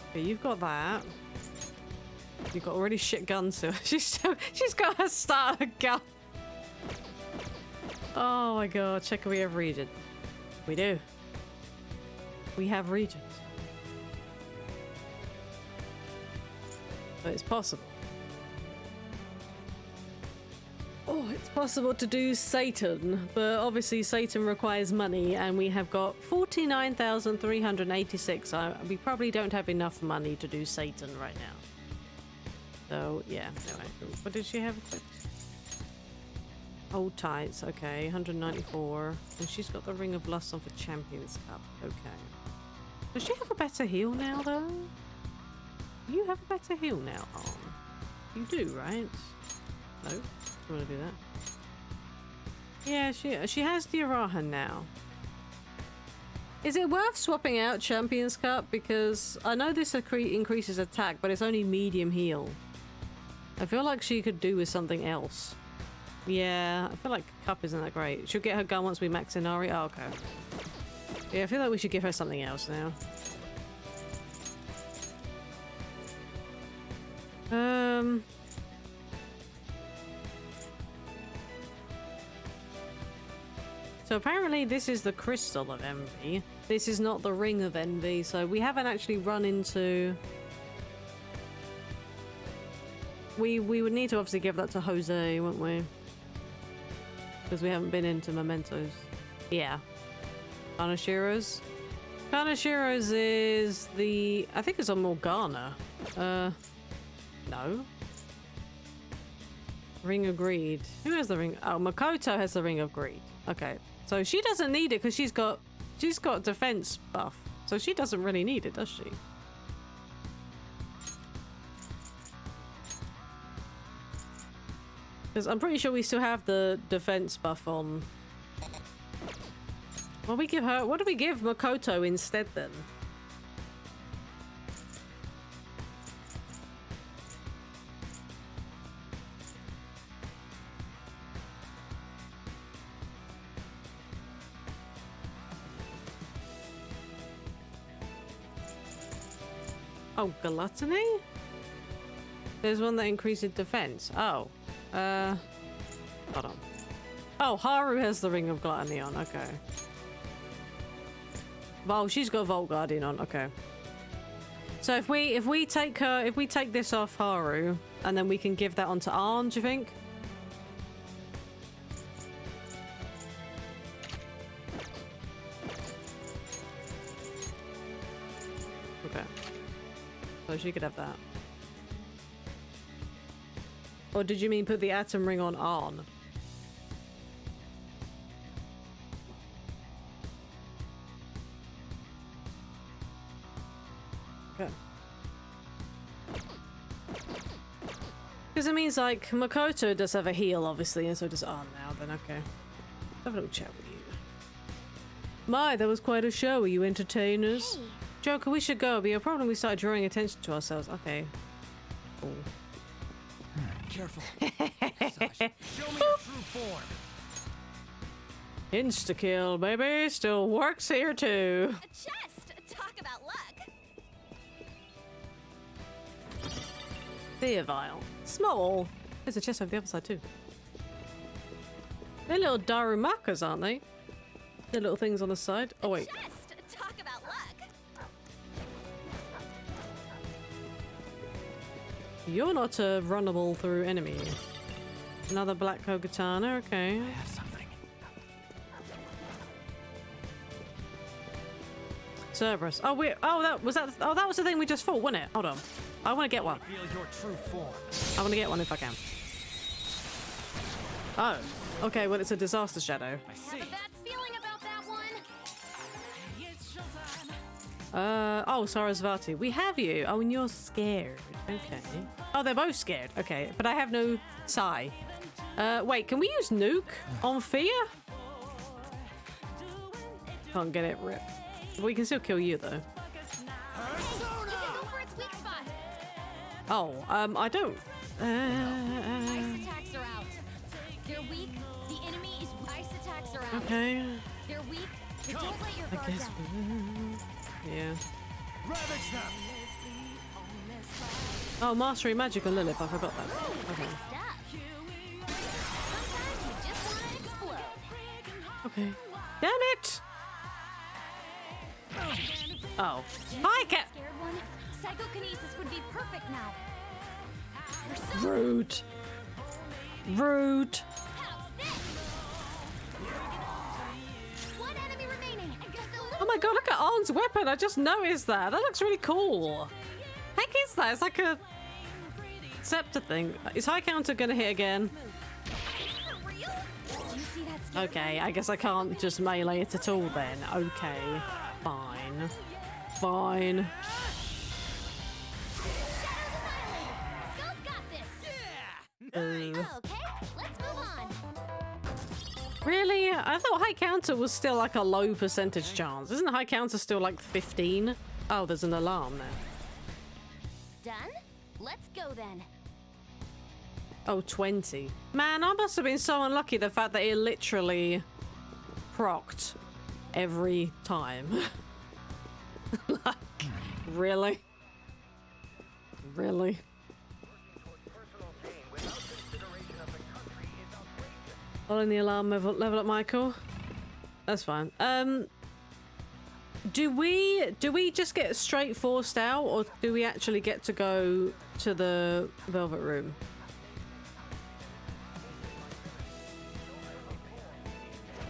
Speaker 1: Okay, you've got that. You've got a really shit gun, so she's got to start a gun. Oh my god, check if we have Regent. We do. We have Regent. But it's possible. Oh, it's possible to do Satan, but obviously Satan requires money, and we have got 49,386. We probably don't have enough money to do Satan right now. So, yeah. Anyway, what did she have? Old tights, okay. 194. And she's got the Ring of Lust on for Champions Cup. Okay. Does she have a better heal now, though? You have a better heal now, Arn. You do, right? No? Do you want to do that? Yeah, she has the Arahan now. Is it worth swapping out Champions Cup? Because I know this increases attack, but it's only medium heal. I feel like she could do with something else. Yeah, I feel like Cup isn't that great. She'll get her gun once we max Inari. Oh, okay. Yeah, I feel like we should give her something else now. So apparently this is the Crystal of Envy. This is not the Ring of Envy, so we haven't actually run into... We would need to obviously give that to Jose, wouldn't we? Because we haven't been into Mementos. Yeah. Kanashiro's? Kanashiro's is the... I think it's on Morgana. No. Ring of Greed. Who has the ring? Oh, Makoto has the Ring of Greed. Okay. So she doesn't need it because she's got defense buff. So she doesn't really need it, does she? Because I'm pretty sure we still have the defense buff on. Well, we give her... What do we give Makoto instead then? Oh, Gluttony? There's one that increases defense. Oh. Hold on. Oh, Haru has the Ring of Gluttony on. Okay. Oh, she's got Vault Guardian on. Okay. So if we take this off Haru, and then we can give that onto Arn, do you think? Okay. So she could have that. Or did you mean put the Atom Ring on Arn? Okay. Because it means, like, Makoto does have a heal, obviously, and so does Arn now, then okay. Have a little chat with you. My, that was quite a show. Are you entertainers? Hey. Joker, we should go. But your problem, we started drawing attention to ourselves. Okay. Cool.
Speaker 4: Careful. Show me your true form.
Speaker 1: Insta-kill, baby. Still works here, too.
Speaker 5: A chest! Talk about luck!
Speaker 1: Thea Vial. Small. There's a chest over the other side, too. They're little Darumakas, aren't they? The little things on the side. Oh, wait.
Speaker 5: Chest! Talk about luck!
Speaker 1: You're not a runnable through enemy. Another Black Kogatana, okay.
Speaker 15: I have something.
Speaker 1: Cerberus. Oh, that was the thing we just fought, wasn't it? Hold on. I want to get one.
Speaker 4: Feel your true form.
Speaker 1: I want to get one if I can. Oh. Okay, well, it's a Disaster Shadow.
Speaker 4: I see.
Speaker 8: Have a bad feeling about that one.
Speaker 1: Oh, Sarasvati. We have you. Oh, and you're scared. Okay. Oh, they're both scared. Okay, but I have no Sai. Wait, can we use Nuke on Fia? Can't get it ripped. We can still kill you, though. Oh, I don't.
Speaker 5: Ice attacks are out. They're weak. The enemy is ice attacks are out.
Speaker 1: Okay.
Speaker 5: They're weak. But don't let your
Speaker 1: I
Speaker 5: guard
Speaker 1: guess.
Speaker 5: down.
Speaker 1: Yeah.
Speaker 4: Ravage them.
Speaker 1: Oh, Mastery Magic and Lilith. I forgot that. Okay. Okay. Damn it! Oh. Hi, Cat!
Speaker 3: Scared one? Psychokinesis would be perfect now.
Speaker 1: Rude. Rude.
Speaker 3: One enemy remaining.
Speaker 1: Oh my god, look at Arn's weapon. I just noticed that. That looks really cool. Heck is that? It's like a scepter thing. Is High Counter gonna hit again? Okay, I guess I can't just melee it at all then. Okay. Fine. Fine.
Speaker 3: Okay, let's move on.
Speaker 1: Really? I thought High Counter was still like a low percentage chance. Isn't High Counter still like 15? Oh, there's an alarm there.
Speaker 3: Done? Let's go then.
Speaker 1: Oh, 20. Man, I must have been so unlucky the fact that it literally procced every time. Like, really? Really? Following the alarm, level up Michael. That's fine. Do we just get straight forced out, or do we actually get to go to the Velvet Room?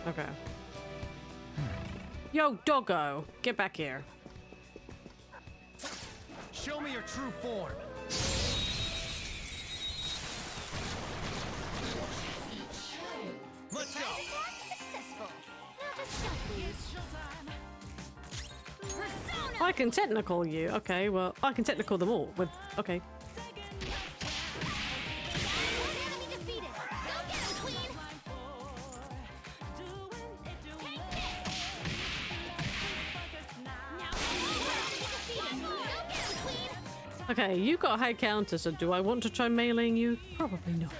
Speaker 1: Okay. Yo, doggo, get back here.
Speaker 4: Show me your true form. Let's go.
Speaker 1: I can technical you. Okay, well, I can technical them all. With okay. Okay, you got a high counter, so do I want to try meleeing you? Probably not.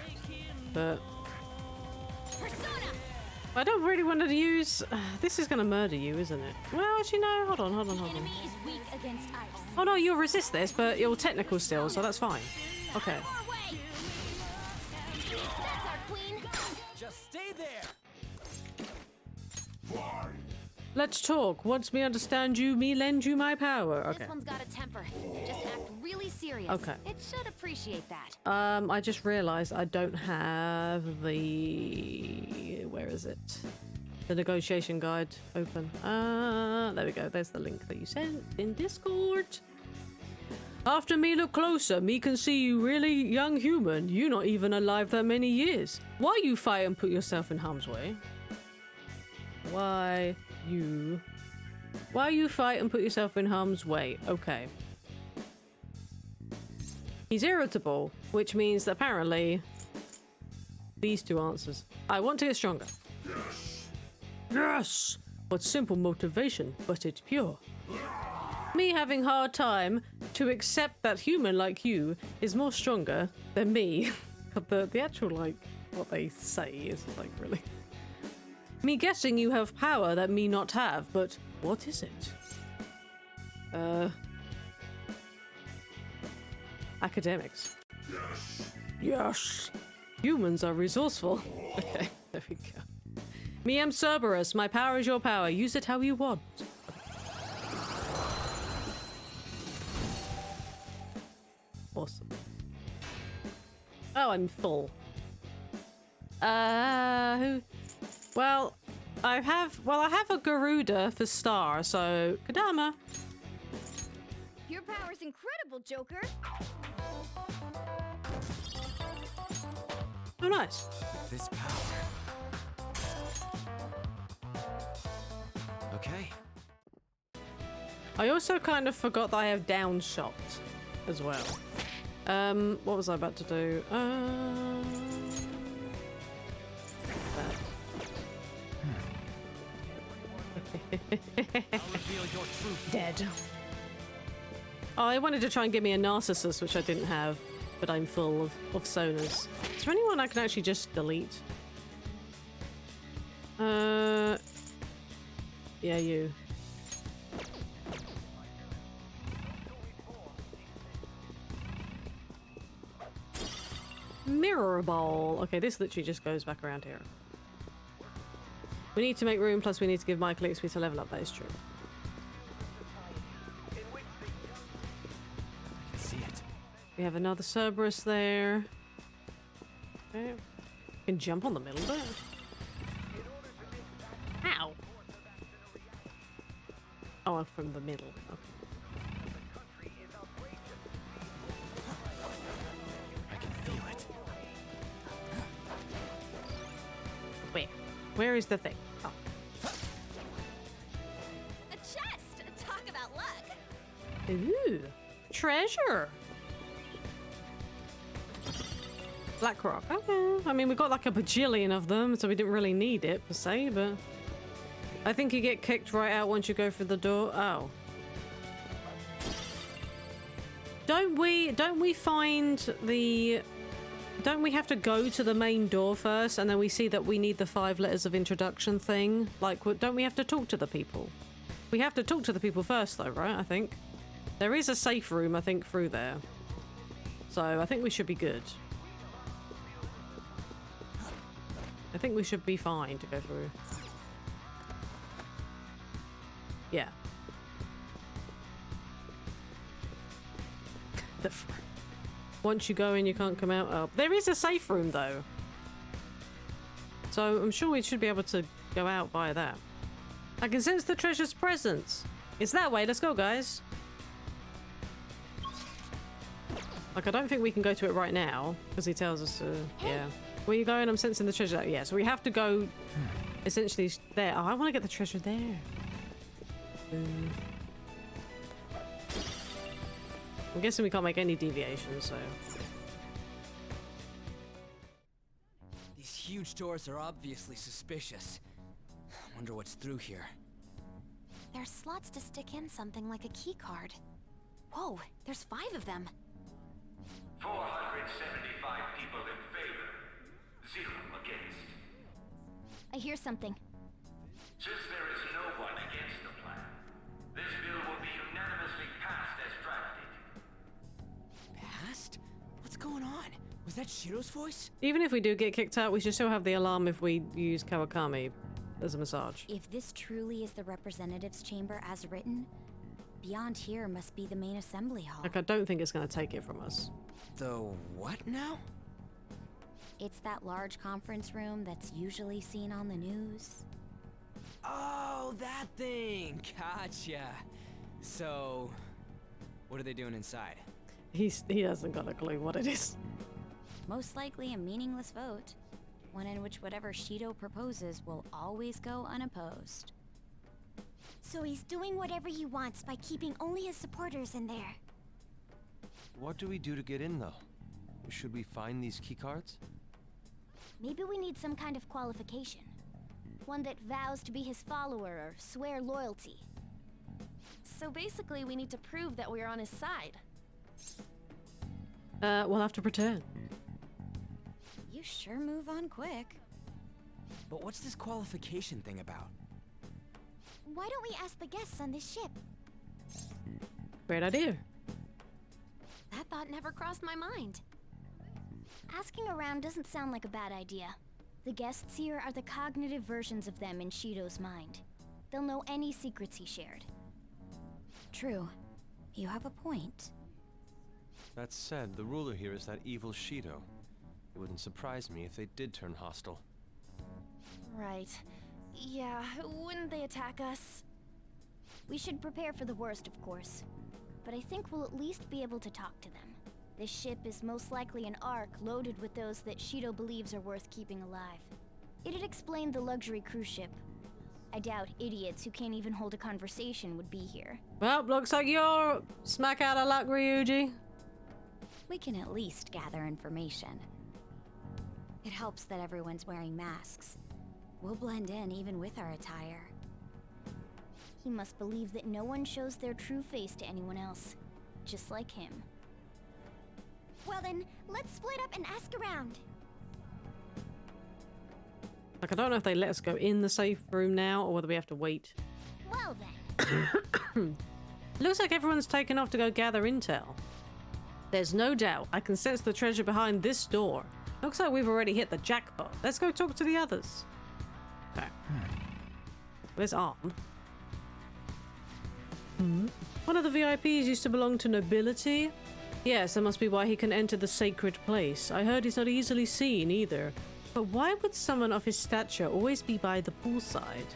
Speaker 1: But I don't really want to use... this is going to murder you, isn't it? Well, actually, no. Hold on. Oh, no, you'll resist this, but you're technical still, so that's fine. Okay.
Speaker 4: Just stay there.
Speaker 1: Let's talk. Once me understand you, me lend you my power. Okay.
Speaker 3: This one's got a temper. Just act really serious.
Speaker 1: Okay.
Speaker 3: It should appreciate that.
Speaker 1: I just realized I don't have the... where is it? The negotiation guide open. There we go. There's the link that you sent in Discord. After me look closer, me can see you really young human. You not even alive that many years. Why you fight and put yourself in harm's way? Why you fight and put yourself in harm's way? Okay. He's irritable, which means that apparently these two answers. I want to get stronger. Yes! Yes! What simple motivation, but it's pure. Me having hard time to accept that human like you is more stronger than me. But the actual, like, what they say is, like, really... Me guessing you have power that me not have, but what is it? Academics. Yes. Yes. Humans are resourceful. Okay, there we go. Me am Cerberus. My power is your power. Use it how you want. Awesome. Oh, I'm full. Who? Well, I have a Garuda for Star, so Kadama.
Speaker 3: Your power's incredible, Joker.
Speaker 1: Oh, nice.
Speaker 15: This power. Okay.
Speaker 1: I also kind of forgot that I have down shot as well. What was I about to do? Dead. Oh, I wanted to try and give me a Narcissus, which I didn't have, but I'm full of Sonas. Is there anyone I can actually just delete? Yeah, you. mirror ball. Okay, this literally just goes back around here. We need to make room, plus we need to give Michael XP to level up. That is true.
Speaker 4: I can see it.
Speaker 1: We have another Cerberus there. Okay. Can jump on the middle there. Ow! Oh, from the middle. Okay.
Speaker 4: I can feel it.
Speaker 1: Where? Where is the thing? Oh.
Speaker 5: A chest! Talk about luck!
Speaker 1: Ooh! Treasure! Black rock. Okay. I mean, we got like a bajillion of them, so we didn't really need it per se, but I think you get kicked right out once you go through the door. Oh. Don't we find the... Don't we have to go to the main door first, and then we see that we need the 5 letters of introduction thing? Like, don't we have to talk to the people? We have to talk to the people first, though, right? I think. There is a safe room, I think, through there. So, I think we should be good. I think we should be fine to go through. Yeah. Once you go in, you can't come out. Oh, there is a safe room, though. So I'm sure we should be able to go out via that. I can sense the treasure's presence. It's that way. Let's go, guys. Like, I don't think we can go to it right now, because he tells us to... Yeah. Where you going? I'm sensing the treasure. Yeah, so we have to go essentially there. Oh, I want to get the treasure there. I'm guessing we can't make any deviations, so...
Speaker 4: These huge doors are obviously suspicious. Wonder what's through here.
Speaker 8: There's slots to stick in something like a key card. Whoa, there's 5 of them.
Speaker 21: 475 people in favor. 0 against.
Speaker 3: I hear something.
Speaker 21: Since there is no one against the plan, this bill will be unanimously passed as drafted.
Speaker 4: Passed? What's going on? Was that Shiro's voice?
Speaker 1: Even if we do get kicked out, we should still have the alarm if we use Kawakami as a massage.
Speaker 3: If this truly is the representatives' chamber as written, beyond here must be the main assembly hall.
Speaker 1: Like, I don't think it's going to take it from us.
Speaker 4: The what now?
Speaker 3: It's that large conference room that's usually seen on the news.
Speaker 4: Oh, that thing! Gotcha. So, what are they doing inside?
Speaker 1: He hasn't got a clue what it is.
Speaker 3: Most likely a meaningless vote. One in which whatever Shido proposes will always go unopposed. So he's doing whatever he wants by keeping only his supporters in there.
Speaker 6: What do we do to get in, though? Should we find these keycards?
Speaker 8: Maybe we need some kind of qualification. One that vows to be his follower or swear loyalty.
Speaker 7: So basically, we need to prove that we're on his side.
Speaker 1: We'll have to pretend.
Speaker 3: You sure move on quick.
Speaker 4: But what's this qualification thing about?
Speaker 8: Why don't we ask the guests on this ship?
Speaker 1: Great idea.
Speaker 8: That thought never crossed my mind. Asking around doesn't sound like a bad idea. The guests here are the cognitive versions of them in Shido's mind. They'll know any secrets he shared.
Speaker 3: True. You have a point.
Speaker 6: That said, the ruler here is that evil Shido. It wouldn't surprise me if they did turn hostile.
Speaker 7: Right. Yeah, wouldn't they attack us?
Speaker 8: We should prepare for the worst, of course. But I think we'll at least be able to talk to them. This ship is most likely an Ark loaded with those that Shido believes are worth keeping alive. It'd explain the luxury cruise ship. I doubt idiots who can't even hold a conversation would be here.
Speaker 1: Well, looks like you're smack out of luck, Ryuji.
Speaker 3: We can at least gather information. It helps that everyone's wearing masks. We'll blend in even with our attire.
Speaker 8: He must believe that no one shows their true face to anyone else. Just like him. Well then, let's split up and ask around.
Speaker 1: Like, I don't know if they let us go in the safe room now or whether we have to wait.
Speaker 8: Well then.
Speaker 1: Looks like everyone's taken off to go gather intel. There's no doubt I can sense the treasure behind this door. Looks like we've already hit the jackpot. Let's go talk to the others. Okay. Where's Arn? One of the VIPs used to belong to nobility. Yes, that must be why he can enter the sacred place. I heard he's not easily seen either. But why would someone of his stature always be by the poolside?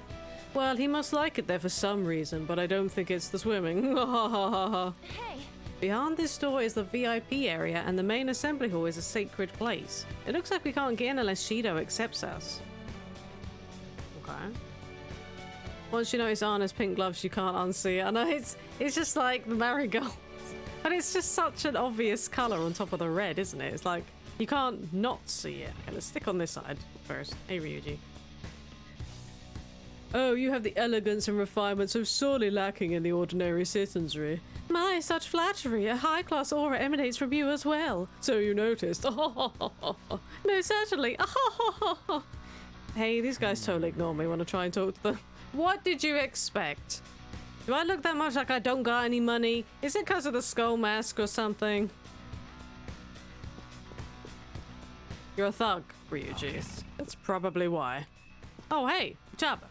Speaker 1: Well, he must like it there for some reason, but I don't think it's the swimming.
Speaker 8: Hey!
Speaker 1: Behind this door is the VIP area, and the main assembly hall is a sacred place. It looks like we can't get in unless Shido accepts us. Okay. Once you notice Anna's pink gloves, you can't unsee it. I know it's just like the marigolds. But it's just such an obvious colour on top of the red, isn't it? It's like, you can't not see it. Okay, let's stick on this side first. Hey, Ryuji. Oh, you have the elegance and refinement so sorely lacking in the ordinary citizenry. My, such flattery. A high-class aura emanates from you as well. So you noticed. No, certainly. Hey, these guys totally ignore me when I try and talk to them. What did you expect? Do I look that much like I don't got any money? Is it because of the skull mask or something? You're a thug, Ryuji. That's probably why. Oh, hey, Futaba.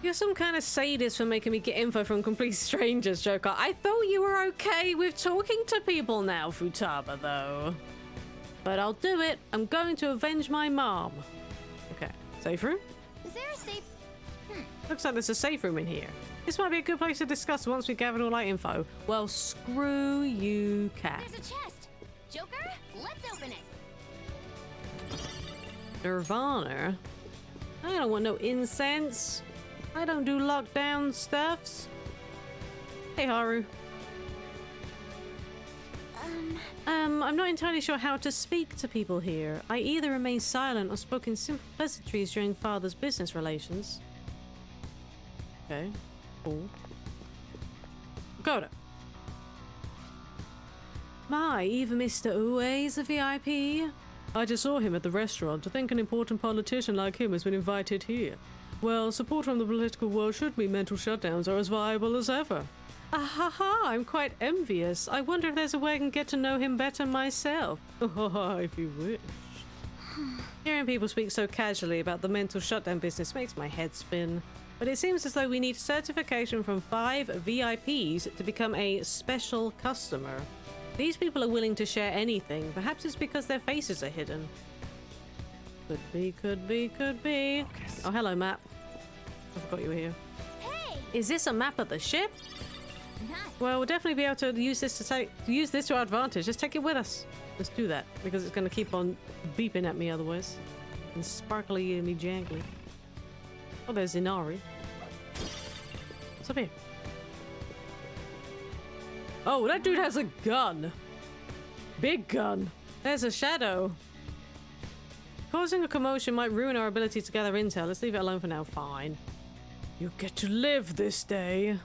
Speaker 1: You're some kind of sadist for making me get info from complete strangers, Joker. I thought you were okay with talking to people now, Futaba, though. But I'll do it. I'm going to avenge my mom. Okay, safe room?
Speaker 8: Is there a safe...
Speaker 1: Looks like there's a safe room in here. This might be a good place to discuss once we've gathered all our info. Well, screw you, cat.
Speaker 8: There's a chest! Joker, let's open it!
Speaker 1: Nirvana? I don't want no incense. I don't do lockdown stuffs. Hey, Haru. I'm not entirely sure how to speak to people here. I either remain silent or spoke in simple pleasantries during Father's business relations. Okay, cool. Goda. My, even Mr. Ue's a VIP? I just saw him at the restaurant. To think an important politician like him has been invited here. Well, support from the political world should mean mental shutdowns are as viable as ever. Ahaha, I'm quite envious. I wonder if there's a way I can get to know him better myself. If you wish. Hearing people speak so casually about the mental shutdown business makes my head spin. But it seems as though we need certification from 5 VIPs to become a special customer. These people are willing to share anything. Perhaps it's because their faces are hidden. Could be, could be, could be. Oh, hello, map. I forgot you were here.
Speaker 8: Hey!
Speaker 1: Is this a map of the ship? Well, we'll definitely be able to use this to our advantage. Just take it with us. Let's do that, because it's going to keep on beeping at me otherwise. And sparkly and jangly. Oh, there's Inari. What's up here? Oh, that dude has a gun. Big gun. There's a shadow. Causing a commotion might ruin our ability to gather intel. Let's leave it alone for now. Fine. You get to live this day.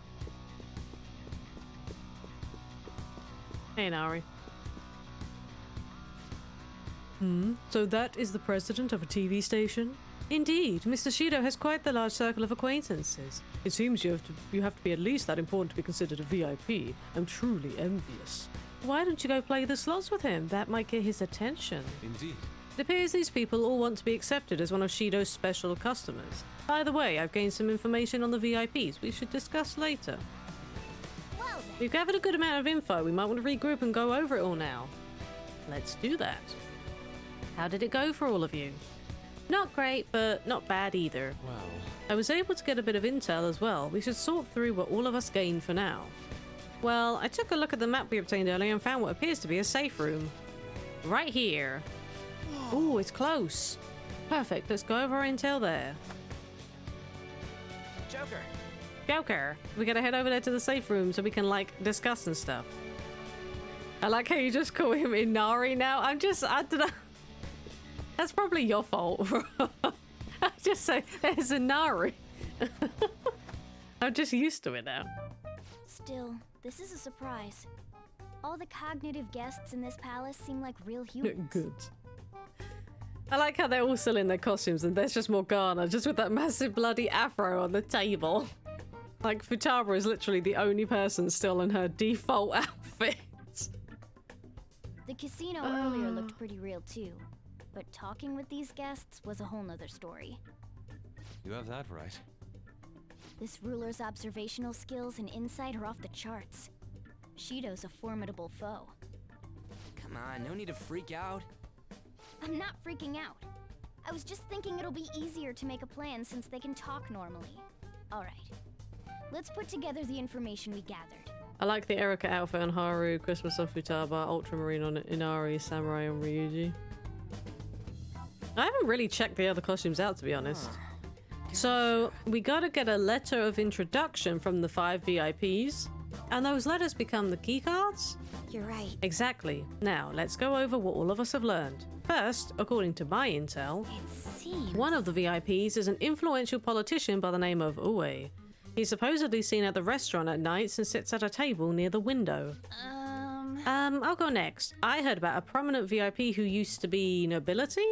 Speaker 1: Hey, Inari. So that is the president of a TV station? Indeed, Mr. Shido has quite the large circle of acquaintances. It seems you have to be at least that important to be considered a VIP. I'm truly envious. Why don't you go play the slots with him? That might get his attention.
Speaker 6: Indeed.
Speaker 1: It appears these people all want to be accepted as one of Shido's special customers. By the way, I've gained some information on the VIPs we should discuss later. We've gathered a good amount of info. We might want to regroup and go over it all now. Let's do that. How did it go for all of you? Not great, but not bad either.
Speaker 6: Well,
Speaker 1: I was able to get a bit of intel as well. We should sort through what all of us gained for now. Well, I took a look at the map we obtained earlier and found what appears to be a safe room. Right here. Ooh, it's close. Perfect, let's go over our intel there. Joker, we gotta head over there to the safe room so we can, like, discuss and stuff. I like how you just call him Inari now. I don't know. That's probably your fault. I just say, there's Inari. I'm just used to it now.
Speaker 3: Still, this is a surprise. All the cognitive guests in this palace seem like real humans.
Speaker 1: Good. I like how they're all still in their costumes and there's just Morgana, just with that massive bloody afro on the table. Like, Futaba is literally the only person still in her default outfit.
Speaker 3: The casino earlier looked pretty real too, but talking with these guests was a whole nother story.
Speaker 6: You have that right.
Speaker 3: This ruler's observational skills and insight are off the charts. Shido's a formidable foe.
Speaker 4: Come on, no need to freak out.
Speaker 3: I'm not freaking out. I was just thinking it'll be easier to make a plan since they can talk normally. Alright, let's put together the information we gathered.
Speaker 1: I like the Erika outfit on Haru, Christmas on Futaba, Ultramarine on Inari, Samurai on Ryuji. I haven't really checked the other costumes out, to be honest. So, we gotta get a letter of introduction from the 5 VIPs, and those letters become the keycards?
Speaker 3: You're right.
Speaker 1: Exactly. Now, let's go over what all of us have learned. First, according to my intel, one of the VIPs is an influential politician by the name of Uwe. He's supposedly seen at the restaurant at nights and sits at a table near the window. I'll go next. I heard about a prominent VIP who used to be nobility.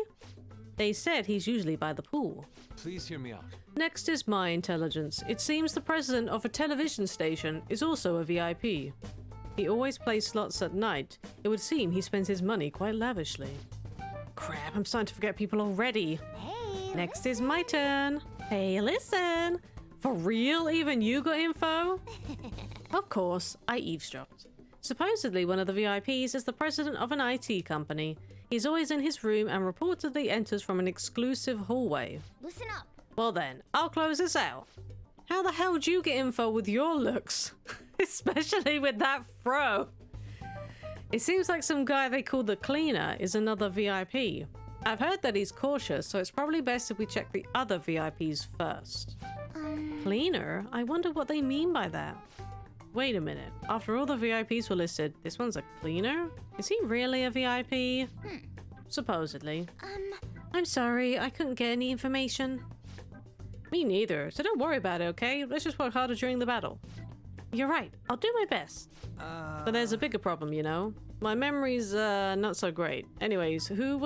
Speaker 1: They said he's usually by the pool.
Speaker 6: Please hear me out.
Speaker 1: Next is my intelligence. It seems the president of a television station is also a VIP. He always plays slots at night. It would seem he spends his money quite lavishly. Crap, I'm starting to forget people already.
Speaker 3: Hey,
Speaker 1: next is my turn. Hey, listen. For real? Even you got info? Of course, I eavesdropped. Supposedly one of the VIPs is the president of an IT company. He's always in his room and reportedly enters from an exclusive hallway.
Speaker 3: Listen up.
Speaker 1: Well then, I'll close this out. How the hell do you get info with your looks? Especially with that fro. It seems like some guy they call the cleaner is another VIP. I've heard that he's cautious, so it's probably best if we check the other VIPs first. Cleaner? I wonder what they mean by that. Wait a minute. After all the VIPs were listed, this one's a cleaner? Is he really a VIP? Supposedly. I'm sorry, I couldn't get any information. Me neither, so don't worry about it, okay? Let's just work harder during the battle. You're right, I'll do my best. But there's a bigger problem, you know? My memory's, not so great. Anyways, who?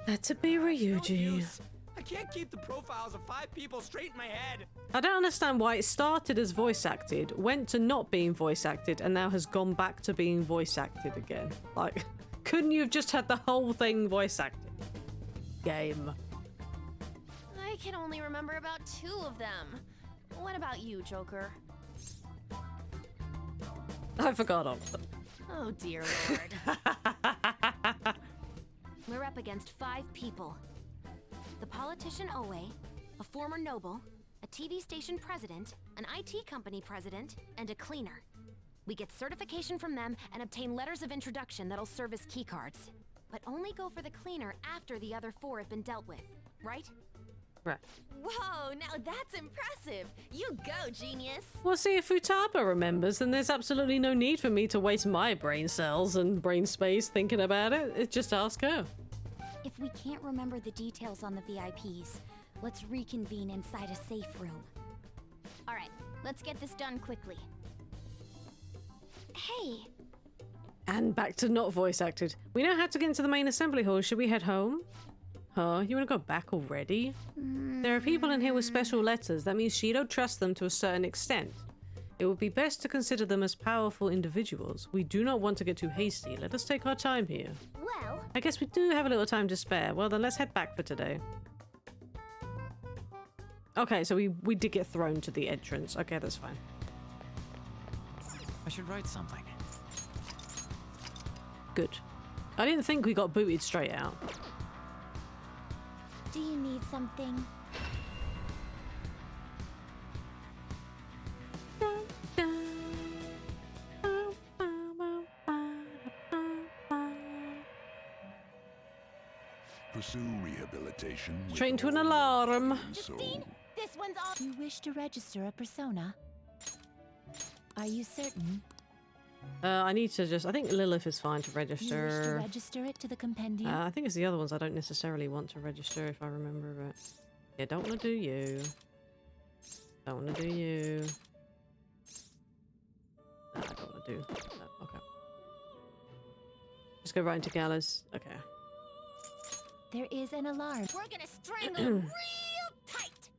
Speaker 1: Let it be Ryuji.
Speaker 4: I can't keep the profiles of 5 people straight in my head.
Speaker 1: I don't understand why it started as voice acted, went to not being voice acted, and now has gone back to being voice acted again. Like, couldn't you have just had the whole thing voice acted? Game.
Speaker 7: I can only remember about 2 of them. What about you, Joker?
Speaker 1: I forgot all of them.
Speaker 7: Oh dear lord.
Speaker 8: We're up against 5 people. The politician Owe, a former noble, a TV station president, an IT company president, and a cleaner. We get certification from them and obtain letters of introduction that'll serve as keycards. But only go for the cleaner after the other 4 have been dealt with, right?
Speaker 1: Right.
Speaker 7: Whoa, now that's impressive. You go, genius.
Speaker 1: Well, see, if Futaba remembers, then there's absolutely no need for me to waste my brain cells and brain space thinking about it. It's just ask her.
Speaker 3: If we can't remember the details on the VIPs, let's reconvene inside a safe room. Alright, let's get this done quickly. Hey!
Speaker 1: And back to not voice acted. We know how to get into the main assembly hall. Should we head home? Huh? You want to go back already? There are people in here with special letters. That means Shido trusts them to a certain extent. It would be best to consider them as powerful individuals. We do not want to get too hasty. Let us take our time here.
Speaker 3: Well,
Speaker 1: I guess we do have a little time to spare. Well, then let's head back for today. Okay, so we did get thrown to the entrance. Okay, that's fine.
Speaker 15: I should write something.
Speaker 1: Good. I didn't think we got booted straight out.
Speaker 3: do you need something?
Speaker 10: Pursue rehabilitation.
Speaker 1: Straight into an alarm.
Speaker 8: Justine, this one's all.
Speaker 18: You wish to register a persona? Are you certain?
Speaker 1: I need to just... I think Lilith is fine to
Speaker 18: You wish to
Speaker 1: register.
Speaker 18: register it to the compendium?
Speaker 1: I think it's the other ones I don't necessarily want to register if I remember, but... Yeah, don't want to do you. Don't want to do you. No, I don't want to do... No, okay. Just go right into Gallus. Okay.
Speaker 18: There is an alarm.
Speaker 8: We're gonna strangle him real tight.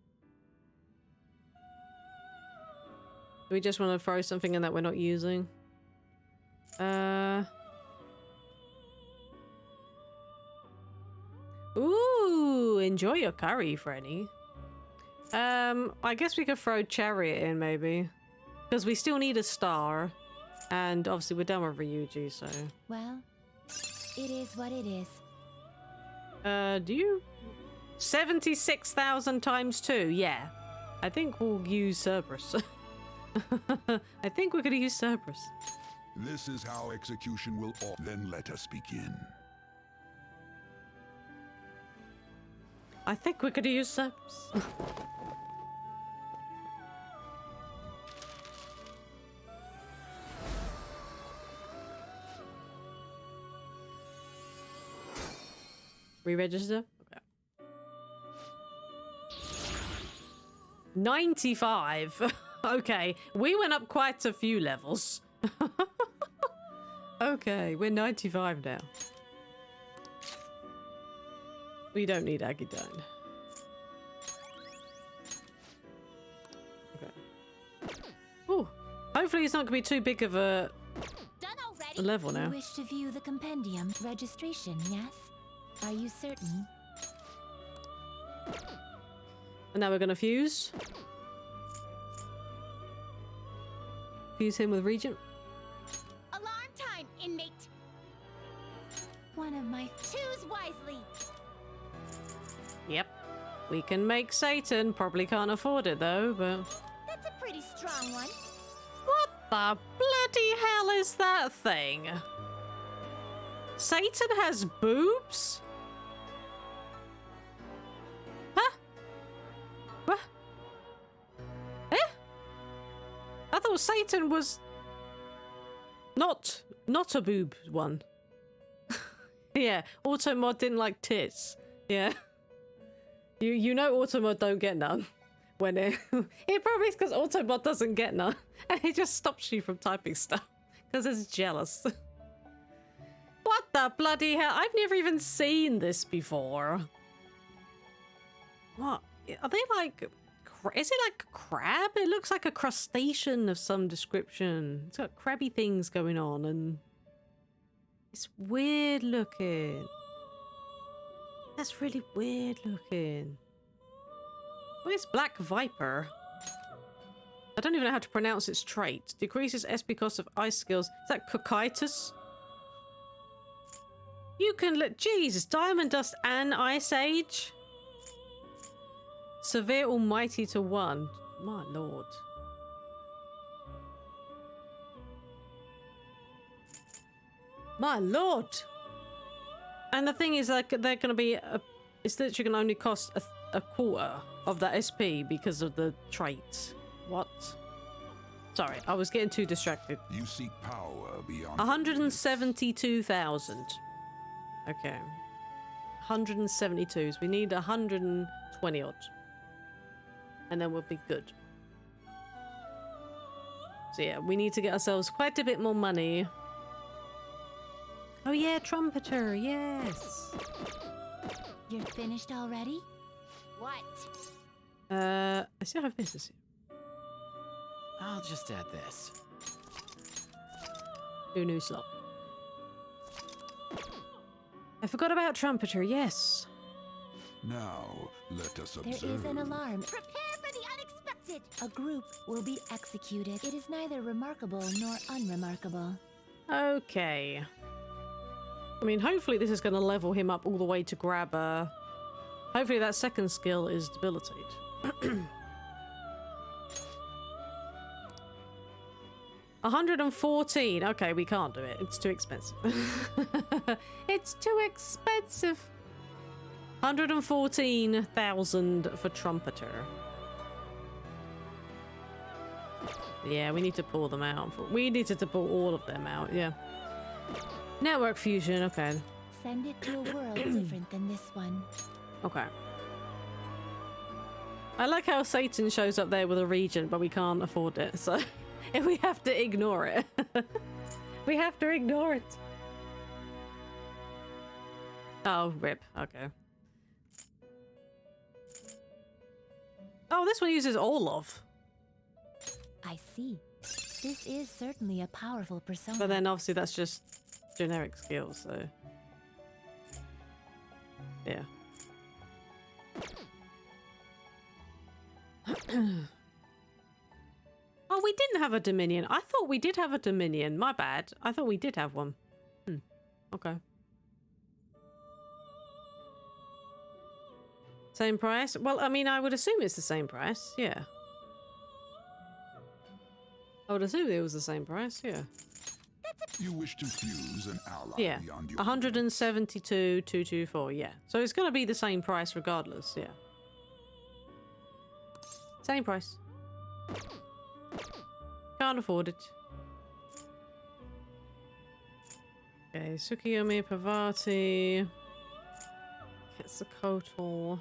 Speaker 1: Do we just want to throw something in that we're not using? Ooh, enjoy your curry, Frenny. I guess we could throw Chariot in, maybe. Because we still need a star. And obviously we're done with Ryuji, so...
Speaker 18: Well, it is what it is.
Speaker 1: Do you... 76,000 times 2, yeah. I think we'll use Cerberus. I think we're gonna use Cerberus.
Speaker 2: This is how execution will all... Then let us begin.
Speaker 1: I think we're gonna use Cerberus. Re-register? Okay. 95. Okay, we went up quite a few levels. Okay, we're 95 now. We don't need Agidine. Okay. Ooh, hopefully it's not gonna be too big of a level now.
Speaker 18: You wish to view the compendium registration, yes? Are you certain?
Speaker 1: And now we're gonna fuse. Fuse him with Regent.
Speaker 8: Alarm time, inmate.
Speaker 18: One of my...
Speaker 8: Choose wisely.
Speaker 1: Yep. We can make Satan. Probably can't afford it though, but...
Speaker 8: That's a pretty strong one.
Speaker 1: What the bloody hell is that thing? Satan has boobs? Huh? What? Eh? I thought Satan was... Not a boob one. Yeah, Automod didn't like tits. Yeah. You know Automod don't get none. When it probably is because Autobot doesn't get none. And it just stops you from typing stuff. Because it's jealous. What the bloody hell? I've never even seen this before. What? Are they like... Is it like a crab? It looks like a crustacean of some description. It's got crabby things going on and... It's weird looking. That's really weird looking. What is Black Viper? I don't even know how to pronounce its trait. Decreases SP cost of ice skills. Is that Cocytus? You can look. Jesus, Diamond Dust and Ice Age? Severe Almighty to 1. My lord. My lord! And the thing is, like, they're gonna be... it's literally gonna only cost a quarter of that SP because of the trait. What? Sorry, I was getting too distracted.
Speaker 2: You seek power beyond...
Speaker 1: 172,000. Okay. 172. So we need 120 odd. And then we'll be good. So yeah, we need to get ourselves quite a bit more money. Oh yeah, Trumpeter, yes.
Speaker 18: You're finished already?
Speaker 8: What?
Speaker 1: I still have business here.
Speaker 15: I'll just add this.
Speaker 1: Do new slot. I forgot about Trumpeter, yes.
Speaker 2: Now, let us
Speaker 18: There
Speaker 2: observe.
Speaker 18: is an alarm.
Speaker 8: Prepare for the unexpected.
Speaker 18: A group will be executed. It is neither remarkable nor unremarkable.
Speaker 1: Okay. I mean, hopefully this is going to level him up all the way to grab hopefully that second skill is debilitate. 114. Okay, we can't do it. It's too expensive. It's too expensive. 114,000 for Trumpeter. Yeah, we need to pull them out. We needed to pull all of them out, yeah. Network fusion, okay.
Speaker 18: Send it to a world different than this one.
Speaker 1: Okay. I like how Satan shows up there with a regent, but we can't afford it, so we have to ignore it. We have to ignore it. Oh, rip. Okay. Oh, this one uses Olaf.
Speaker 18: I see. This is certainly a powerful persona.
Speaker 1: But then obviously that's just generic skills, so yeah. Oh, we didn't have a Dominion. I thought we did have a Dominion. My bad. I thought we did have one. Okay. Same price? Well, I mean, I would assume it's the same price. Yeah. I would assume it was the same price. Yeah.
Speaker 2: You wish to fuse an ally
Speaker 1: Yeah.
Speaker 2: beyond your
Speaker 1: 172,224. Yeah. So it's going to be the same price regardless. Yeah. Same price. Can't afford it. Okay, Tsukiyomi, Pavati, Quetzalcoatl,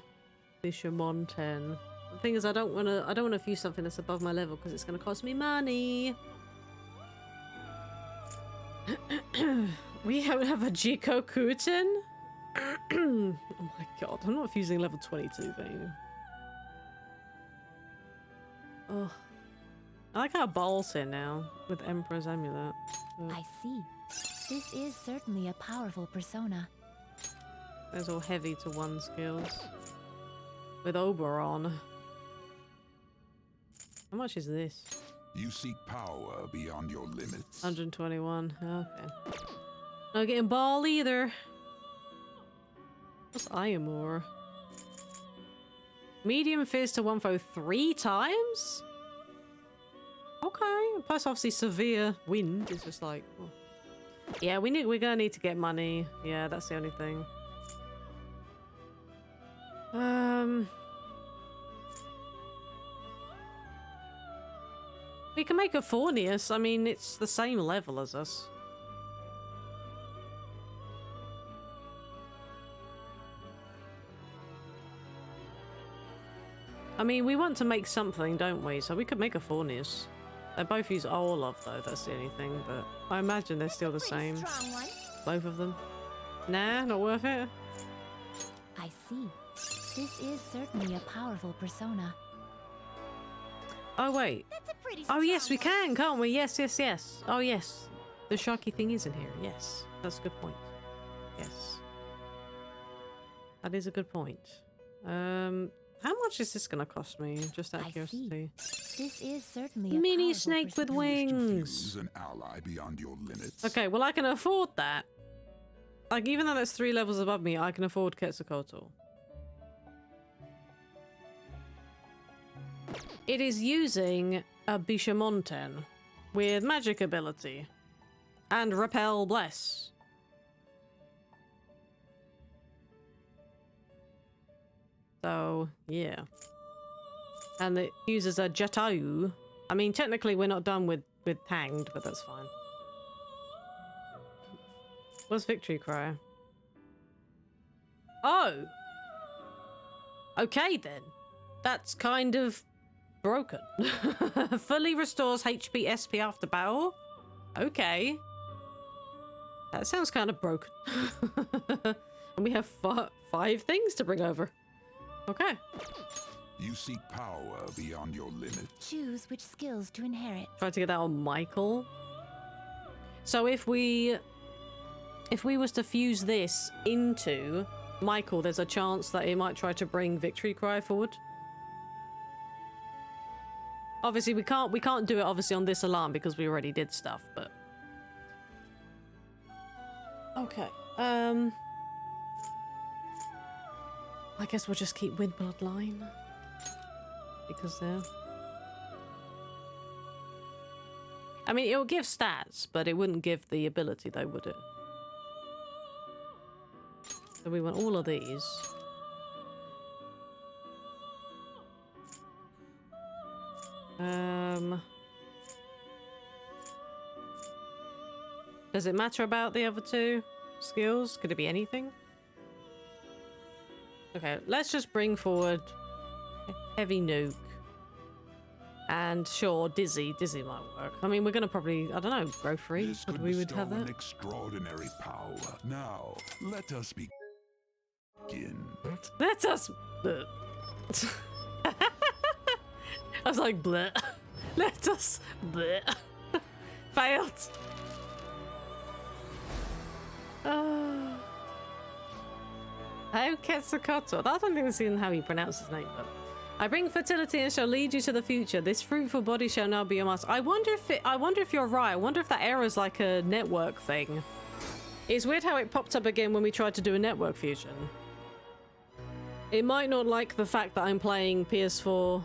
Speaker 1: Bishamonten. The thing is, I don't want to fuse something that's above my level because it's going to cost me money. We don't have a Jikokuten. Oh my god, I'm not fusing level 22 thing. Oh, I like how Ball's here now with Emperor's Amulet.
Speaker 18: I see. This is certainly a powerful persona.
Speaker 1: Those all heavy to one skills. With Oberon. How much is this?
Speaker 2: You seek power beyond your limits.
Speaker 1: 121. Okay. Not getting Ball either. What's Ayamur? Medium fizz to 143 times? Okay. Plus obviously severe wind is just like... well. Yeah, we're gonna need to get money. Yeah, that's the only thing. We can make a Fornius. I mean, it's the same level as us. I mean, we want to make something, don't we? So we could make a Fornius. They both use Olaf, though. That's the only thing. But I imagine they're still the same. Both of them. Nah, not worth it.
Speaker 18: I see. This is certainly a powerful persona.
Speaker 1: Oh, wait. Oh, yes, we can, can't we? Yes, yes, yes. Oh, yes. The sharky thing is in here. Yes. That's a good point. Yes. That is a good point. How much is this going to cost me? Just out of curiosity.
Speaker 18: This is certainly a
Speaker 1: Mini
Speaker 18: powerful
Speaker 1: snake with wings.
Speaker 2: Fuse an ally beyond your limits.
Speaker 1: Okay, well, I can afford that. Like, even though that's 3 levels above me, I can afford Quetzalcoatl. It is using a Bishamonten with magic ability and Repel Bless. So, yeah. And it uses a Jatau. I mean, technically we're not done with Hanged, but that's fine. What's Victory Cry? Oh! Okay then. That's kind of broken. Fully restores HP SP after battle? Okay. That sounds kind of broken. And we have 5 things to bring over. Okay.
Speaker 2: You seek power beyond your limits.
Speaker 18: Choose which skills to inherit.
Speaker 1: Try to get that on Michael. So if we was to fuse this into Michael, there's a chance that it might try to bring Victory Cry forward. Obviously we can't do it obviously on this alarm because we already did stuff, but okay. I guess we'll just keep Wind Bloodline because there. I mean, it'll give stats, but it wouldn't give the ability though, would it? So we want all of these. Does it matter about the other 2 skills? Could it be anything? Okay, let's just bring forward Heavy Nuke. And sure, Dizzy might work. I mean, we're gonna probably, I don't know, grow free.
Speaker 2: This
Speaker 1: But
Speaker 2: could
Speaker 1: we would
Speaker 2: bestow
Speaker 1: have
Speaker 2: an
Speaker 1: that.
Speaker 2: extraordinary power. Now, let us begin.
Speaker 1: Let us. I was like, bleh. Let us. Bleh. Failed. Oh. Quetzalcoatl. I don't think I've seen how you pronounce his name, but I bring fertility and shall lead you to the future. This fruitful body shall now be your master. I wonder if you're right. I wonder if that error is like a network thing. It's weird how it popped up again when we tried to do a network fusion. It might not like the fact that I'm playing PS4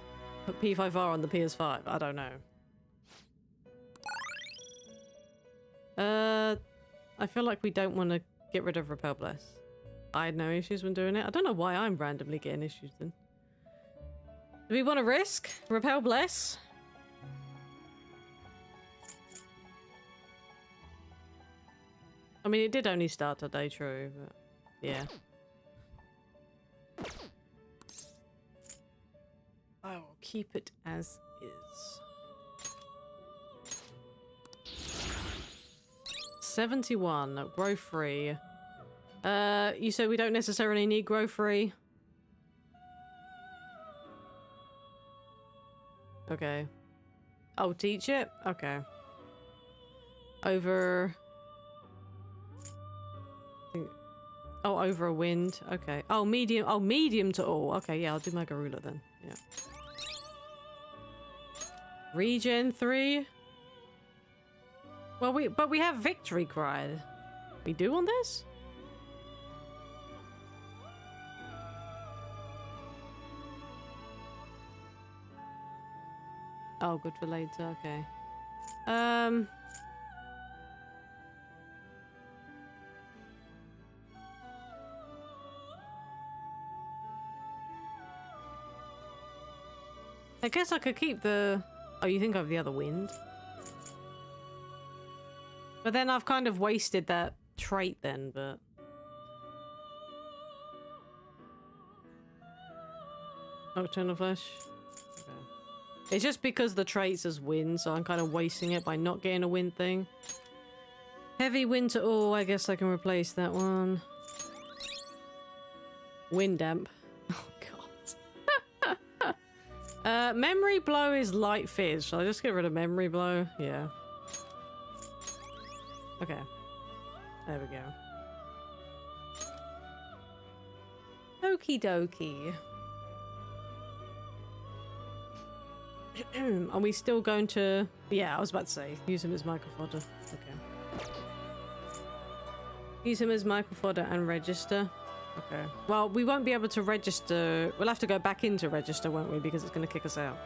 Speaker 1: P5R on the PS5. I don't know. I feel like we don't want to get rid of Repel Bless. I had no issues when doing it. I don't know why I'm randomly getting issues then. Do we want to risk Repel Bless? I mean, it did only start today, true, but yeah. I will keep it as is. 71, grow free. You said we don't necessarily need grow free. Okay. Oh, teach it? Okay. Over... Oh, over a wind. Okay. Oh, medium. Oh, medium to all. Okay, yeah, I'll do my Garula then. Yeah. Regen 3. Well, we have Victory Cry. We do on this? Oh, good for later. Okay. I guess I could keep the... Oh, you think I have the other wind? But then I've kind of wasted that trait then, but... Nocturnal Flash? Okay. It's just because the trait's as wind, so I'm kind of wasting it by not getting a wind thing. Heavy wind to all, I guess I can replace that one. Wind damp. Memory blow is light fizz. Shall I just get rid of memory blow? Yeah. Okay. There we go. Okie dokie. Are we still going to... Yeah, I was about to say, use him as Michael Fodder. Okay. Use him as Michael Fodder and register. Okay. Well, we won't be able to register. We'll have to go back into register, won't we? Because it's going to kick us out.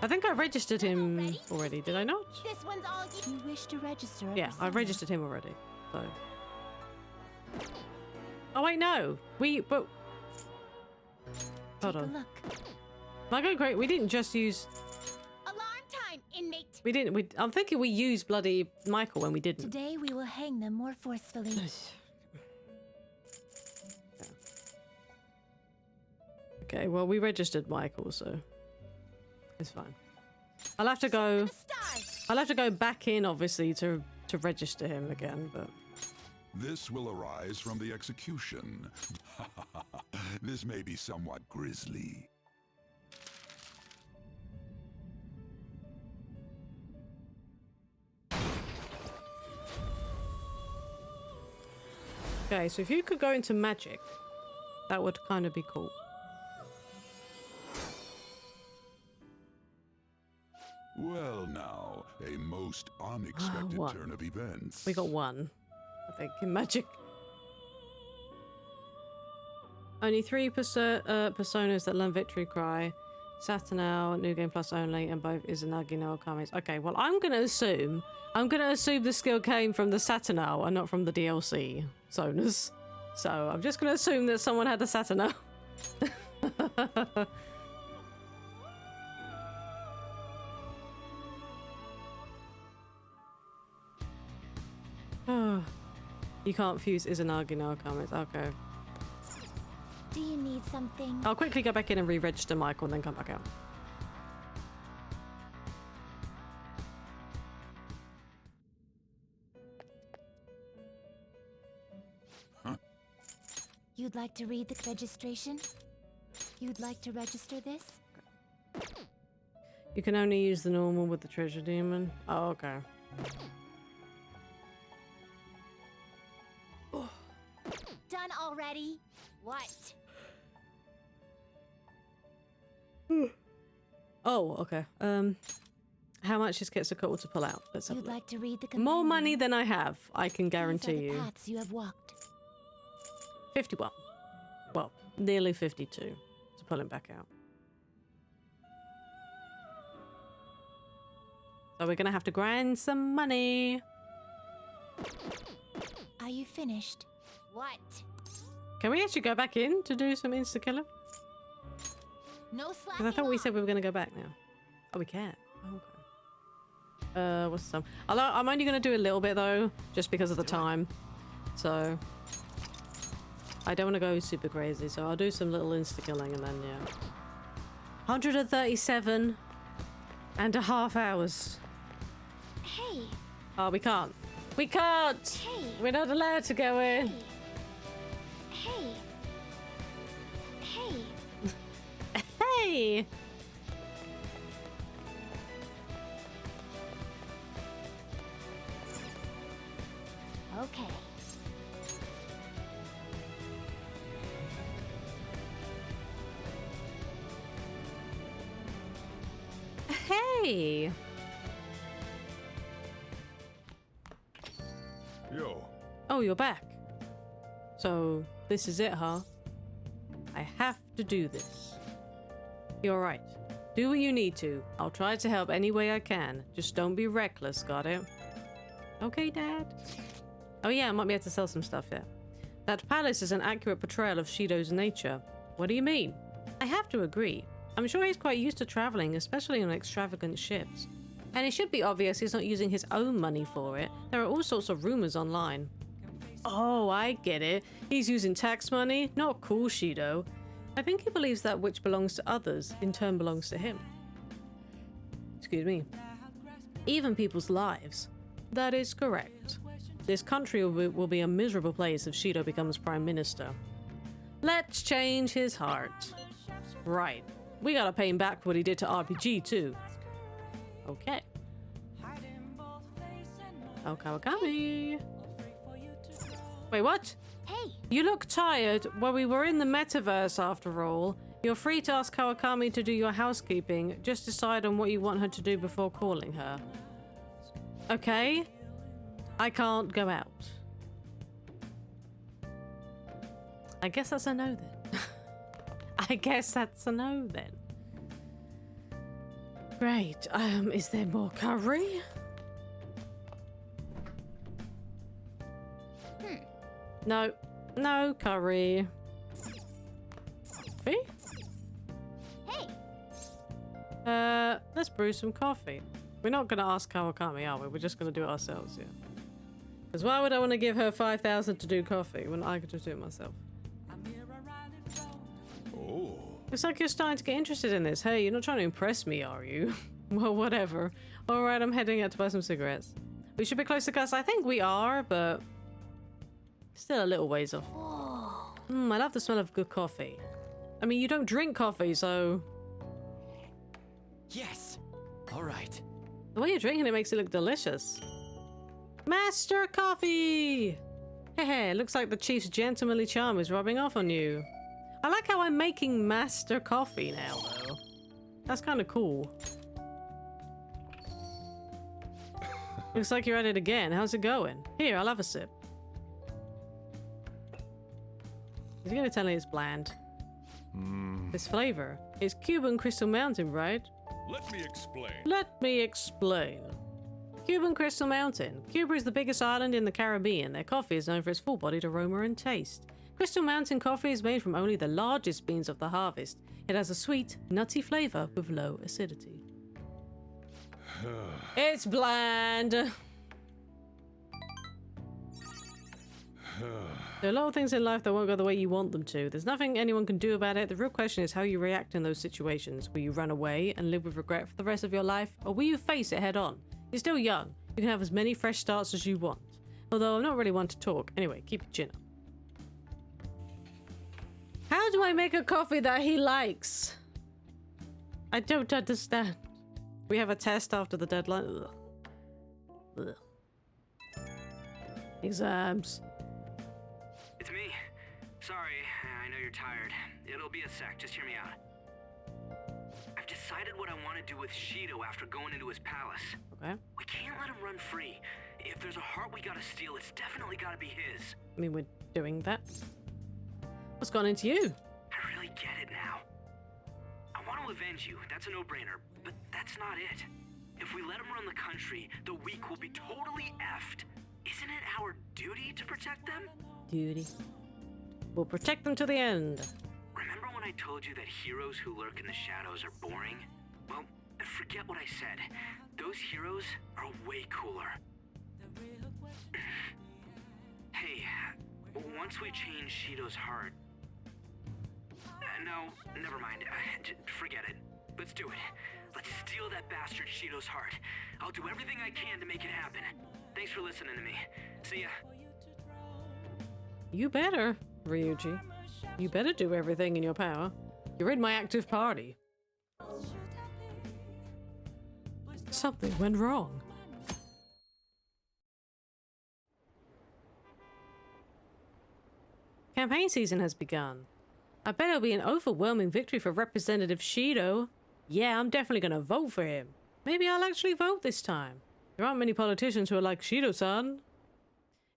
Speaker 1: I think I registered him already. Did I not?
Speaker 8: This one's all you wish to register.
Speaker 1: Yeah, I registered him already. So. Oh wait, no. But. Hold on.
Speaker 8: Look.
Speaker 1: Am I going great? We didn't just use.
Speaker 8: Alarm time, inmate.
Speaker 1: We didn't. I'm thinking we used bloody Michael when we didn't.
Speaker 18: Today we will hang them more forcefully.
Speaker 1: Okay, well, we registered Michael, so it's fine. I'll have to go back in, obviously, to register him again, but...
Speaker 2: This will arise from the execution. This may be somewhat grisly.
Speaker 1: Okay, so if you could go into magic, that would kind of be cool.
Speaker 2: Well now, a most unexpected turn of events.
Speaker 1: We got one, I think, in magic. Only 3 personas that learn Victory Cry. Saturnale, New Game Plus only, and both Izanagi no Okamis. Okay, well, I'm gonna assume the skill came from the Saturnale and not from the DLC Sonas. So I'm just gonna assume that someone had a Saturnale. You can't fuse Izanagi no Okamis. Okay.
Speaker 18: Do you need something?
Speaker 1: I'll quickly go back in and re-register Michael and then come back out.
Speaker 2: Huh?
Speaker 18: You'd like to read the registration? You'd like to register this?
Speaker 1: You can only use the normal with the treasure demon. Oh, okay.
Speaker 18: Done already? What?
Speaker 1: Oh, okay. How much is Quetzalcoatl to pull out? Let's have a
Speaker 18: You'd
Speaker 1: look.
Speaker 18: like to read the
Speaker 1: More money than I have, I can
Speaker 18: These are
Speaker 1: guarantee
Speaker 18: the
Speaker 1: you.
Speaker 18: paths you have walked.
Speaker 1: 51. Well, nearly 52 to pull him back out. So we're gonna have to grind some money.
Speaker 18: Are you finished? What?
Speaker 1: Can we actually go back in to do some insta-killer?
Speaker 18: No
Speaker 1: Because
Speaker 18: slacking
Speaker 1: I thought we
Speaker 18: off.
Speaker 1: said we were gonna go back now. Oh, we can. Oh, okay. What's the time? I'm only gonna do a little bit though, just because of the time. So I don't want to go super crazy, so I'll do some little insta-killing and then yeah. 137 and a half hours.
Speaker 18: Hey.
Speaker 1: Oh, we can't. We can't!
Speaker 18: Hey.
Speaker 1: We're not allowed to go in.
Speaker 18: Hey. Hey.
Speaker 1: Hey!
Speaker 18: Okay.
Speaker 1: Hey!
Speaker 10: Yo.
Speaker 1: Oh, you're back. So, this is it, huh? I have to do this. You're right. Do what you need to. I'll try to help any way I can. Just don't be reckless, got it? Okay, Dad. Oh yeah, I might be able to sell some stuff here. That palace is an accurate portrayal of Shido's nature. What do you mean? I have to agree. I'm sure he's quite used to traveling, especially on extravagant ships. And it should be obvious he's not using his own money for it. There are all sorts of rumors online. Oh, I get it. He's using tax money? Not cool, Shido. I think he believes that which belongs to others, in turn belongs to him. Excuse me. Even people's lives. That is correct. This country will be a miserable place if Shido becomes Prime Minister. Let's change his heart. Right. We gotta pay him back for what he did to RPG too. Okay. Oh, Kawakami. Wait, what?
Speaker 18: Hey!
Speaker 1: You look tired. Well, we were in the metaverse after all. You're free to ask Kawakami to do your housekeeping. Just decide on what you want her to do before calling her. Okay? I can't go out. I guess that's a no then. I guess that's a no then. Great. Is there more curry? No. No curry. Coffee?
Speaker 18: Hey!
Speaker 1: Let's brew some coffee. We're not gonna ask Kawakami, are we? We're just gonna do it ourselves, yeah. Because why would I want to give her 5,000 to do coffee when I could just do it myself?
Speaker 10: Oh.
Speaker 1: Looks like you're starting to get interested in this. Hey, you're not trying to impress me, are you? Well, whatever. Alright, I'm heading out to buy some cigarettes. We should be close to Gus. I think we are, but still a little ways off. I love the smell of good coffee. I mean, you don't drink coffee, so...
Speaker 4: Yes! Alright.
Speaker 1: The way you're drinking it makes it look delicious. Master Coffee! Hey, looks like the chief's gentlemanly charm is rubbing off on you. I like how I'm making Master Coffee now, though. That's kind of cool. Looks like you're at it again. How's it going? Here, I'll have a sip. Is he gonna tell me it's bland? This flavor is Cuban Crystal Mountain, right?
Speaker 10: Let me explain.
Speaker 1: Let me explain. Cuban Crystal Mountain. Cuba is the biggest island in the Caribbean. Their coffee is known for its full-bodied aroma and taste. Crystal Mountain coffee is made from only the largest beans of the harvest. It has a sweet, nutty flavor with low acidity. It's bland. There are a lot of things in life that won't go the way you want them to. There's nothing anyone can do about it. The real question is how you react in those situations. Will you run away and live with regret for the rest of your life? Or will you face it head on? You're still young. You can have as many fresh starts as you want. Although I'm not really one to talk. Anyway, keep your chin up. How do I make a coffee that he likes? I don't understand. We have a test after the deadline. Ugh. Ugh. Exams.
Speaker 12: It's me. Sorry, I know you're tired. It'll be a sec, just hear me out. I've decided what I want to do with Shido after going into his palace.
Speaker 1: Okay.
Speaker 12: We can't let him run free. If there's a heart we gotta steal, it's definitely gotta be his.
Speaker 1: I mean, we're doing that. What's gone into you?
Speaker 12: I really get it now. I want to avenge you, that's a no-brainer, but that's not it. If we let him run the country, the weak will be totally effed. Isn't it our duty to protect them?
Speaker 1: Duty. We'll protect them to the end.
Speaker 12: Remember when I told you that heroes who lurk in the shadows are boring? Well, forget what I said. Those heroes are way cooler. Hey, once we change Shido's heart... no, never mind. Forget it. Let's do it. Let's steal that bastard Shido's heart. I'll do everything I can to make it happen. Thanks for listening to me. See ya.
Speaker 1: You better, Ryuji. You better do everything in your power. You're in my active party. Something went wrong. Campaign season has begun. I bet it'll be an overwhelming victory for Representative Shido. Yeah, I'm definitely gonna vote for him. Maybe I'll actually vote this time. There aren't many politicians who are like Shido-san.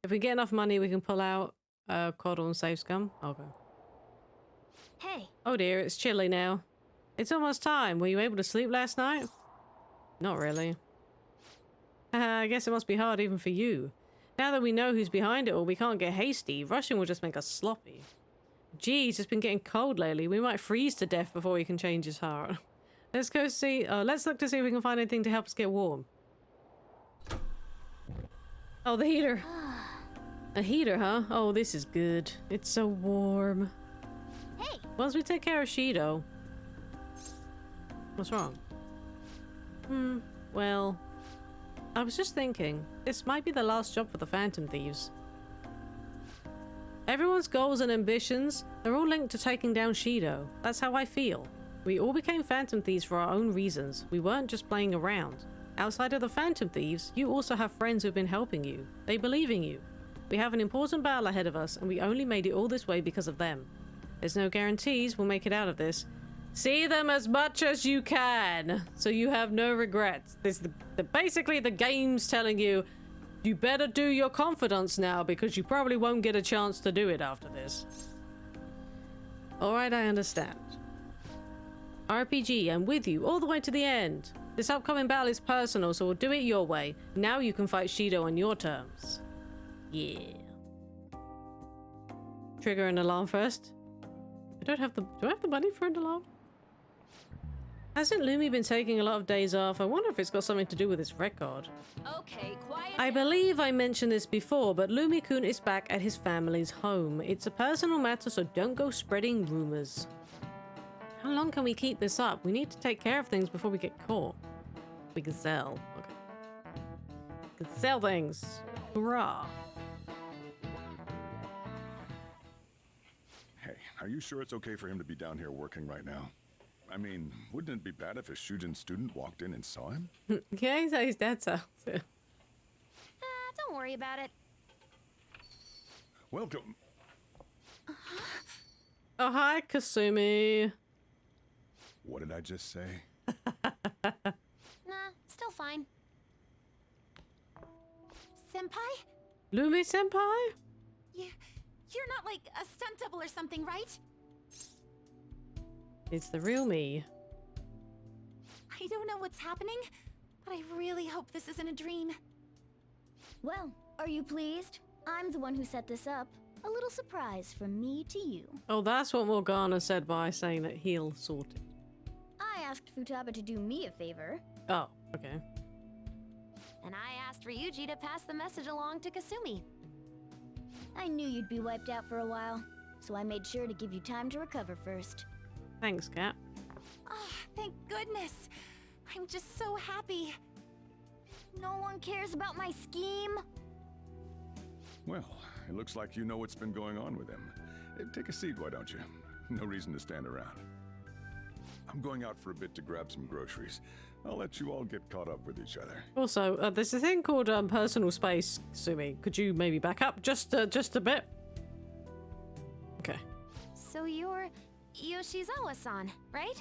Speaker 1: If we get enough money, we can pull out Coddle and Save Scum. Okay.
Speaker 8: Hey.
Speaker 1: Oh dear, it's chilly now. It's almost time. Were you able to sleep last night? Not really. I guess it must be hard even for you. Now that we know who's behind it all, we can't get hasty. Rushing will just make us sloppy. Geez, it's been getting cold lately. We might freeze to death before we can change his heart. Let's go see... let's look to see if we can find anything to help us get warm. Oh, the heater. A heater, huh? Oh, this is good. It's so warm.
Speaker 8: Hey!
Speaker 1: Once we take care of Shido... What's wrong? Well... I was just thinking, this might be the last job for the Phantom Thieves. Everyone's goals and ambitions, they're all linked to taking down Shido. That's how I feel. We all became Phantom Thieves for our own reasons. We weren't just playing around. Outside of the Phantom Thieves, you also have friends who've been helping you. They believe in you. We have an important battle ahead of us, and we only made it all this way because of them. There's no guarantees we'll make it out of this. See them as much as you can, so you have no regrets. Basically, the game's telling you, you better do your confidence now, because you probably won't get a chance to do it after this. Alright, I understand. RPG, I'm with you all the way to the end. This upcoming battle is personal, so we'll do it your way. Now you can fight Shido on your terms. Yeah. Trigger an alarm first. Do I have the money for an alarm? Hasn't Lumi been taking a lot of days off? I wonder if it's got something to do with his record.
Speaker 5: Okay, quiet.
Speaker 1: I believe I mentioned this before, but Lumi-kun is back at his family's home. It's a personal matter, so don't go spreading rumors. How long can we keep this up? We need to take care of things before we get caught. We can sell. Okay. We can sell things. Hurrah.
Speaker 10: Hey, are you sure it's okay for him to be down here working right now? I mean, wouldn't it be bad if a Shujin student walked in and saw him?
Speaker 1: Yeah, he's at his dad's house.
Speaker 8: Don't worry about it.
Speaker 10: Welcome.
Speaker 1: Oh, hi, Kasumi.
Speaker 10: What did I just say?
Speaker 8: Nah, still fine.
Speaker 18: Senpai?
Speaker 1: Lumi-senpai?
Speaker 18: You're not like a stunt double or something, right?
Speaker 1: It's the real me.
Speaker 18: I don't know what's happening, but I really hope this isn't a dream.
Speaker 3: Well, are you pleased? I'm the one who set this up. A little surprise from me to you.
Speaker 1: Oh, that's what Morgana said by saying that he'll sort it.
Speaker 3: I asked Futaba to do me a favor.
Speaker 1: Oh, okay.
Speaker 8: And I asked Ryuji to pass the message along to Kasumi.
Speaker 3: I knew you'd be wiped out for a while, so I made sure to give you time to recover first.
Speaker 1: Thanks, Kat.
Speaker 18: Oh, thank goodness. I'm just so happy.
Speaker 3: No one cares about my scheme.
Speaker 10: Well, it looks like you know what's been going on with him. Take a seat, why don't you? No reason to stand around. I'm going out for a bit to grab some groceries. I'll let you all get caught up with each other.
Speaker 1: Also, there's a thing called personal space, Sumi. Could you maybe back up just a bit? Okay.
Speaker 8: So you're Yoshizawa-san, right?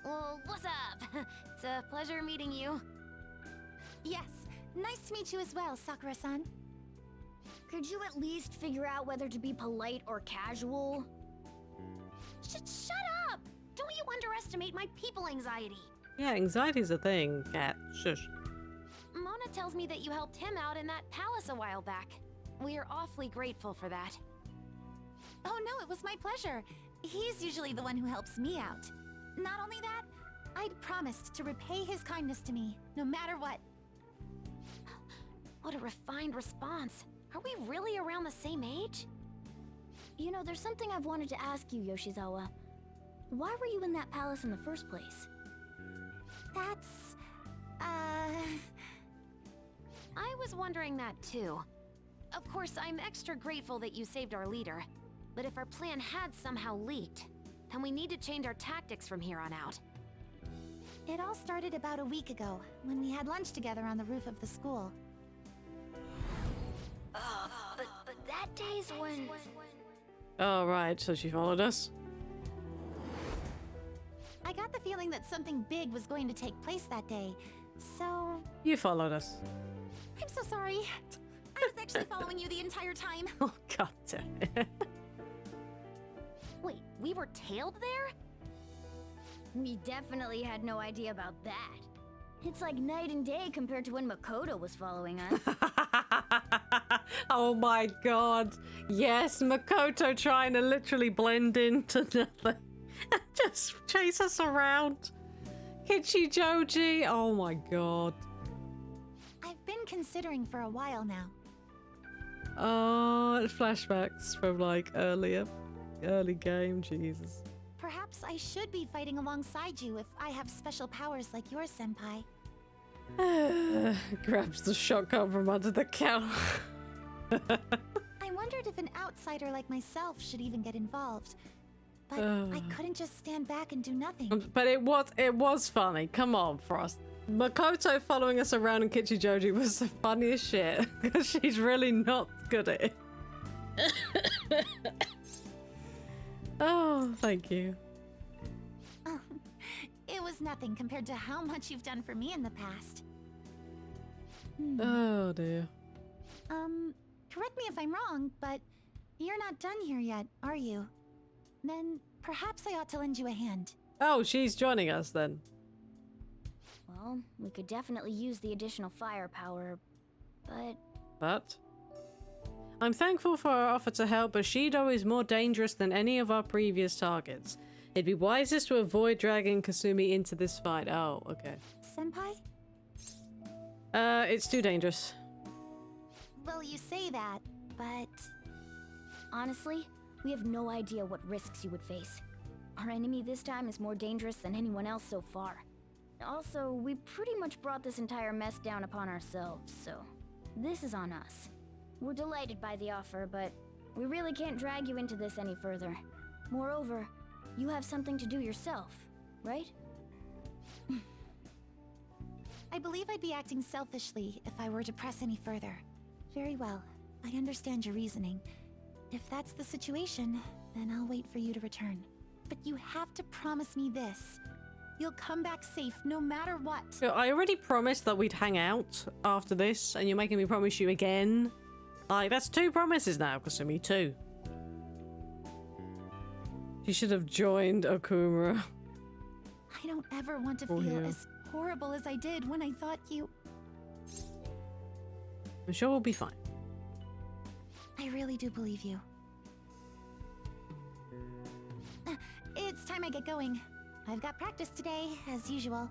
Speaker 8: Well, what's up? It's a pleasure meeting you.
Speaker 18: Yes, nice to meet you as well, Sakura-san.
Speaker 3: Could you at least figure out whether to be polite or casual?
Speaker 8: Shut up! Don't you underestimate my people anxiety.
Speaker 1: Yeah, anxiety's a thing, Cat. Shush.
Speaker 8: Mona tells me that you helped him out in that palace a while back. We are awfully grateful for that.
Speaker 18: Oh no, it was my pleasure. He's usually the one who helps me out. Not only that, I'd promised to repay his kindness to me, no matter what.
Speaker 8: What a refined response. Are we really around the same age?
Speaker 3: You know, there's something I've wanted to ask you, Yoshizawa. Why were you in that palace in the first place?
Speaker 18: That's...
Speaker 8: I was wondering that too. Of course, I'm extra grateful that you saved our leader. But if our plan had somehow leaked, then we need to change our tactics from here on out.
Speaker 18: It all started about a week ago, when we had lunch together on the roof of the school.
Speaker 3: But that day's when...
Speaker 1: Oh, right, so she followed us.
Speaker 18: I got the feeling that something big was going to take place that day, so...
Speaker 1: You followed us.
Speaker 18: I'm so sorry. I was actually following you the entire time.
Speaker 1: Oh, god damn it.
Speaker 8: Wait, we were tailed there?
Speaker 3: We definitely had no idea about that. It's like night and day compared to when Makoto was following us.
Speaker 1: Oh my god. Yes, Makoto trying to literally blend into nothing. Just chase us around. Kichijoji. Oh my god.
Speaker 18: I've been considering for a while now.
Speaker 1: Oh, flashbacks from like early game. Jesus.
Speaker 18: Perhaps I should be fighting alongside you if I have special powers like yours, Senpai.
Speaker 1: Grabs the shotgun from under the counter.
Speaker 18: I wondered if an outsider like myself should even get involved. But I couldn't just stand back and do nothing.
Speaker 1: But it was funny. Come on, Frost. Makoto following us around in Kichijoji was the funniest shit. Because she's really not good at it. Oh, thank you.
Speaker 18: Oh, it was nothing compared to how much you've done for me in the past.
Speaker 1: Oh, dear.
Speaker 18: Correct me if I'm wrong, but you're not done here yet, are you? Then perhaps I ought to lend you a hand.
Speaker 1: Oh, she's joining us then.
Speaker 3: Well, we could definitely use the additional firepower,
Speaker 1: But? I'm thankful for our offer to help, but Shido is more dangerous than any of our previous targets. It'd be wisest to avoid dragging Kasumi into this fight. Oh, okay.
Speaker 18: Senpai?
Speaker 1: It's too dangerous.
Speaker 18: Well, you say that, but...
Speaker 3: honestly, we have no idea what risks you would face. Our enemy this time is more dangerous than anyone else so far. Also, we pretty much brought this entire mess down upon ourselves, so this is on us. We're delighted by the offer, but we really can't drag you into this any further. Moreover, you have something to do yourself, right?
Speaker 18: I believe I'd be acting selfishly if I were to press any further. Very well, I understand your reasoning. If that's the situation, then I'll wait for you to return. But you have to promise me this. You'll come back safe no matter what.
Speaker 1: I already promised that we'd hang out after this, and you're making me promise you again. Like, that's 2 promises now, Kasumi, 2. You should have joined Okumura.
Speaker 18: I don't ever want to
Speaker 1: Oh,
Speaker 18: feel
Speaker 1: yeah.
Speaker 18: as horrible as I did when I thought you...
Speaker 1: I'm sure we'll be fine.
Speaker 18: I really do believe you. It's time I get going. I've got practice today, as usual.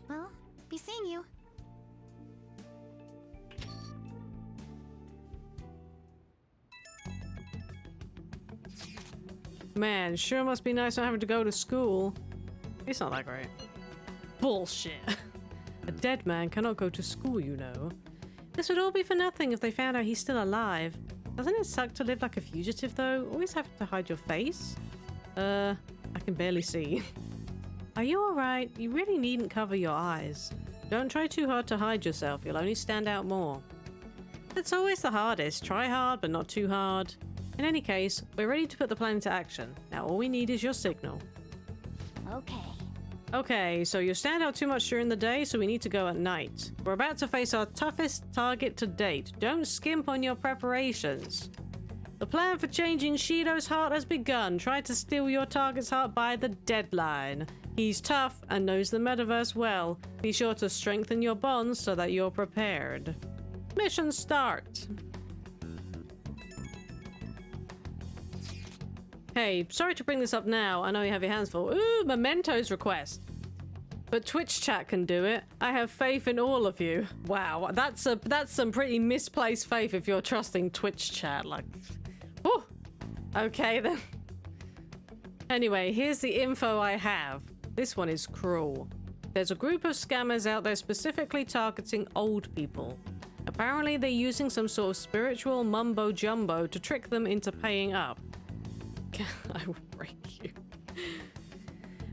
Speaker 18: Well, be seeing you.
Speaker 1: Man, sure must be nice not having to go to school. It's not that great. Bullshit. A dead man cannot go to school, you know. This would all be for nothing if they found out he's still alive. Doesn't it suck to live like a fugitive, though? Always having to hide your face? I can barely see. Are you alright? You really needn't cover your eyes. Don't try too hard to hide yourself, you'll only stand out more. That's always the hardest. Try hard, but not too hard. In any case, we're ready to put the plan into action. Now all we need is your signal.
Speaker 3: Okay.
Speaker 1: Okay, so you stand out too much during the day, so we need to go at night. We're about to face our toughest target to date. Don't skimp on your preparations. The plan for changing Shido's heart has begun. Try to steal your target's heart by the deadline. He's tough and knows the metaverse well. Be sure to strengthen your bonds so that you're prepared. Mission start. Hey, sorry to bring this up now. I know you have your hands full. Ooh, Memento's request. But Twitch chat can do it. I have faith in all of you. Wow, that's some pretty misplaced faith if you're trusting Twitch chat. Like, whew. Okay then. Anyway, here's the info I have. This one is cruel. There's a group of scammers out there specifically targeting old people. Apparently they're using some sort of spiritual mumbo jumbo to trick them into paying up. I will break you.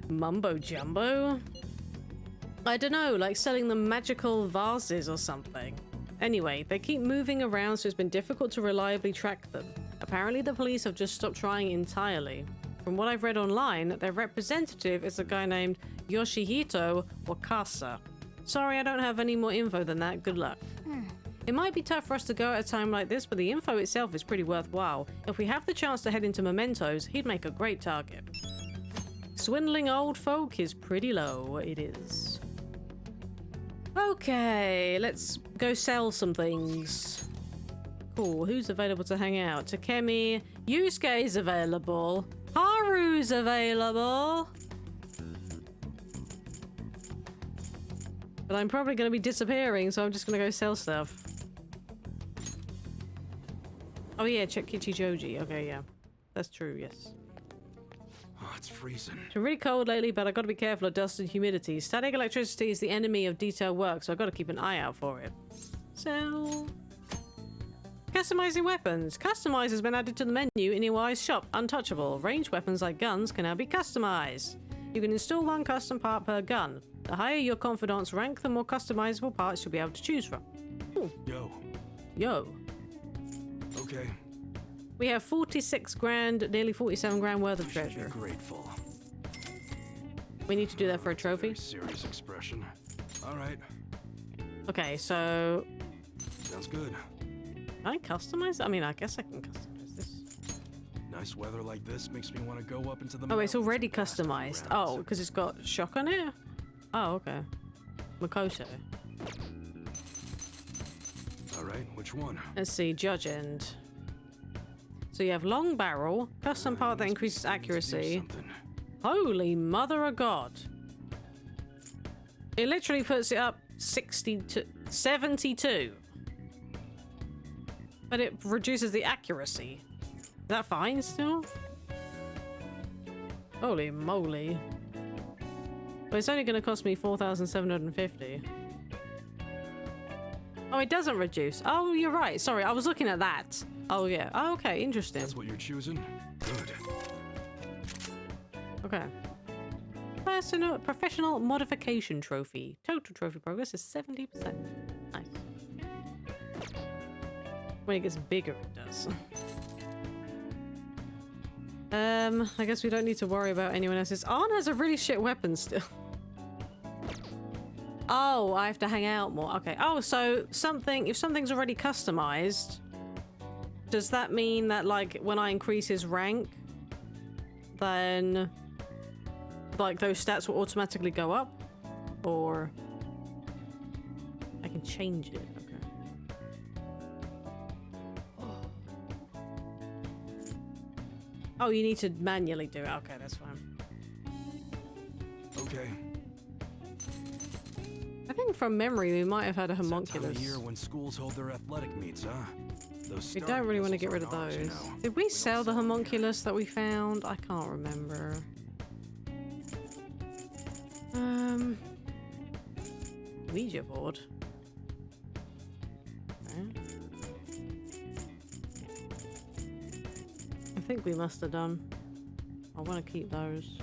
Speaker 1: Mumbo jumbo? I don't know, like selling them magical vases or something. Anyway, they keep moving around, so it's been difficult to reliably track them. Apparently the police have just stopped trying entirely. From what I've read online, their representative is a guy named Yoshihito Wakasa. Sorry, I don't have any more info than that. Good luck. It might be tough for us to go at a time like this, but the info itself is pretty worthwhile. If we have the chance to head into Mementos, he'd make a great target. Swindling old folk is pretty low, it is. Okay, let's go sell some things. Cool, who's available to hang out? Takemi, Yusuke's available. Haru's available. But I'm probably going to be disappearing, so I'm just going to go sell stuff. Oh yeah, check Kichijoji. Okay, yeah. That's true, yes.
Speaker 9: Oh, it's freezing.
Speaker 1: It's been really cold lately, but I've got to be careful of dust and humidity. Static electricity is the enemy of detailed work, so I've got to keep an eye out for it. So... Customizing weapons. Customize has been added to the menu in Iwai's shop. Untouchable. Ranged weapons like guns can now be customized. You can install one custom part per gun. The higher your confidant's rank, the more customizable parts you'll be able to choose from. Ooh.
Speaker 9: Yo.
Speaker 1: Yo.
Speaker 9: Okay.
Speaker 1: We have 46 grand, nearly 47 grand worth of treasure.
Speaker 9: Grateful.
Speaker 1: We need to do that for a trophy.
Speaker 9: Very serious expression. All right.
Speaker 1: Okay, so...
Speaker 9: Sounds good.
Speaker 1: Can I customize? I mean, I guess I can customize this.
Speaker 9: Nice weather like this makes me want to go up into the
Speaker 1: Oh, it's already customized. Oh, because it's got shock on it? Oh, okay. Makoto.
Speaker 9: Alright, which one?
Speaker 1: Let's see, Judge End. So you have long barrel, custom part that increases accuracy. Holy mother of God. It literally puts it up 72. But it reduces the accuracy. Is that fine still? Holy moly. But it's only going to cost me 4,750. Oh, it doesn't reduce. Oh, you're right. Sorry, I was looking at that. Oh, yeah. Oh, okay, interesting.
Speaker 9: That's what you're choosing? Good.
Speaker 1: Okay. Professional modification trophy. Total trophy progress is 70%. Nice. When it gets bigger, it does. I guess we don't need to worry about anyone else's. Arn has a really shit weapon still. Oh, I have to hang out more. Okay. Oh, so if something's already customized, does that mean that, like, when I increase his rank, then, like, those stats will automatically go up? Or I can change it. Okay. Oh, you need to manually do it. Okay, that's fine.
Speaker 9: Okay.
Speaker 1: I think from memory we might have had a homunculus.
Speaker 9: Time of year when schools hold their athletic meets, huh?
Speaker 1: We don't really want to get rid of those. Did we sell the homunculus that we found? I can't remember. Ouija board. Okay. I think we must have done. I want to keep those.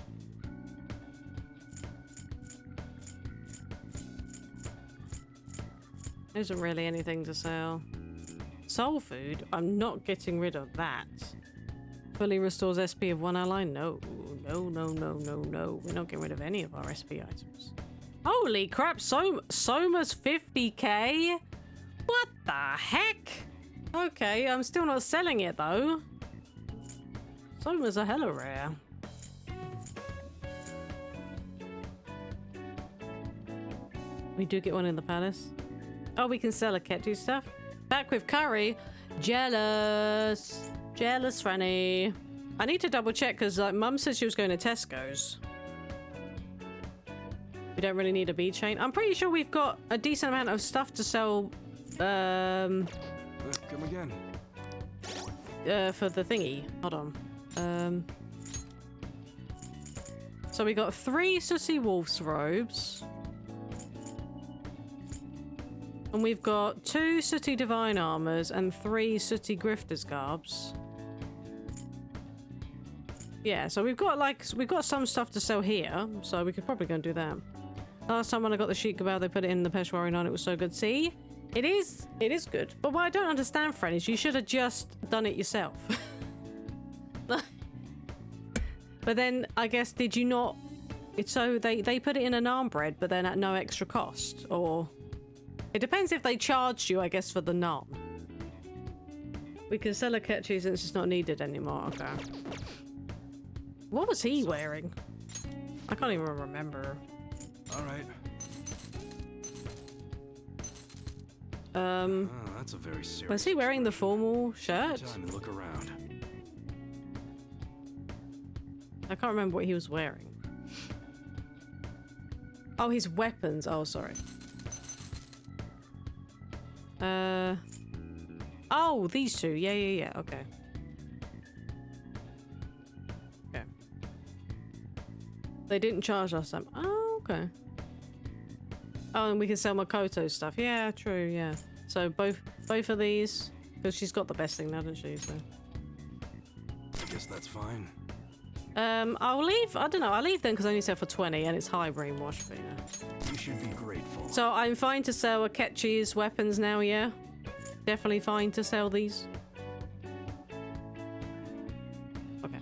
Speaker 1: There isn't really anything to sell. Soul food? I'm not getting rid of that. Fully restores SP of one ally? No. No, no, no, no, no. We're not getting rid of any of our SP items. Holy crap, Soma's 50k? What the heck? Okay, I'm still not selling it though. Soma's a hella rare. We do get one in the palace. Oh, we can sell a Ketty stuff. Back with curry. Jealous. Jealous, Franny. I need to double check because like, Mum said she was going to Tesco's. We don't really need a bead chain. I'm pretty sure we've got a decent amount of stuff to sell.
Speaker 9: Come again.
Speaker 1: For the thingy. Hold on. So we got 3 Sooty Wolf's robes. And we've got 2 Sooty Divine Armors and 3 Sooty Grifter's Garbs. Yeah, so we've got some stuff to sell here, so we could probably go and do that. Last time when I got the Sheik Kebab, they put it in the Peshwari Naan, it was so good. See? It is good. But what I don't understand, Fred, is you should have just done it yourself. But then, I guess, did you not... So they put it in a naan bread, but then at no extra cost, or... It depends if they charged you, I guess, for the naan. We can sell a ketchi since it's not needed anymore. Okay. What was he wearing? I can't even remember.
Speaker 9: All right. That's a very serious.
Speaker 1: Was he wearing the formal shirt?
Speaker 9: Time to look around.
Speaker 1: I can't remember what he was wearing. Oh, his weapons. Oh, sorry. Oh, these two. Yeah. Okay. Okay. They didn't charge us them. Oh, okay. Oh, and we can sell Makoto stuff. Yeah, true. Yeah. So both of these, because she's got the best thing now, doesn't she? So.
Speaker 9: I guess that's fine.
Speaker 1: I'll leave. I don't know. I'll leave them because I only sell for 20, and it's high brainwash. But yeah.
Speaker 9: You should be grateful.
Speaker 1: So I'm fine to sell Akechi's weapons now. Yeah. Definitely fine to sell these. Okay.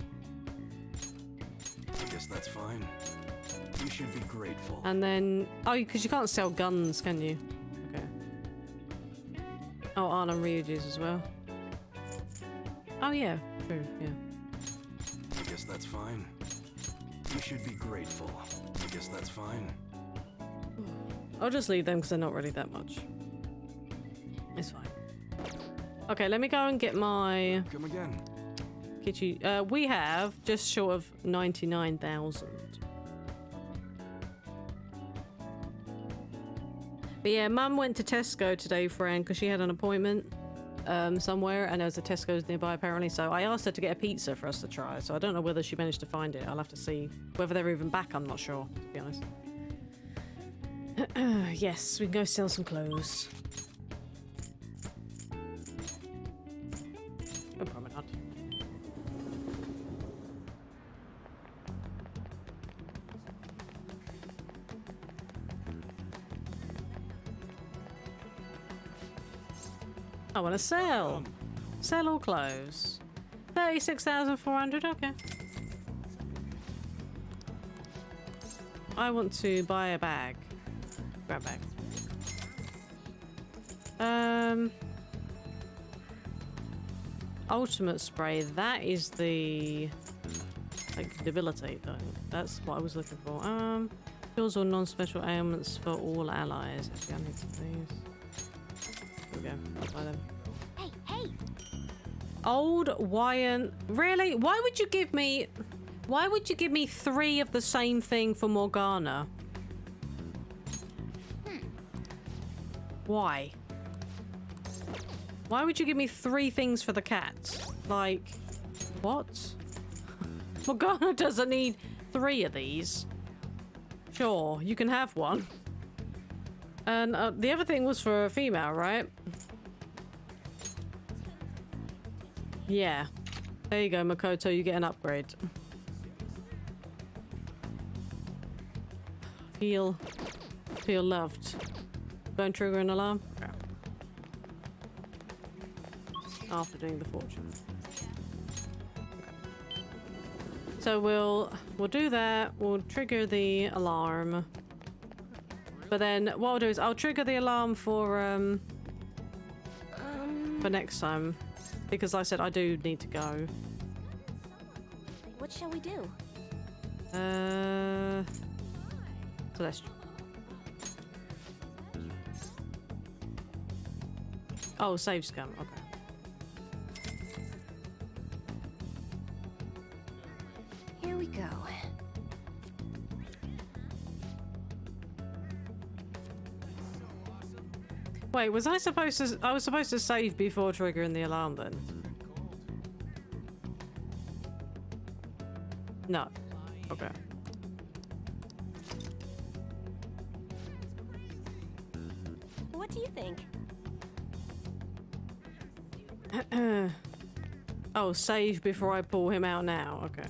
Speaker 9: I guess that's fine. You should be grateful.
Speaker 1: And then, oh, because you can't sell guns, can you? Okay. Oh, Arn and Ryuji's as well. Oh yeah, true. Yeah.
Speaker 9: I guess that's fine. You should be grateful. I guess that's fine.
Speaker 1: I'll just leave them because they're not really that much. It's fine. Okay, let me go and get my...
Speaker 9: Come again.
Speaker 1: Kichi. We have just short of 99,000. But yeah, Mum went to Tesco today, friend, because she had an appointment somewhere, and there was a Tesco's nearby apparently. So I asked her to get a pizza for us to try. So I don't know whether she managed to find it. I'll have to see whether they're even back. I'm not sure, to be honest. Yes, we can go sell some clothes. No promenade. I want to sell. Sell all clothes. 36,400. Okay. I want to buy a bag. Grab bag. Ultimate spray. That is the like debilitate though. That's what I was looking for. Cures all non-special ailments for all allies. Actually, I need some of these. There we go. I'll buy them.
Speaker 8: Hey!
Speaker 1: Old Wyan. Really? Why would you give me 3 of the same thing for Morgana? Why? Why would you give me 3 things for the cat? Like, what? Morgana doesn't need 3 of these. Sure, you can have one. And the other thing was for a female, right? Yeah. There you go, Makoto, you get an upgrade. Feel loved. Go and trigger an alarm. Okay. after doing the fortune. So we'll do that. We'll trigger the alarm. But then what I'll do is I'll trigger the alarm for next time, because like I said I do need to go.
Speaker 8: What shall we do?
Speaker 1: Celestial. Oh, save scum. Okay.
Speaker 8: Here we go.
Speaker 1: Wait, was I supposed to? I was supposed to save before triggering the alarm then? No. Okay.
Speaker 8: What do you think?
Speaker 1: Oh, save before I pull him out now. Okay.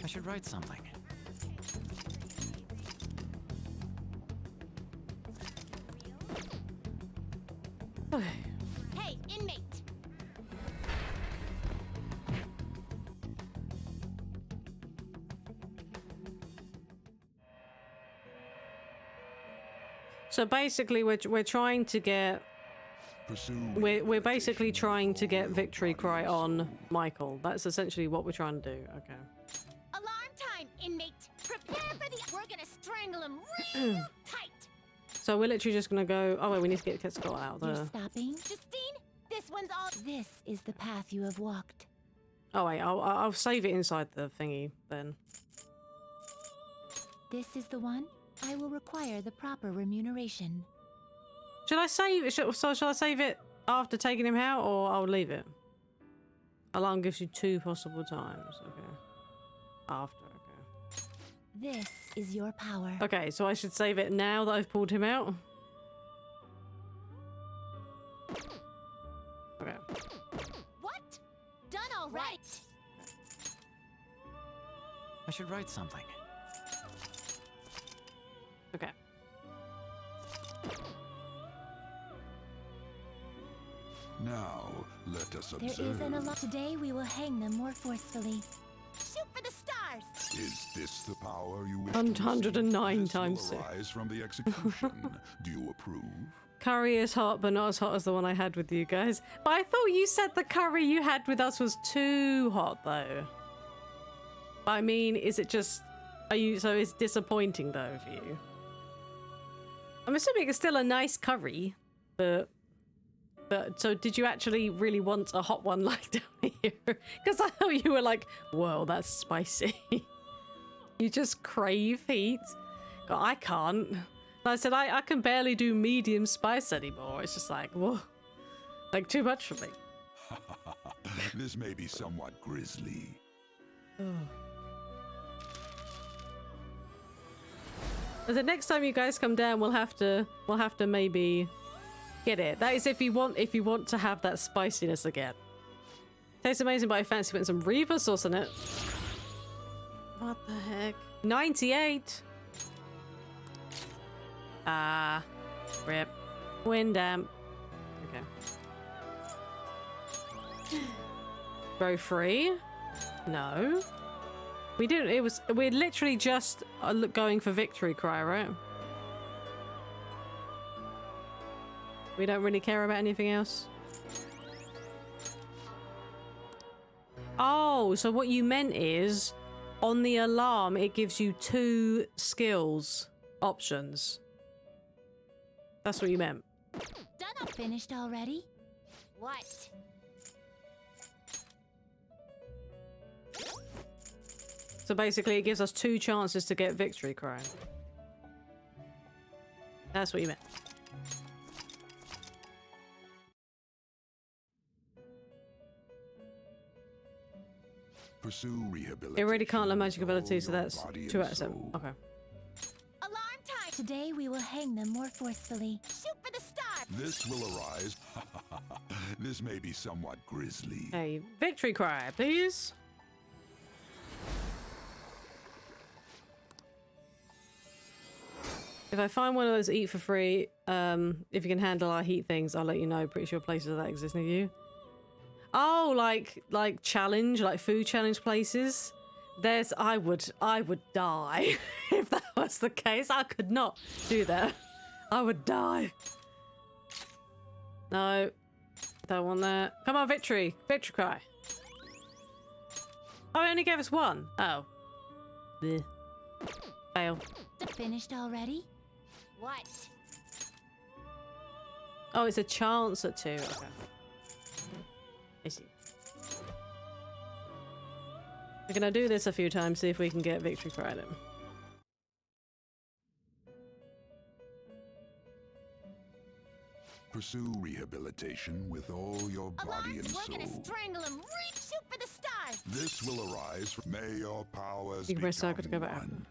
Speaker 15: I should write something.
Speaker 8: Hey, inmate!
Speaker 1: So basically, we're trying to get. We're basically trying to get victory cry on Michael. That's essentially what we're trying to do. Okay.
Speaker 8: Alarm time, inmate! Prepare for the... We're gonna strangle him real tight!
Speaker 1: So we're literally just gonna go. Oh wait, we need to get Scott out
Speaker 18: You're
Speaker 1: there.
Speaker 18: stopping?
Speaker 8: Justine, this one's all...
Speaker 18: This is the path you have walked.
Speaker 1: Oh wait, I'll save it inside the thingy then.
Speaker 18: This is the one? I will require the proper remuneration.
Speaker 1: Should I save it? Shall I save it after taking him out, or I'll leave it? Alarm gives you 2 possible times. Okay. After. Okay.
Speaker 18: This is your power.
Speaker 1: Okay, so I should save it now that I've pulled him out. Okay.
Speaker 8: What? Done all right!
Speaker 15: I should write something.
Speaker 1: Okay.
Speaker 2: Now, let us
Speaker 18: There
Speaker 2: observe.
Speaker 18: is an alarm. Today we will hang them more forcefully.
Speaker 8: Shoot for the stars!
Speaker 2: Is this the power you wish?
Speaker 1: 109
Speaker 2: This
Speaker 1: times
Speaker 2: will
Speaker 1: 6.
Speaker 2: arise from the execution. Do you approve?
Speaker 1: Curry is hot, but not as hot as the one I had with you guys. But I thought you said the curry you had with us was too hot, though. I mean, is it just... Are you... So it's disappointing, though, for you? I'm assuming it's still a nice curry, but... so did you actually really want a hot one like down here? Because I thought you were like, whoa, that's spicy. You just crave heat. God, I can't. I said, I can barely do medium spice anymore. It's just like, whoa. Like, too much for me.
Speaker 2: This may be somewhat grisly.
Speaker 1: The next time you guys come down, we'll have to maybe get it. That is if you want to have that spiciness again. Tastes amazing, but I fancy putting some Reaper sauce in it. What the heck? 98. Ah, rip. Wind damp. Okay. Bro free? No. We didn't. We're literally just going for victory cry, right? We don't really care about anything else. Oh, so what you meant is on the alarm it gives you 2 skills options. That's what you meant.
Speaker 18: Done up. Finished already?
Speaker 8: What?
Speaker 1: So basically it gives us 2 chances to get victory cry. That's what you meant.
Speaker 2: Pursue rehabilitation.
Speaker 1: It really can't learn magic abilities, so
Speaker 2: Your
Speaker 1: that's
Speaker 2: body
Speaker 1: 2
Speaker 2: and
Speaker 1: out of 7.
Speaker 2: soul.
Speaker 1: Okay.
Speaker 8: Alarm time!
Speaker 18: Today we will hang them more forcefully.
Speaker 8: Shoot for the stars!
Speaker 2: This will arise. This may be somewhat grisly.
Speaker 1: Hey, victory cry, please. If I find one of those eat for free, if you can handle our heat things, I'll let you know. Pretty sure places of that exist near you. Oh, like challenge, like food challenge places. There's I would die if that was the case. I could not do that. I would die. No. Don't want that. Come on, victory. Victory cry. Oh, it only gave us one. Oh. Bleh. Fail.
Speaker 18: Finished already?
Speaker 8: What?
Speaker 1: Oh, it's a chance at 2. Okay. I see. We're gonna do this a few times, see if we can get victory credit.
Speaker 2: Pursue rehabilitation with all your body and
Speaker 8: We're
Speaker 2: soul.
Speaker 8: gonna strangle him. Shoot for the stars.
Speaker 2: This will arise from may your powers
Speaker 1: You can press circle
Speaker 2: become
Speaker 1: to go back.
Speaker 2: one.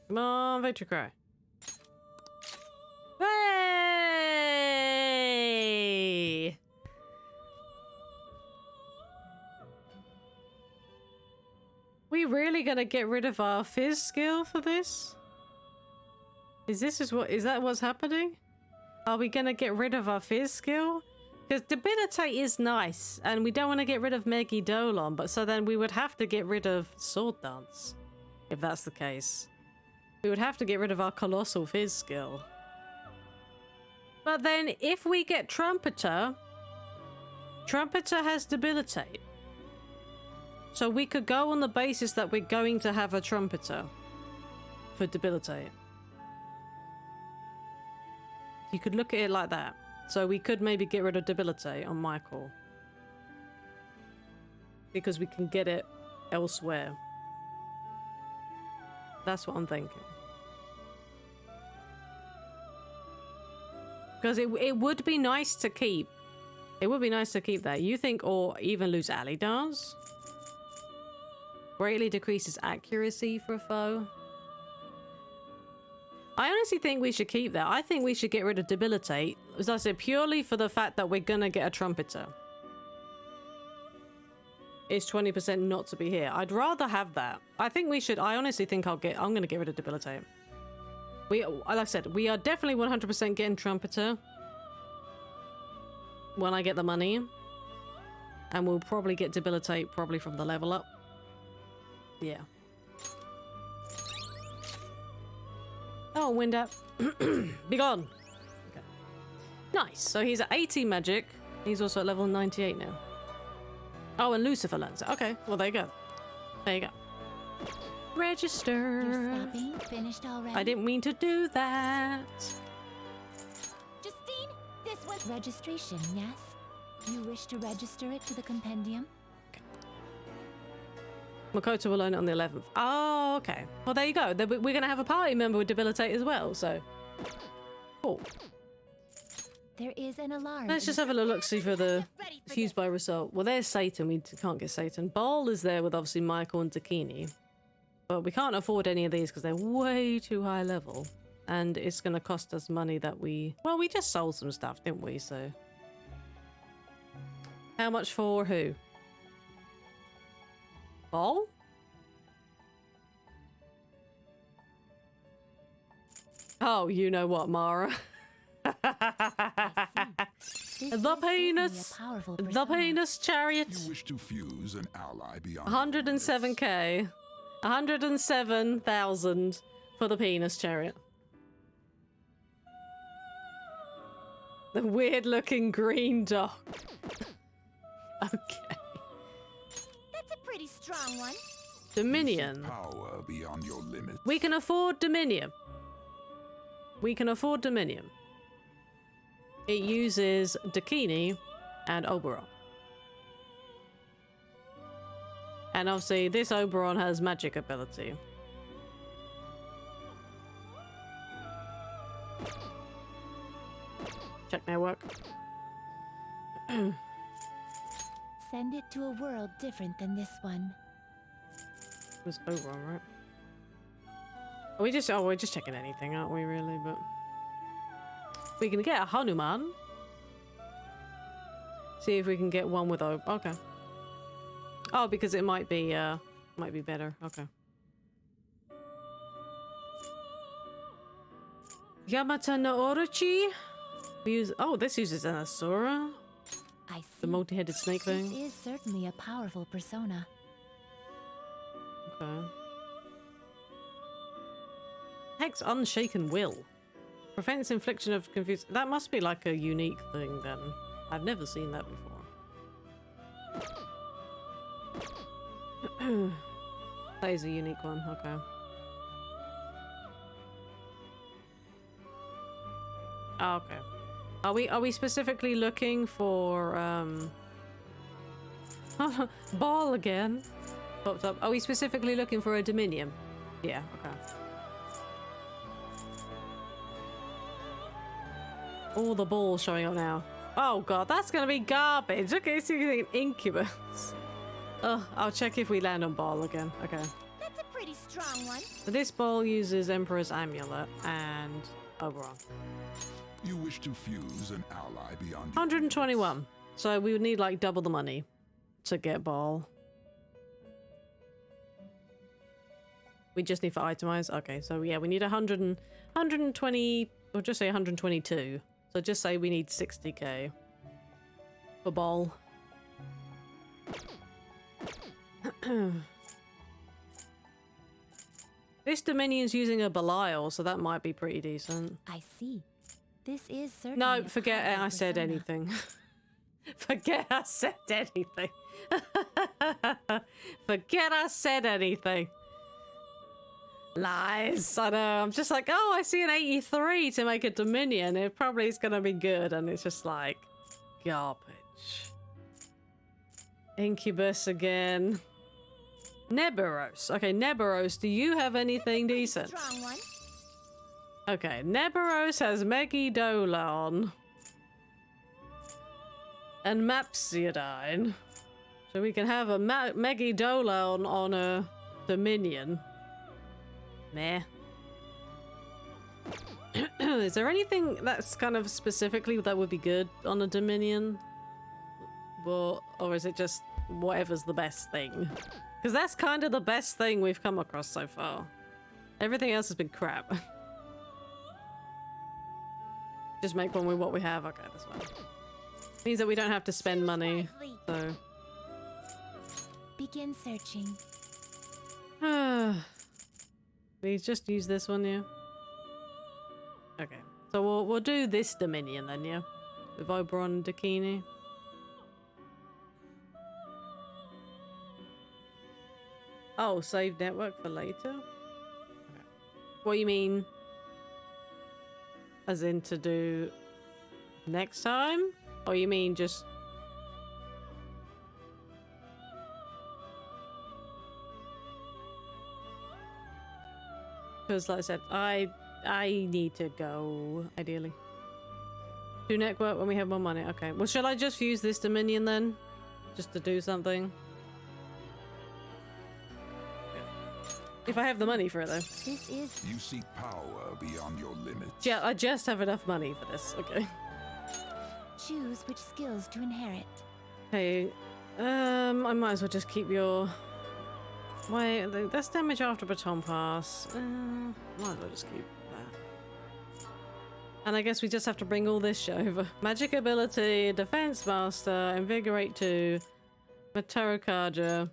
Speaker 1: Come on, victory cry. Hey! We really gonna get rid of our fizz skill for this? Is that what's happening? Are we gonna get rid of our fizz skill? Because debilitate is nice, and we don't want to get rid of Megidolon, but so then we would have to get rid of sword dance, if that's the case. We would have to get rid of our colossal fizz skill. But then if we get Trumpeter, Trumpeter has debilitate. So we could go on the basis that we're going to have a Trumpeter for debilitate. You could look at it like that. So we could maybe get rid of debilitate on Michael. Because we can get it elsewhere. That's what I'm thinking. Because it would be nice to keep. It would be nice to keep that. You think, or even lose Alidars? Greatly decreases accuracy for a foe. I honestly think we should keep that. I think we should get rid of debilitate. As I said, purely for the fact that we're gonna get a Trumpeter. It's 20% not to be here. I'd rather have that. I think we should. I honestly think I'm gonna get rid of debilitate. Like I said, we are definitely 100% getting Trumpeter when I get the money, and we'll probably get debilitate probably from the level up. Yeah. Oh, wind up. Be gone. Okay. Nice. So he's at 80 magic. He's also at level 98 now. Oh, and Lucifer learns it. Okay. Well, there you go. There you go. Register.
Speaker 18: You're stopping? Finished already?
Speaker 1: I didn't mean to do that.
Speaker 18: Justine, this was registration, yes? You wish to register it to the compendium?
Speaker 1: Makoto will learn it on the 11th. Oh, okay. Well, there you go. We're going to have a party member with debilitate as well, so. Cool.
Speaker 18: There is an alarm.
Speaker 1: Let's just have a little look-see for the fused by result. Well, there's Satan. We can't get Satan. Ball is there with obviously Michael and Dakini. But we can't afford any of these because they're way too high level. And it's going to cost us money that we... Well, we just sold some stuff, didn't we? So. How much for who? Ball? Oh, you know what, Mara. The penis chariot.
Speaker 2: You wish to fuse an ally beyond
Speaker 1: 107k. 107,000 for the penis chariot. The weird looking green dog. Okay.
Speaker 18: That's a pretty strong one.
Speaker 1: Dominion.
Speaker 2: Power beyond your limits.
Speaker 1: We can afford Dominion. We can afford Dominion. It uses Dakini and Oberon. And obviously this Oberon has magic ability. Check network.
Speaker 18: Send it to a world different than this one.
Speaker 1: It was Oberon, right? We're just checking anything, aren't we, really? But we can get a Hanuman. See if we can get one with okay. Oh, because it might be Might be better. Okay. Yamata no Orochi? We use. Oh, this uses an Asura.
Speaker 18: I see.
Speaker 1: The multi-headed snake thing.
Speaker 18: This is certainly a powerful persona.
Speaker 1: Okay. Hex Unshaken Will. Prevents infliction of confusion. That must be like a unique thing then. I've never seen that before. That is a unique one. Okay. Oh, okay. Are we specifically looking for ball again? Popped up. Are we specifically looking for a Dominion? Yeah, okay. All the balls showing up now. Oh god, that's gonna be garbage. Okay, so you think Incubus. Oh, I'll check if we land on ball again. Okay.
Speaker 18: That's a pretty strong one.
Speaker 1: This ball uses Emperor's Amulet and Oberon.
Speaker 2: You wish to fuse an ally beyond
Speaker 1: 121. So we would need like double the money to get ball. We just need for itemize. Okay, so yeah, we need 120, or just say 122. So just say we need 60k for ball. This Dominion's using a Belial, so that might be pretty decent.
Speaker 18: I see. This is certainly.
Speaker 1: No, forget I said anything. Forget I said anything. Forget I said anything. Lies. I know. I'm just like, oh, I see an 83 to make a Dominion. It probably is going to be good. And it's just like, garbage. Incubus again. Neberos. Okay, Neberos, do you have anything decent?
Speaker 18: Strong one.
Speaker 1: Okay, Neberos has Megidolon and Mapsiodine. So we can have a Megidolon on a Dominion. Meh. Is there anything that's kind of specifically that would be good on a Dominion? Well, or is it just whatever's the best thing? Because that's kind of the best thing we've come across so far. Everything else has been crap. Just make one with what we have. Okay, that's fine. Means that we don't have to spend money. So.
Speaker 18: Begin searching.
Speaker 1: We just use this one, yeah. Okay, so we'll do this Dominion then, yeah, with Oberon and Dakini. Oh, save network for later. Okay. What do you mean? As in to do next time? Or you mean just... Because like I said, I need to go, ideally. Do network when we have more money. Okay. Well, shall I just use this Dominion then? Just to do something? If I have the money for it, though.
Speaker 18: This is...
Speaker 2: You seek power beyond your limits.
Speaker 1: Yeah, I just have enough money for this. Okay.
Speaker 18: Choose which skills to inherit.
Speaker 1: Hey, I might as well just keep your... Wait, that's damage after Baton Pass. Might as well just keep that. And I guess we just have to bring all this shit over. Magic ability, Defense Master, Invigorate 2, Matarokaja,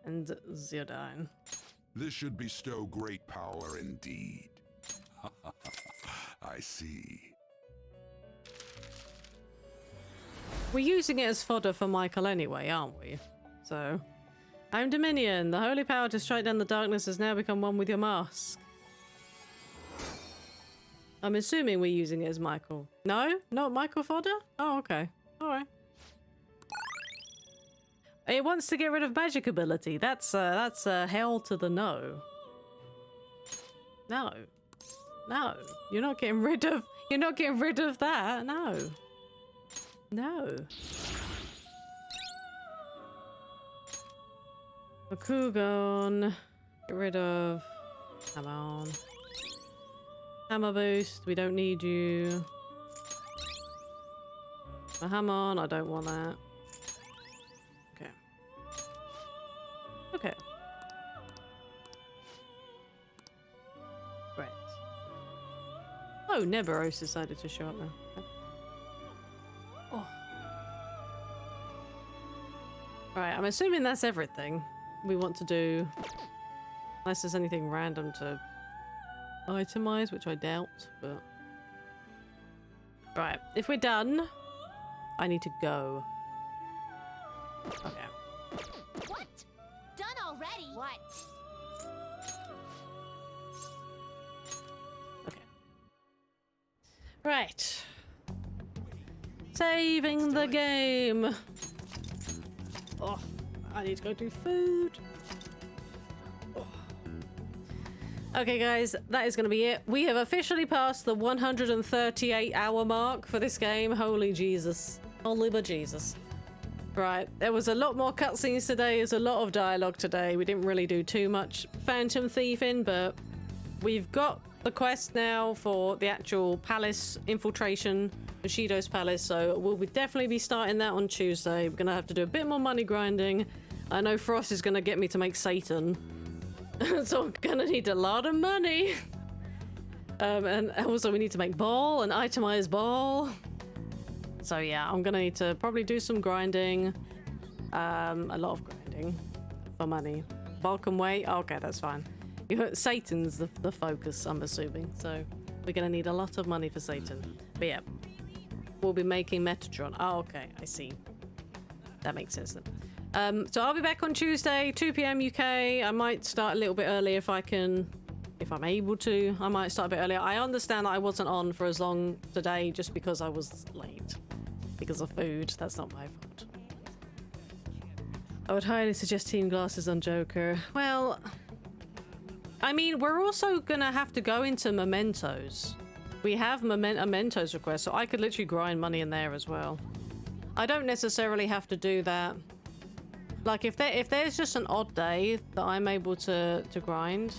Speaker 1: and Ziodine.
Speaker 2: This should bestow great power indeed. I see.
Speaker 1: We're using it as fodder for Michael anyway, aren't we? So... I'm Dominion. The holy power to strike down the darkness has now become one with your mask. I'm assuming we're using it as Michael. No? Not Michael fodder? Oh, okay. Alright. It wants to get rid of magic ability. That's hell to the no. No. No. You're not getting rid of that. No. No. Bakugan. Get rid of. Come on. Hammer boost. We don't need you. Hamon. I don't want that. Okay. Okay. Oh, Neberos decided to show up now. Oh. Alright, I'm assuming that's everything we want to do. Unless there's anything random to itemize, which I doubt, but... Right, if we're done, I need to go. Okay.
Speaker 8: What? Done already? What?
Speaker 1: Right. Saving the game. Oh, I need to go do food. Oh. Okay, guys, that is going to be it. We have officially passed the 138-hour mark for this game. Holy Jesus. Holy bejesus. Right, there was a lot more cutscenes today. There's a lot of dialogue today. We didn't really do too much phantom thieving, but we've got the quest now for the actual palace infiltration, Bushido's palace, so we'll definitely be starting that on Tuesday. We're gonna have to do a bit more money grinding. I know Frost is gonna get me to make Satan, so I'm gonna need a lot of money. And also we need to make ball and itemize ball. So yeah, I'm gonna need to probably do some grinding, a lot of grinding for money. Bulk and weight, okay, that's fine. Satan's the focus, I'm assuming, so we're gonna need a lot of money for Satan. But yeah, we'll be making Metatron. Oh, okay, I see. That makes sense then. So I'll be back on Tuesday, 2 PM UK. I might start a little bit early if I'm able to. I might start a bit earlier. I understand that I wasn't on for as long today just because I was late. Because of food. That's not my fault. I would highly suggest team glasses on Joker. Well... I mean, we're also gonna have to go into mementos. We have a mementos request, so I could literally grind money in there as well. I don't necessarily have to do that. Like, if there's just an odd day that I'm able to grind.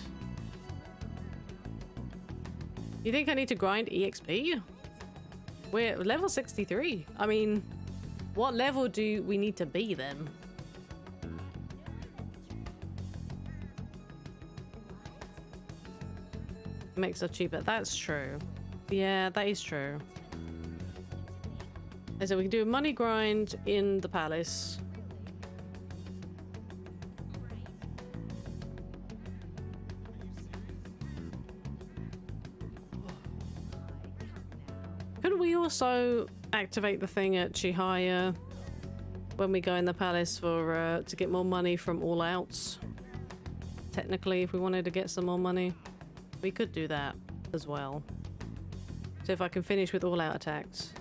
Speaker 1: You think I need to grind EXP? We're level 63. I mean, what level do we need to be then? Makes it cheaper. That's true. Yeah, that is true. And so we can do a money grind in the palace. Couldn't we also activate the thing at Chihaya when we go in the palace for to get more money from All Outs? Technically, if we wanted to get some more money. We could do that as well. So if I can finish with all-out attacks.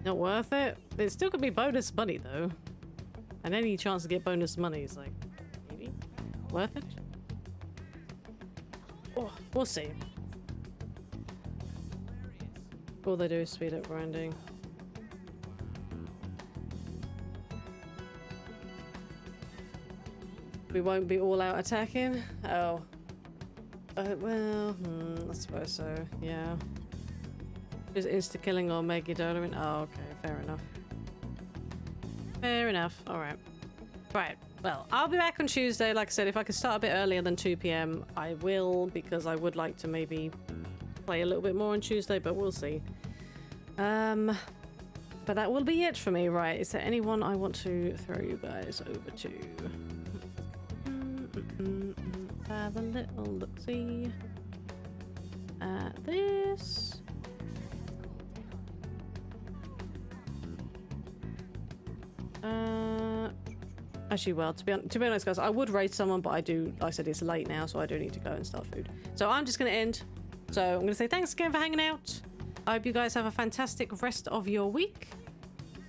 Speaker 1: Not worth it? It still could be bonus money though. And any chance to get bonus money is like, maybe? Worth it? Oh, we'll see. All they do is speed up grinding. We won't be all-out attacking? Oh. Well, I suppose so, yeah. Just insta-killing or Megadolin? Oh, okay, fair enough. Fair enough, alright. Right, well, I'll be back on Tuesday. Like I said, if I can start a bit earlier than 2 PM, I will, because I would like to maybe play a little bit more on Tuesday, but we'll see. But that will be it for me, right? Is there anyone I want to throw you guys over to? Have a little look-see at this. Actually, well, to be honest, guys, I would raid someone, but like I said, it's late now, so I do need to go and start food. So I'm just going to end. So I'm going to say thanks again for hanging out. I hope you guys have a fantastic rest of your week,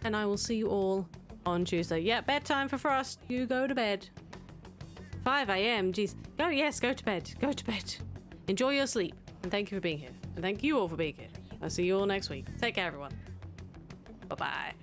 Speaker 1: and I will see you all on Tuesday. Yeah, bedtime for Frost. You go to bed. 5 AM, jeez. Oh yes, go to bed. Go to bed. Enjoy your sleep. And thank you for being here. And thank you all for being here. I'll see you all next week. Take care, everyone. Bye-bye.